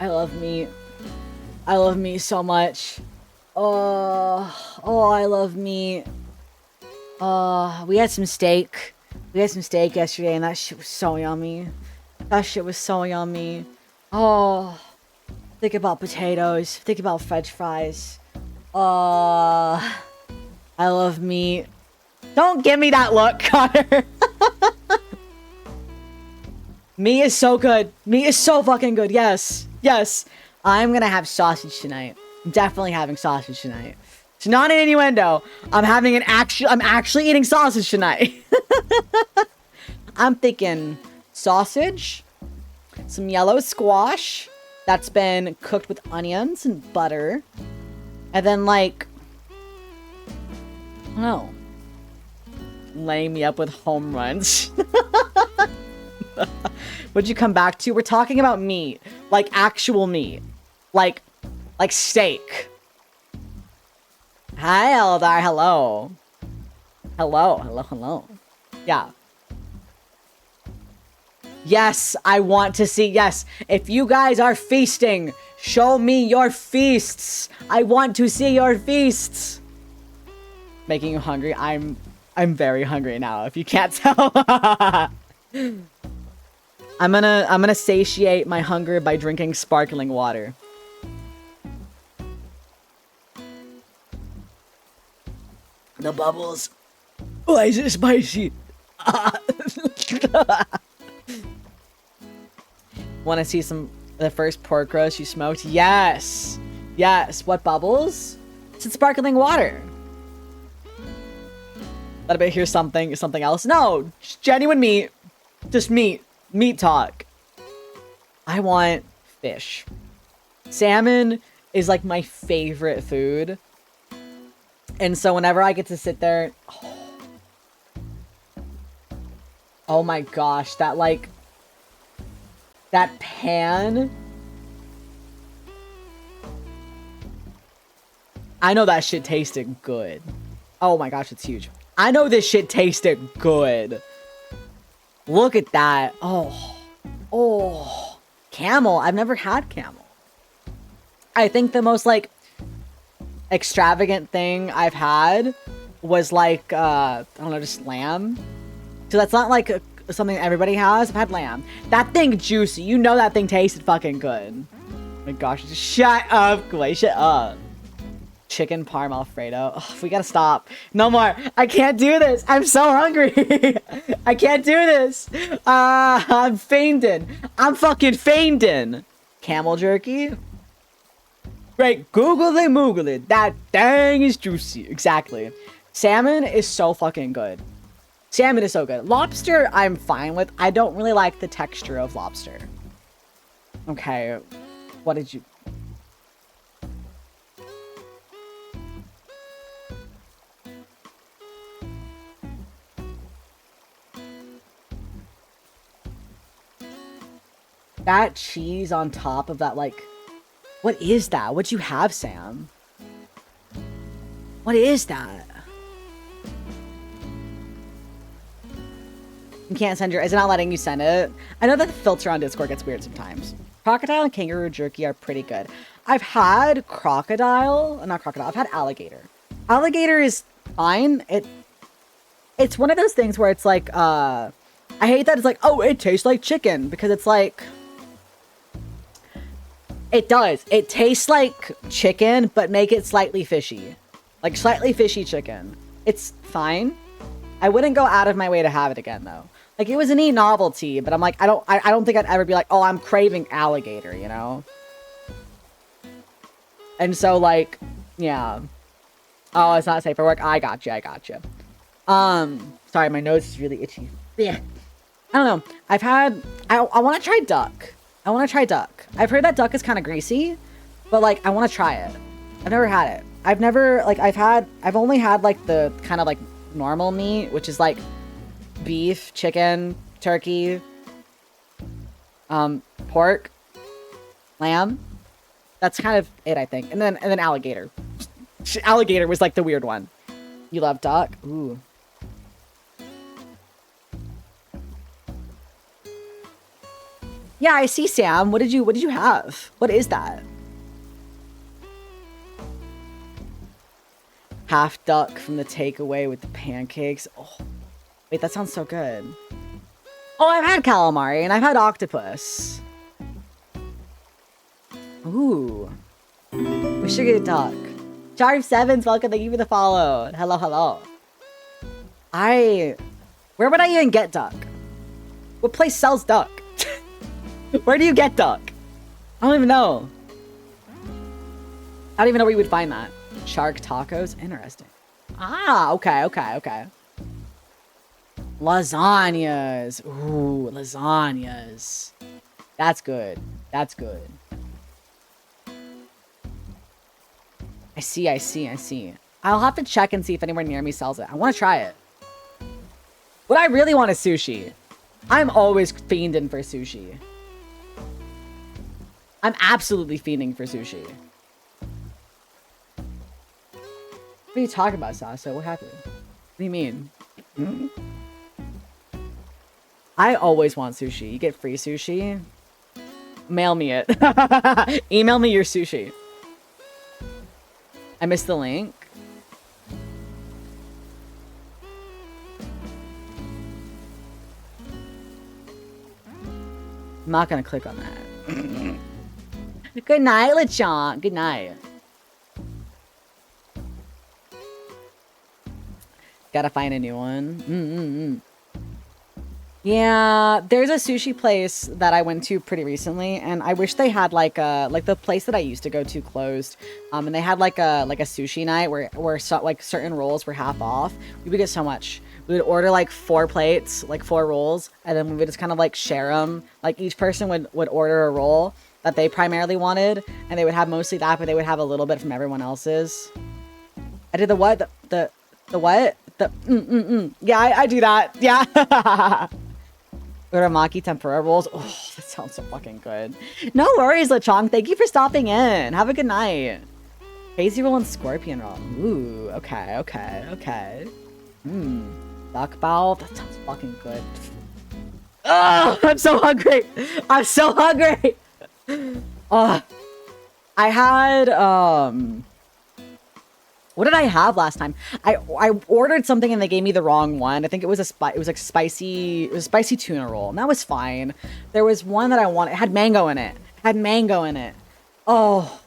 I love meat. I love meat so much. Oh, I love meat. We had some steak. We had some steak yesterday, and that shit was so yummy. That shit was so yummy. Oh, think about potatoes. Think about French fries. I love meat. Don't give me that look, Connor. Meat is so good. Meat is so fucking good. Yes. Yes. I'm gonna have sausage tonight. I'm definitely having sausage tonight. It's not an innuendo. I'm actually eating sausage tonight. I'm thinking sausage, some yellow squash that's been cooked with onions and butter, and then like, I don't know, laying me up with home runs. What'd you come back to? We're talking about meat, like actual meat, like steak. Hi, Eldar. Hello. Hello. Yeah. Yes, I want to see. Yes, if you guys are feasting, show me your feasts. I want to see your feasts. Making you hungry. I'm very hungry now, if you can't tell. I'm gonna satiate my hunger by drinking sparkling water. The bubbles. Why is it spicy? Want to see the first pork roast you smoked? Yes. Yes. What bubbles? It's sparkling water. Let me hear something else. No, just genuine meat. Just meat. Meat talk. I want fish. Salmon is like my favorite food. And so whenever I get to sit there, oh my gosh, that pan. I know that shit tasted good. Oh my gosh, it's huge. I know this shit tasted good. Look at that. Oh, camel. I've never had camel. I think the most like extravagant thing I've had was like I don't know, just lamb. So that's not like something everybody has. I've had lamb. That thing juicy. You know that thing tasted fucking good. Oh my gosh, just shut up, Clay. Shut up. Chicken parm alfredo. Oh, we gotta stop. No more. I can't do this. I'm so hungry. I can't do this. I'm fainting. I'm fucking fainting. Camel jerky. Great. Google it, moogle it. That dang is juicy. Exactly. Salmon is so fucking good. Salmon is so good. Lobster, I'm fine with. I don't really like the texture of lobster. Okay. What did you... That cheese on top of that, like... What is that? What'd you have, Sam? What is that? You can't send your... Is it not letting you send it? I know that the filter on Discord gets weird sometimes. Crocodile and kangaroo jerky are pretty good. I've had crocodile... Not crocodile. I've had alligator. Alligator is fine. It's one of those things where it's like... I hate that it's like, oh, it tastes like chicken. Because it's like... It does. It tastes like chicken, but make it slightly fishy. Like slightly fishy chicken. It's fine. I wouldn't go out of my way to have it again, though. Like, it was a neat novelty, but I'm like, I don't think I'd ever be like, oh, I'm craving alligator, you know? And so, like, yeah. Oh, it's not safe for work. I got you. Sorry, my nose is really itchy. Yeah. I don't know. I want to try duck. I've heard that duck is kind of greasy, but like, I want to try it. I've never had it. I've only had like the kind of like normal meat, which is like beef, chicken, turkey, pork, lamb. That's kind of it, I think. And then alligator. Alligator was like the weird one. You love duck? Ooh. Yeah, I see, Sam. What did you have? What is that? Half duck from the takeaway with the pancakes. Oh, wait, that sounds so good. Oh, I've had calamari and I've had octopus. Ooh. We should get duck. Charm Sevens, welcome. Thank you for the follow. Hello. Where would I even get duck? What place sells duck? Where do you get duck? I don't even know. I don't even know where you would find that. Shark tacos? Interesting. Ah, okay. Lasagnas. Ooh, lasagnas. That's good. I see. I'll have to check and see if anywhere near me sells it. I want to try it. What I really want is sushi. I'm always fiending for sushi. I'm absolutely fiending for sushi. What are you talking about, Sasso? What happened? What do you mean? Hmm? I always want sushi. You get free sushi? Mail me it. Email me your sushi. I missed the link. I'm not gonna click on that. Good night, Lechon. Good night. Gotta find a new one. Yeah, there's a sushi place that I went to pretty recently, and I wish they had like the place that I used to go to closed, and they had like a sushi night where like certain rolls were half off. We would get so much. We would order like 4 plates, like 4 rolls, and then we would just kind of like share them. Like each person would order a roll that they primarily wanted, and they would have mostly that, but they would have a little bit from everyone else's. I did the what? The what? Yeah, I do that. Yeah. Uramaki tempura rolls. Oh, that sounds so fucking good. No worries, Lechong. Thank you for stopping in. Have a good night. Crazy roll and scorpion roll. Ooh, okay. Duck bao. That sounds fucking good. Oh, I'm so hungry. I'm so hungry. Oh, I had what did I have last time? I ordered something and they gave me the wrong one. I think it was a spicy tuna roll, and that was fine. There was one that I wanted. It had mango in it. Oh,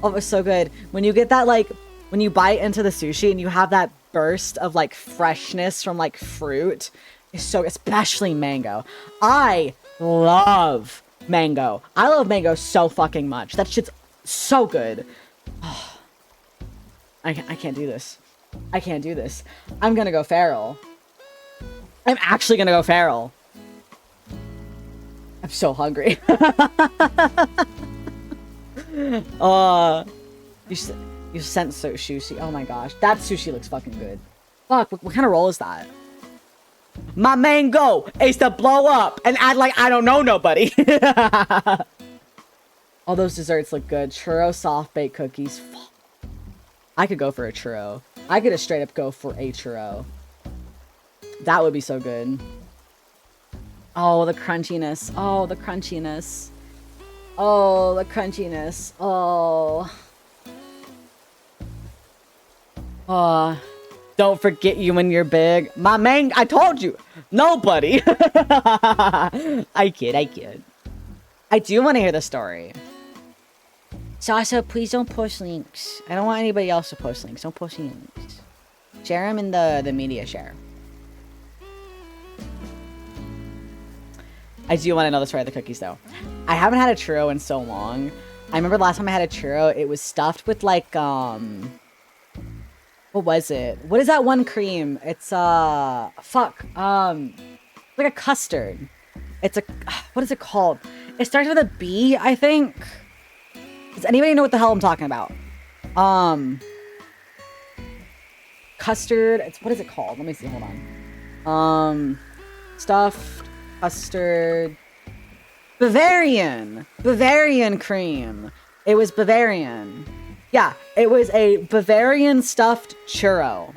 it was so good. When you get that, like, when you bite into the sushi and you have that burst of like freshness from like fruit, it's so, especially mango. I love mango. I love mango so fucking much. That shit's so good. Oh. I can't do this. I can't do this. I'm gonna go feral. I'm actually gonna go feral. I'm so hungry. You sent so sushi. Oh my gosh. That sushi looks fucking good. Fuck, what kind of roll is that? My main goal is to blow up and act like I don't know nobody. All those desserts look good. Churro soft baked cookies. Fuck. I could go for a churro. I could just straight up go for a churro. That would be so good. Oh, the crunchiness. Oh, the crunchiness. Oh, the crunchiness. Oh. Oh. Don't forget you when you're big. My man, I told you. Nobody. I kid. I do want to hear the story. Sasha, please don't post links. I don't want anybody else to post links. Don't post any links. Share them in the media share. I do want to know the story of the cookies, though. I haven't had a churro in so long. I remember last time I had a churro, it was stuffed with, like, what was it? What is that one cream? It's, like a custard. It's a, what is it called? It starts with a B, I think. Does anybody know what the hell I'm talking about? Custard. What is it called? Let me see. Hold on. Stuffed custard. Bavarian cream. It was Bavarian. Yeah, it was a Bavarian stuffed churro.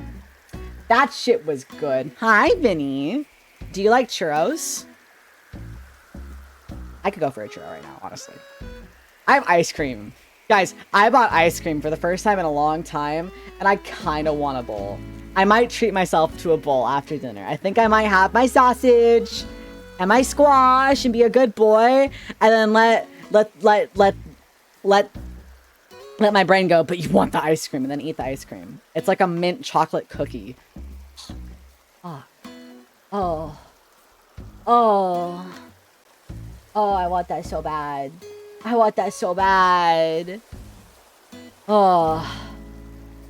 That shit was good. Hi, Vinny. Do you like churros? I could go for a churro right now, honestly. I have ice cream. Guys, I bought ice cream for the first time in a long time, and I kind of want a bowl. I might treat myself to a bowl after dinner. I think I might have my sausage and my squash and be a good boy, and then let my brain go, but you want the ice cream, and then eat the ice cream. It's like a mint chocolate cookie. Oh, I want that so bad. Oh.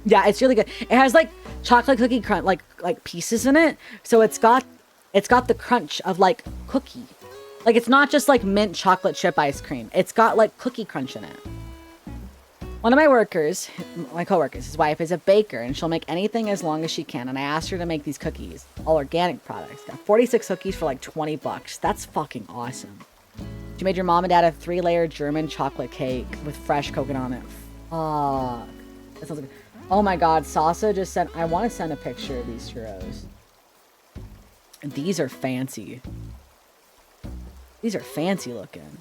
Yeah, it's really good. It has like chocolate cookie crunch, like pieces in it. So it's got the crunch of like cookie. Like it's not just like mint chocolate chip ice cream. It's got like cookie crunch in it. One of my coworkers, his wife is a baker, and she'll make anything as long as she can. And I asked her to make these cookies, all organic products. Got 46 cookies for like $20. That's fucking awesome. She made your mom and dad a 3-layer German chocolate cake with fresh coconut on it. Fuck. That sounds good. Oh my god, Sasa just sent... I want to send a picture of these churros. These are fancy. These are fancy looking.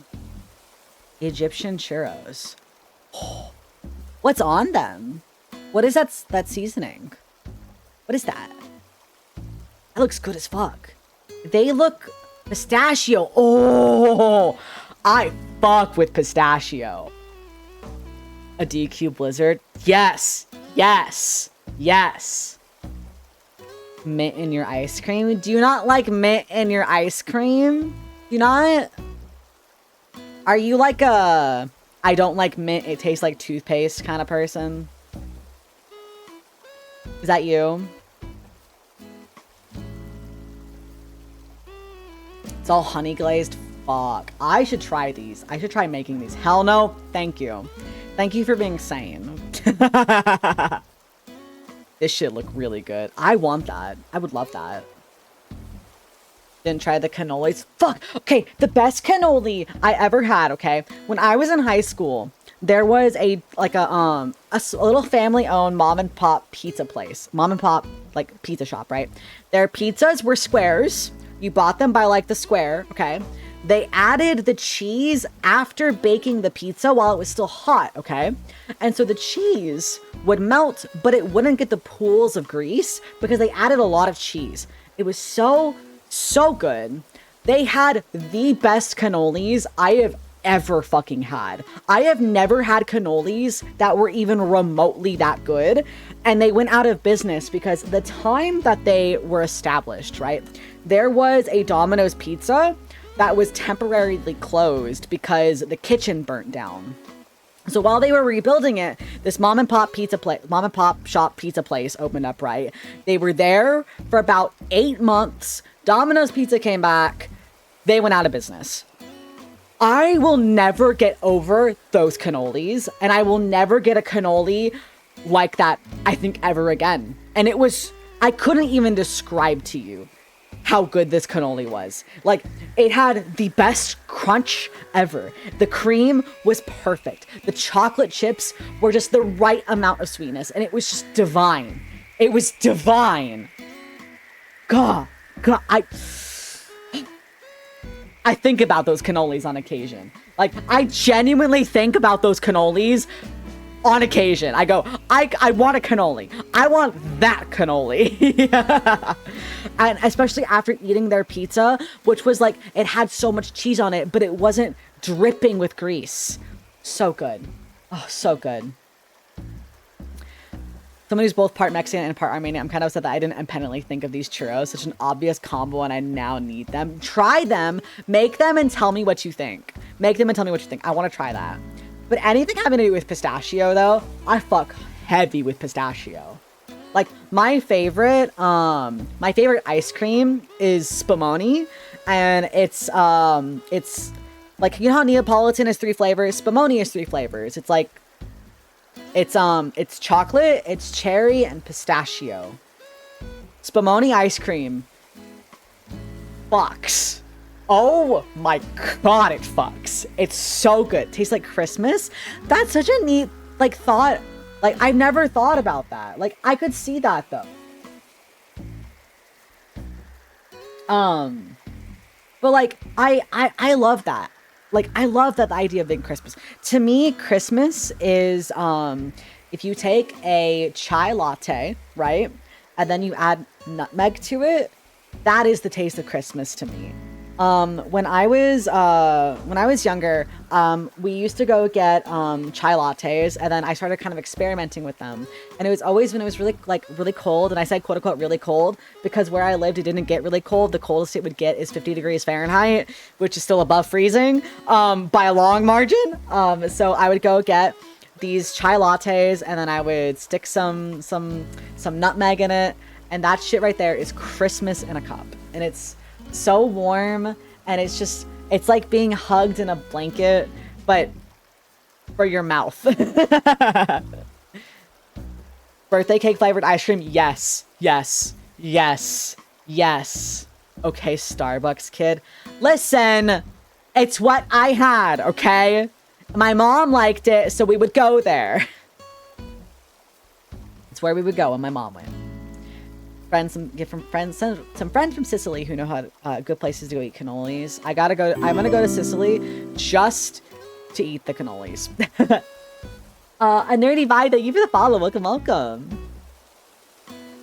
Egyptian churros. Oh. What's on them? What is that seasoning? What is that? That looks good as fuck. They look... Pistachio. Oh, I fuck with pistachio. A DQ Blizzard. Yes. mint in your ice cream? Do you not like mint in your ice cream? Do you not? Are you like a I don't like mint, it tastes like toothpaste kind of person? Is that you? It's all honey glazed. Fuck. I should try these. I should try making these. Hell no. Thank you. Thank you for being sane. This shit look really good. I want that. I would love that. Didn't try the cannolis. Fuck. Okay, the best cannoli I ever had, okay? When I was in high school, there was a little family-owned mom and pop pizza place. Mom and pop, like, pizza shop, right? Their pizzas were squares. You bought them by, like, the square, okay? They added the cheese after baking the pizza while it was still hot, okay? And so the cheese would melt, but it wouldn't get the pools of grease because they added a lot of cheese. It was so good. They had the best cannolis I have ever fucking had. I have never had cannolis that were even remotely that good. And they went out of business because the time that they were established, right? There was a Domino's Pizza that was temporarily closed because the kitchen burnt down. So while they were rebuilding it, this mom and pop shop pizza place opened up, right? They were there for about 8 months. Domino's Pizza came back. They went out of business. I will never get over those cannolis, and I will never get a cannoli like that, I think, ever again. And it was, I couldn't even describe to you how good this cannoli was. Like, it had the best crunch ever. The cream was perfect. The chocolate chips were just the right amount of sweetness, and it was just divine. It was divine. God, I think about those cannolis on occasion. Like, I genuinely think about those cannolis on occasion. I go, I want a cannoli. I want that cannoli. And especially after eating their pizza, which was like, it had so much cheese on it, but it wasn't dripping with grease. So good. Oh, so good. Someone who's both part Mexican and part Armenian. I'm kind of upset that I didn't independently think of these churros. Such an obvious combo, and I now need them. Try them, make them, and tell me what you think. Make them and tell me what you think. I want to try that. But anything having to do with pistachio, though, I fuck heavy with pistachio. Like, my favorite ice cream is Spumoni, and it's like, you know how Neapolitan is 3 flavors? Spumoni is 3 flavors. It's like, it's chocolate, it's cherry, and pistachio. Spumoni ice cream fucks. Oh my god, it fucks. It's so good. Tastes like Christmas. That's such a neat, like, thought. Like, I never thought about that. Like, I could see that, though. But, like, I love that. Like, I love that the idea of being Christmas. To me, Christmas is, if you take a chai latte, right? And then you add nutmeg to it, that is the taste of Christmas to me. When I was younger, we used to go get chai lattes, and then I started kind of experimenting with them. And it was always when it was really cold, and I said quote unquote really cold because where I lived it didn't get really cold. The coldest it would get is 50 degrees Fahrenheit, which is still above freezing by a long margin. So I would go get these chai lattes, and then I would stick some nutmeg in it, and that shit right there is Christmas in a cup. And it's so warm, and it's like being hugged in a blanket, but for your mouth. Birthday cake flavored ice cream, yes. Okay, Starbucks kid. Listen, it's what I had, okay? My mom liked it, so we would go there. It's where we would go when my mom went. Some friends from Sicily who know how good places to go eat cannolis. I'm gonna go to Sicily just to eat the cannolis. A nerdy vibe, thank you for the follow. Welcome.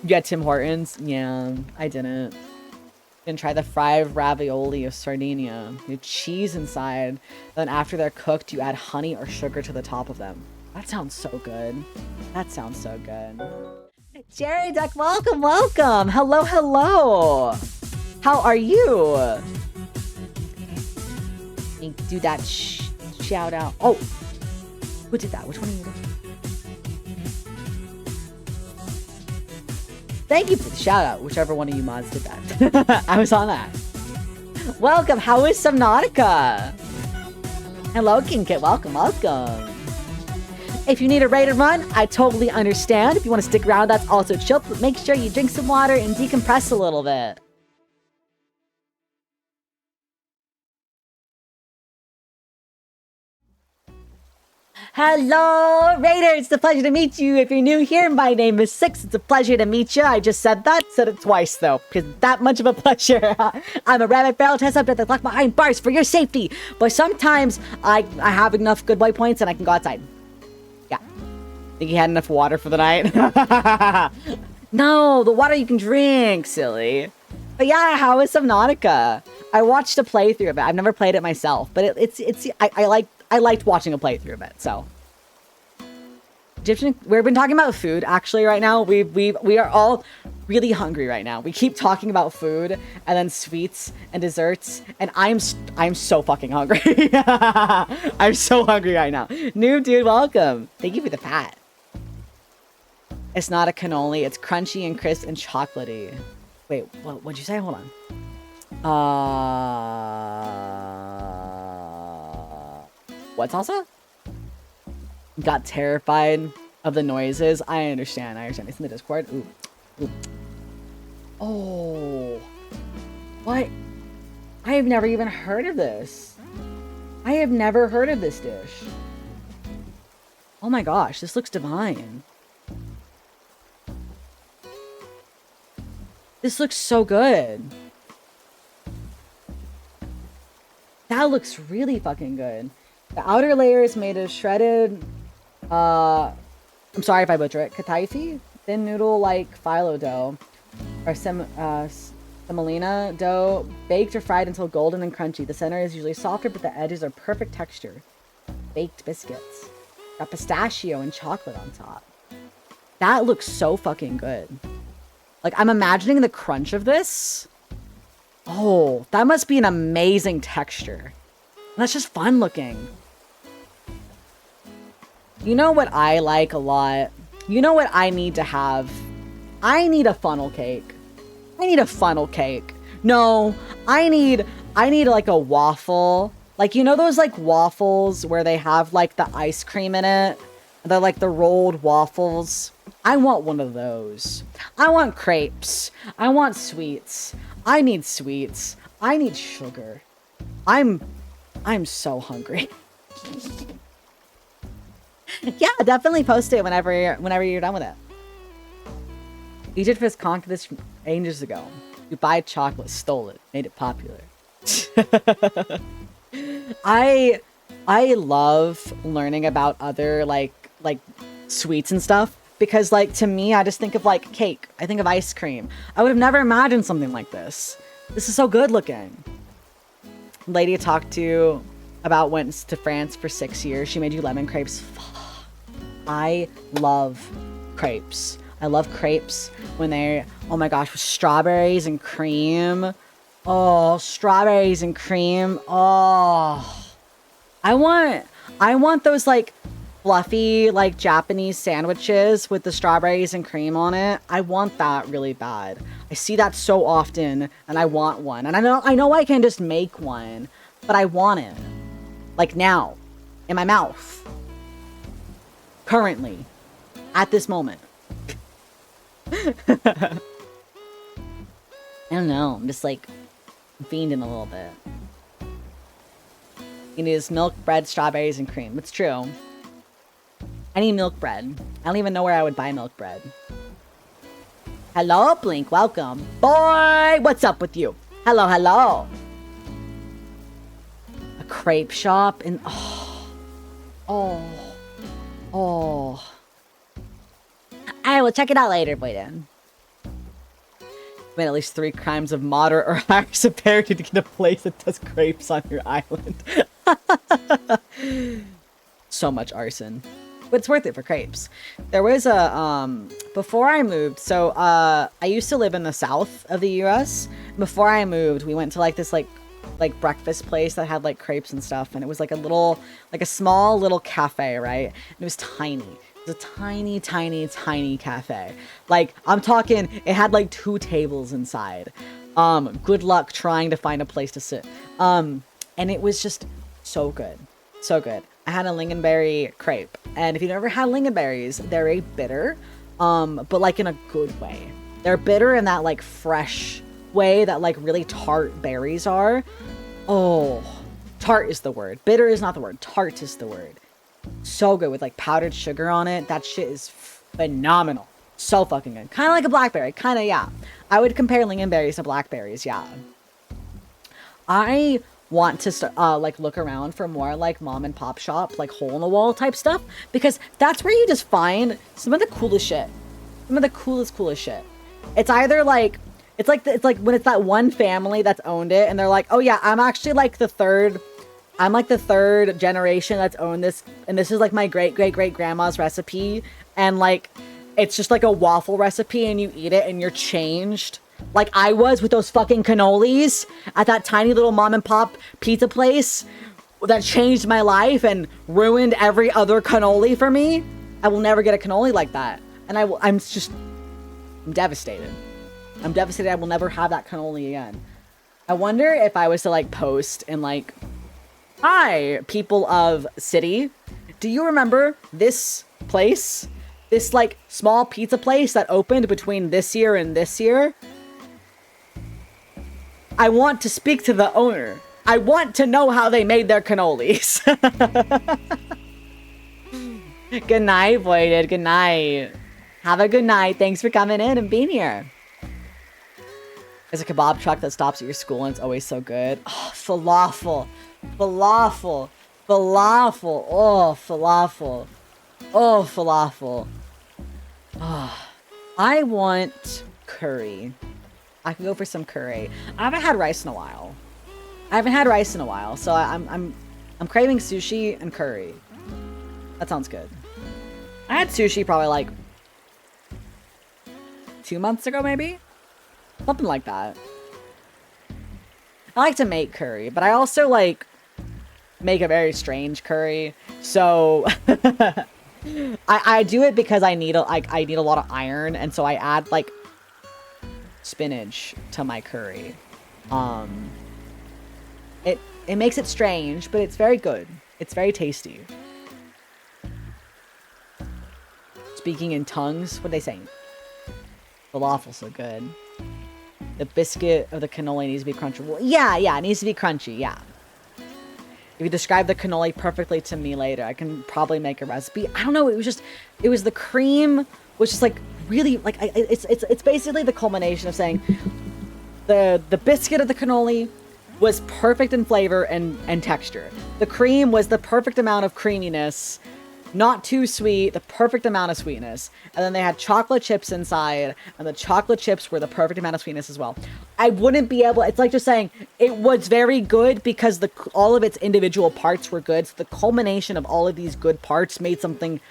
Yeah, Tim Hortons. Yeah, I didn't try the fried ravioli of Sardinia. You have cheese inside. Then after they're cooked, you add honey or sugar to the top of them. That sounds so good. Jerry Duck, welcome, welcome. Hello, hello. How are you? Do that shout out. Oh, who did that? Which one are you? Thank you for the shout out, whichever one of you mods did that. I was on that. Welcome. How is Subnautica? Hello, Kinkit. Welcome, welcome. If you need a raid run, I totally understand. If you want to stick around, that's also chill. But make sure you drink some water and decompress a little bit. Hello, Raiders! It's a pleasure to meet you. If you're new here, my name is Six. It's a pleasure to meet you. I just said that. Said it twice, though, because that much of a pleasure. I'm a rabbit barrel test up at the clock behind bars for your safety. But sometimes I have enough good waypoints and I can go outside. Yeah. Think you had enough water for the night? No, the water you can drink, silly. But yeah, how is Subnautica? I watched a playthrough of it. I've never played it myself, but I liked watching a playthrough of it, so. Egyptian, we've been talking about food, actually, right now. We are all really hungry right now. We keep talking about food, and then sweets, and desserts, and I'm so fucking hungry. I'm so hungry right now. New dude, welcome. Thank you for the pat. It's not a cannoli, it's crunchy and crisp and chocolatey. Wait, what'd you say? Hold on. What salsa? Got terrified of the noises. I understand. It's in the Discord. Ooh. Ooh. Oh. What? I have never even heard of this. I have never heard of this dish. Oh my gosh, this looks divine. This looks so good. That looks really fucking good. The outer layer is made of shredded, I'm sorry if I butcher it, kataifi, thin noodle-like phyllo dough, or semolina dough, baked or fried until golden and crunchy. The center is usually softer, but the edges are perfect texture. Baked biscuits. Got pistachio and chocolate on top. That looks so fucking good. Like, I'm imagining the crunch of this. Oh, that must be an amazing texture. And that's just fun looking. You know what I like a lot? You know what I need to have? I need a funnel cake. I need a funnel cake. No, I need like a waffle. Like, you know those like waffles where they have like the ice cream in it? They're like the rolled waffles. I want one of those. I want crepes. I want sweets. I need sweets. I need sugar. I'm so hungry. Yeah, definitely post it whenever you're done with it. Egypt has conquered this ages ago. Dubai chocolate stole it, made it popular. I love learning about other like sweets and stuff because like to me I just think of like cake. I think of ice cream. I would have never imagined something like this. This is so good looking. Lady I talked to about went to France for 6 years. She made you lemon crepes. I love crepes. I love crepes when they're, oh my gosh, with strawberries and cream. Oh, strawberries and cream. Oh, I want those like fluffy, like Japanese sandwiches with the strawberries and cream on it. I want that really bad. I see that so often and I want one. And I know I can just make one, but I want it. Like now, in my mouth. Currently. At this moment. I don't know. I'm just like fiending a little bit. It is milk, bread, strawberries, and cream. It's true. I need milk bread. I don't even know where I would buy milk bread. Hello, Blink. Welcome. Boy, what's up with you? Hello, hello. A crepe shop and oh. I will check it out later, boy then. Been at least 3 crimes of moderate or higher severity to get a place that does crepes on your island. So much arson. but it's worth it for crepes. There was a, before I moved, so, I used to live in the south of the US. Before I moved, we went to like this, like breakfast place that had like crepes and stuff. And it was like a little, like a small little cafe, right? And it was tiny. It was a tiny, tiny, tiny cafe. Like, I'm talking, it had like 2 tables inside. Good luck trying to find a place to sit. And it was just so good. So good. I had a lingonberry crepe. And if you've never had lingonberries, they're a bitter, but like in a good way. They're bitter in that like fresh way that like really tart berries are. Oh, tart is the word. Bitter is not the word. Tart is the word. So good with like powdered sugar on it. That shit is phenomenal. So fucking good. Kind of like a blackberry. Kind of, yeah. I would compare lingonberries to blackberries, yeah. I want to like look around for more like mom and pop shop, like hole in the wall type stuff, because that's where you just find some of the coolest shit. Some of the coolest shit. It's either like, it's like when it's that one family that's owned it and they're like, oh yeah, I'm actually like the third generation that's owned this, and this is like my great grandma's recipe, and like it's just like a waffle recipe and you eat it and you're changed. Like I was with those fucking cannolis at that tiny little mom and pop pizza place that changed my life and ruined every other cannoli for me. I will never get a cannoli like that. And I'm devastated. I'm devastated I will never have that cannoli again. I wonder if I was to like post and like, hi, people of city, do you remember this place? This like small pizza place that opened between this year and this year? I want to speak to the owner. I want to know how they made their cannolis. Good night, Voided. Good night. Have a good night. Thanks for coming in and being here. There's a kebab truck that stops at your school and it's always so good. Oh, falafel. Falafel. Falafel. Oh, falafel. Oh, falafel. Oh, I want curry. I can go for some curry. I haven't had rice in a while. So I'm craving sushi and curry. That sounds good. I had sushi probably like 2 months ago, maybe? Something like that. I like to make curry, but I also like make a very strange curry. So I do it because I need a lot of iron, and so I add like spinach to my curry. It makes it strange, but it's very good. It's very tasty. Speaking in tongues, what are they saying? Falafel's so good. The biscuit of the cannoli needs to be crunchy. Well, yeah, it needs to be crunchy, yeah. If you describe the cannoli perfectly to me later, I can probably make a recipe. I don't know, it was the cream, which is like really, like, it's basically the culmination of saying the biscuit of the cannoli was perfect in flavor and texture. The cream was the perfect amount of creaminess, not too sweet, the perfect amount of sweetness. And then they had chocolate chips inside, and the chocolate chips were the perfect amount of sweetness as well. I wouldn't be able, it's like just saying, it was very good because all of its individual parts were good. So the culmination of all of these good parts made something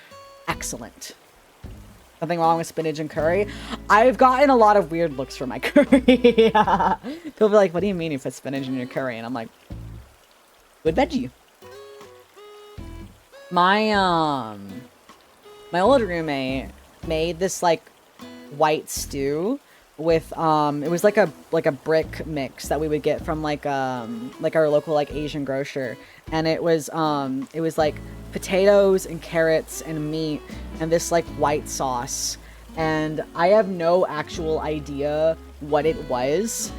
excellent. Nothing wrong with spinach and curry. I've gotten a lot of weird looks for my curry. People be like, what do you mean you put spinach in your curry? And I'm like, good veggie. My old roommate made this like white stew with it was like a brick mix that we would get from like our local like Asian grocer, and it was like potatoes and carrots and meat and this like white sauce, and I have no actual idea what it was.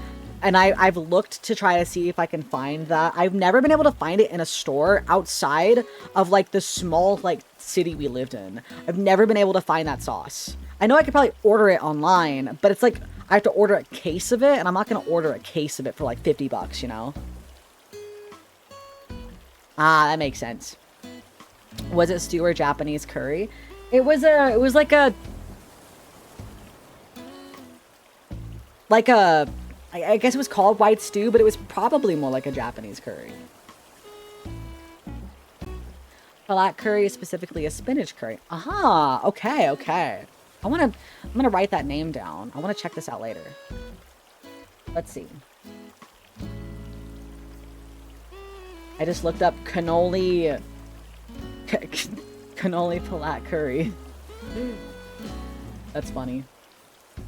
And I've looked to try to see if I can find that. I've never been able to find it in a store outside of like the small like city we lived in. I've never been able to find that sauce. I know I could probably order it online, but it's like I have to order a case of it, and I'm not going to order a case of it for like $50, you know? Ah, that makes sense. Was it stew or Japanese curry? It was like a I guess it was called white stew, but it was probably more like a Japanese curry. Palat curry is specifically a spinach curry. Aha, okay, okay. I'm gonna write that name down. I want to check this out later. Let's see. I just looked up cannoli palat curry. That's funny.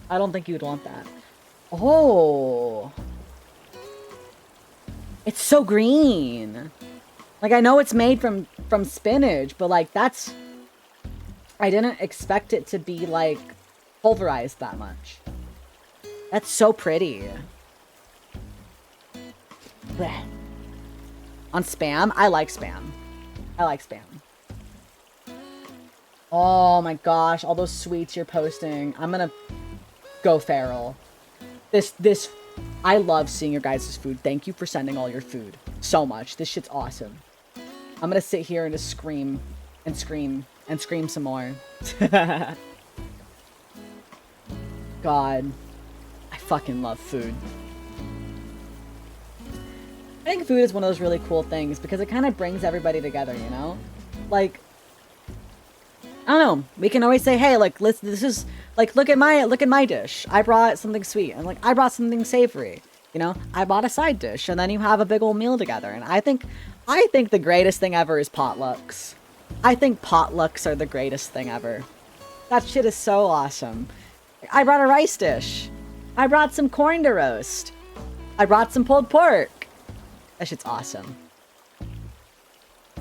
I don't think you'd want that. Oh. It's so green. Like, I know it's made from spinach, but like that's... I didn't expect it to be like pulverized that much. That's so pretty. Blech. On Spam? I like Spam. I like Spam. Oh my gosh, all those sweets you're posting. I'm gonna go feral. I love seeing your guys' food. Thank you for sending all your food so much. This shit's awesome. I'm gonna sit here and just scream and scream and scream some more. God. I fucking love food. I think food is one of those really cool things because it kind of brings everybody together, you know? Like, I don't know. We can always say, hey, like, this is, like, look at my dish. I brought something sweet. And, like, I brought something savory. You know? I bought a side dish. And then you have a big old meal together. And I think the greatest thing ever is potlucks. I think potlucks are the greatest thing ever. That shit is so awesome. I brought a rice dish. I brought some corn to roast. I brought some pulled pork. That shit's awesome.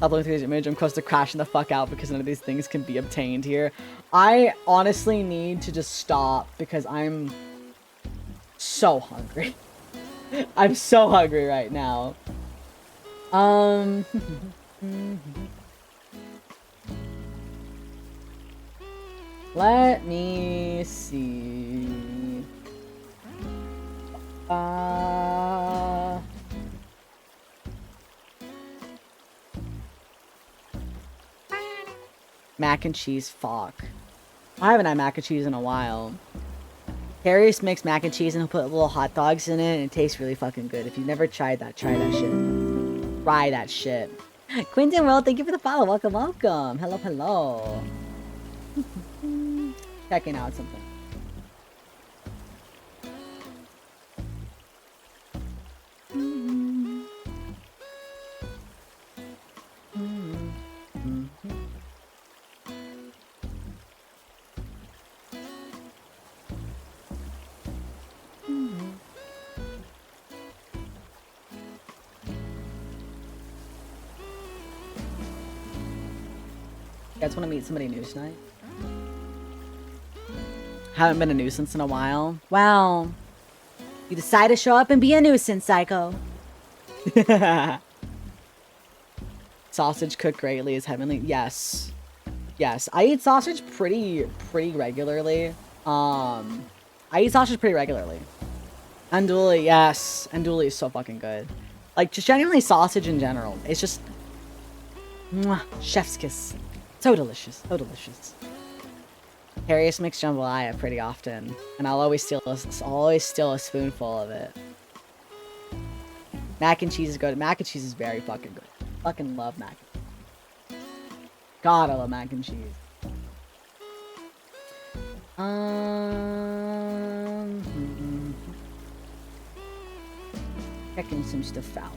Uploading through this image, I'm close to crashing the fuck out because none of these things can be obtained here. I honestly need to just stop because I'm so hungry. I'm so hungry right now. Let me see. Mac and cheese, fuck. I haven't had mac and cheese in a while. Harris makes mac and cheese and he'll put little hot dogs in it and it tastes really fucking good. If you've never tried that, try that shit. Try that shit. Quinton Will, thank you for the follow. Welcome, welcome. Hello, hello. Checking out something. You guys want to meet somebody new tonight? Haven't been a nuisance in a while. Well, you decide to show up and be a nuisance, psycho. Sausage cooked greatly is heavenly. Yes. Yes. I eat sausage pretty regularly. I eat sausage pretty regularly. Andouille, yes. Andouille is so fucking good. Like, just genuinely sausage in general. It's just... Mwah, chef's kiss. So delicious. So delicious. Harrius makes jambalaya pretty often. And I'll always steal a spoonful of it. Mac and cheese is good. Mac and cheese is very fucking good. Fucking love mac and cheese. God, I love mac and cheese. Checking some stuff out.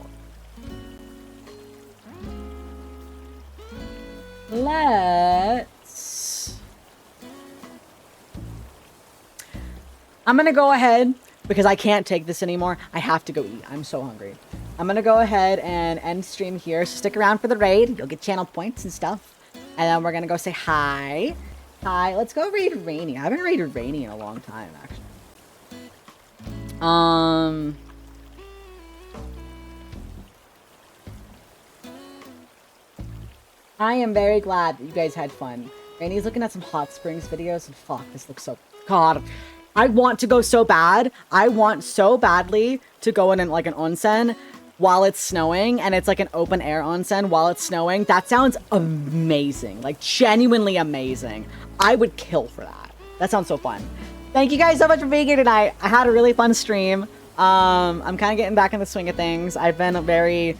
I'm gonna go ahead because I can't take this anymore. I have to go eat. I'm so hungry. I'm gonna go ahead and end stream here. So stick around for the raid. You'll get channel points and stuff. And then we're gonna go say hi. Hi. Let's go raid Rainy. I haven't raided Rainy in a long time, actually. I am very glad that you guys had fun. Rainy's looking at some hot springs videos and fuck, this looks so... God. I want to go so bad. I want so badly to go in like an onsen while it's snowing, and it's like an open air onsen while it's snowing. That sounds amazing. Like, genuinely amazing. I would kill for that. That sounds so fun. Thank you guys so much for being here tonight. I had a really fun stream. I'm kind of getting back in the swing of things. I've been very...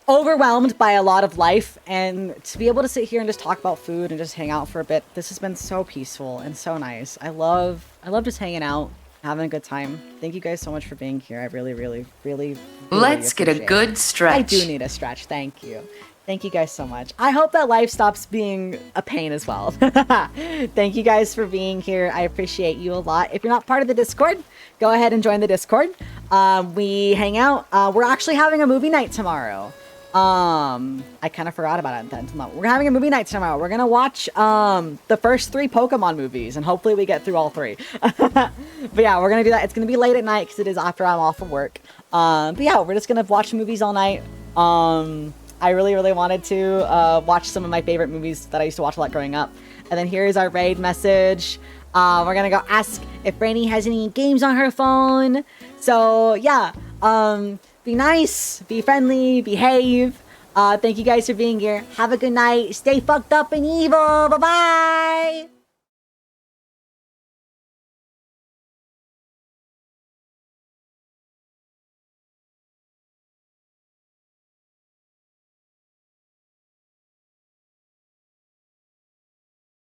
overwhelmed by a lot of life, and to be able to sit here and just talk about food and just hang out for a bit, this has been so peaceful and so nice. I love just hanging out, having a good time. Thank you guys so much for being here. I really Let's get a appreciate good it. stretch. I do need a stretch. Thank you. Thank you guys so much. I hope that life stops being a pain as well. Thank you guys for being here. I appreciate you a lot. If you're not part of the Discord, go ahead and join the Discord. We hang out. We're actually having a movie night tomorrow. I kind of forgot about it then. We're having a movie night tomorrow. We're gonna watch the first 3 Pokemon movies, and hopefully we get through all 3. But yeah, we're gonna do that. It's gonna be late at night because it is after I'm off from work. But yeah, we're just gonna watch movies all night. I really wanted to watch some of my favorite movies that I used to watch a lot growing up. And then here's our raid message. We're gonna go ask if Rainy has any games on her phone. So yeah, be nice, be friendly, behave. Thank you guys for being here. Have a good night. Stay fucked up and evil. Bye-bye.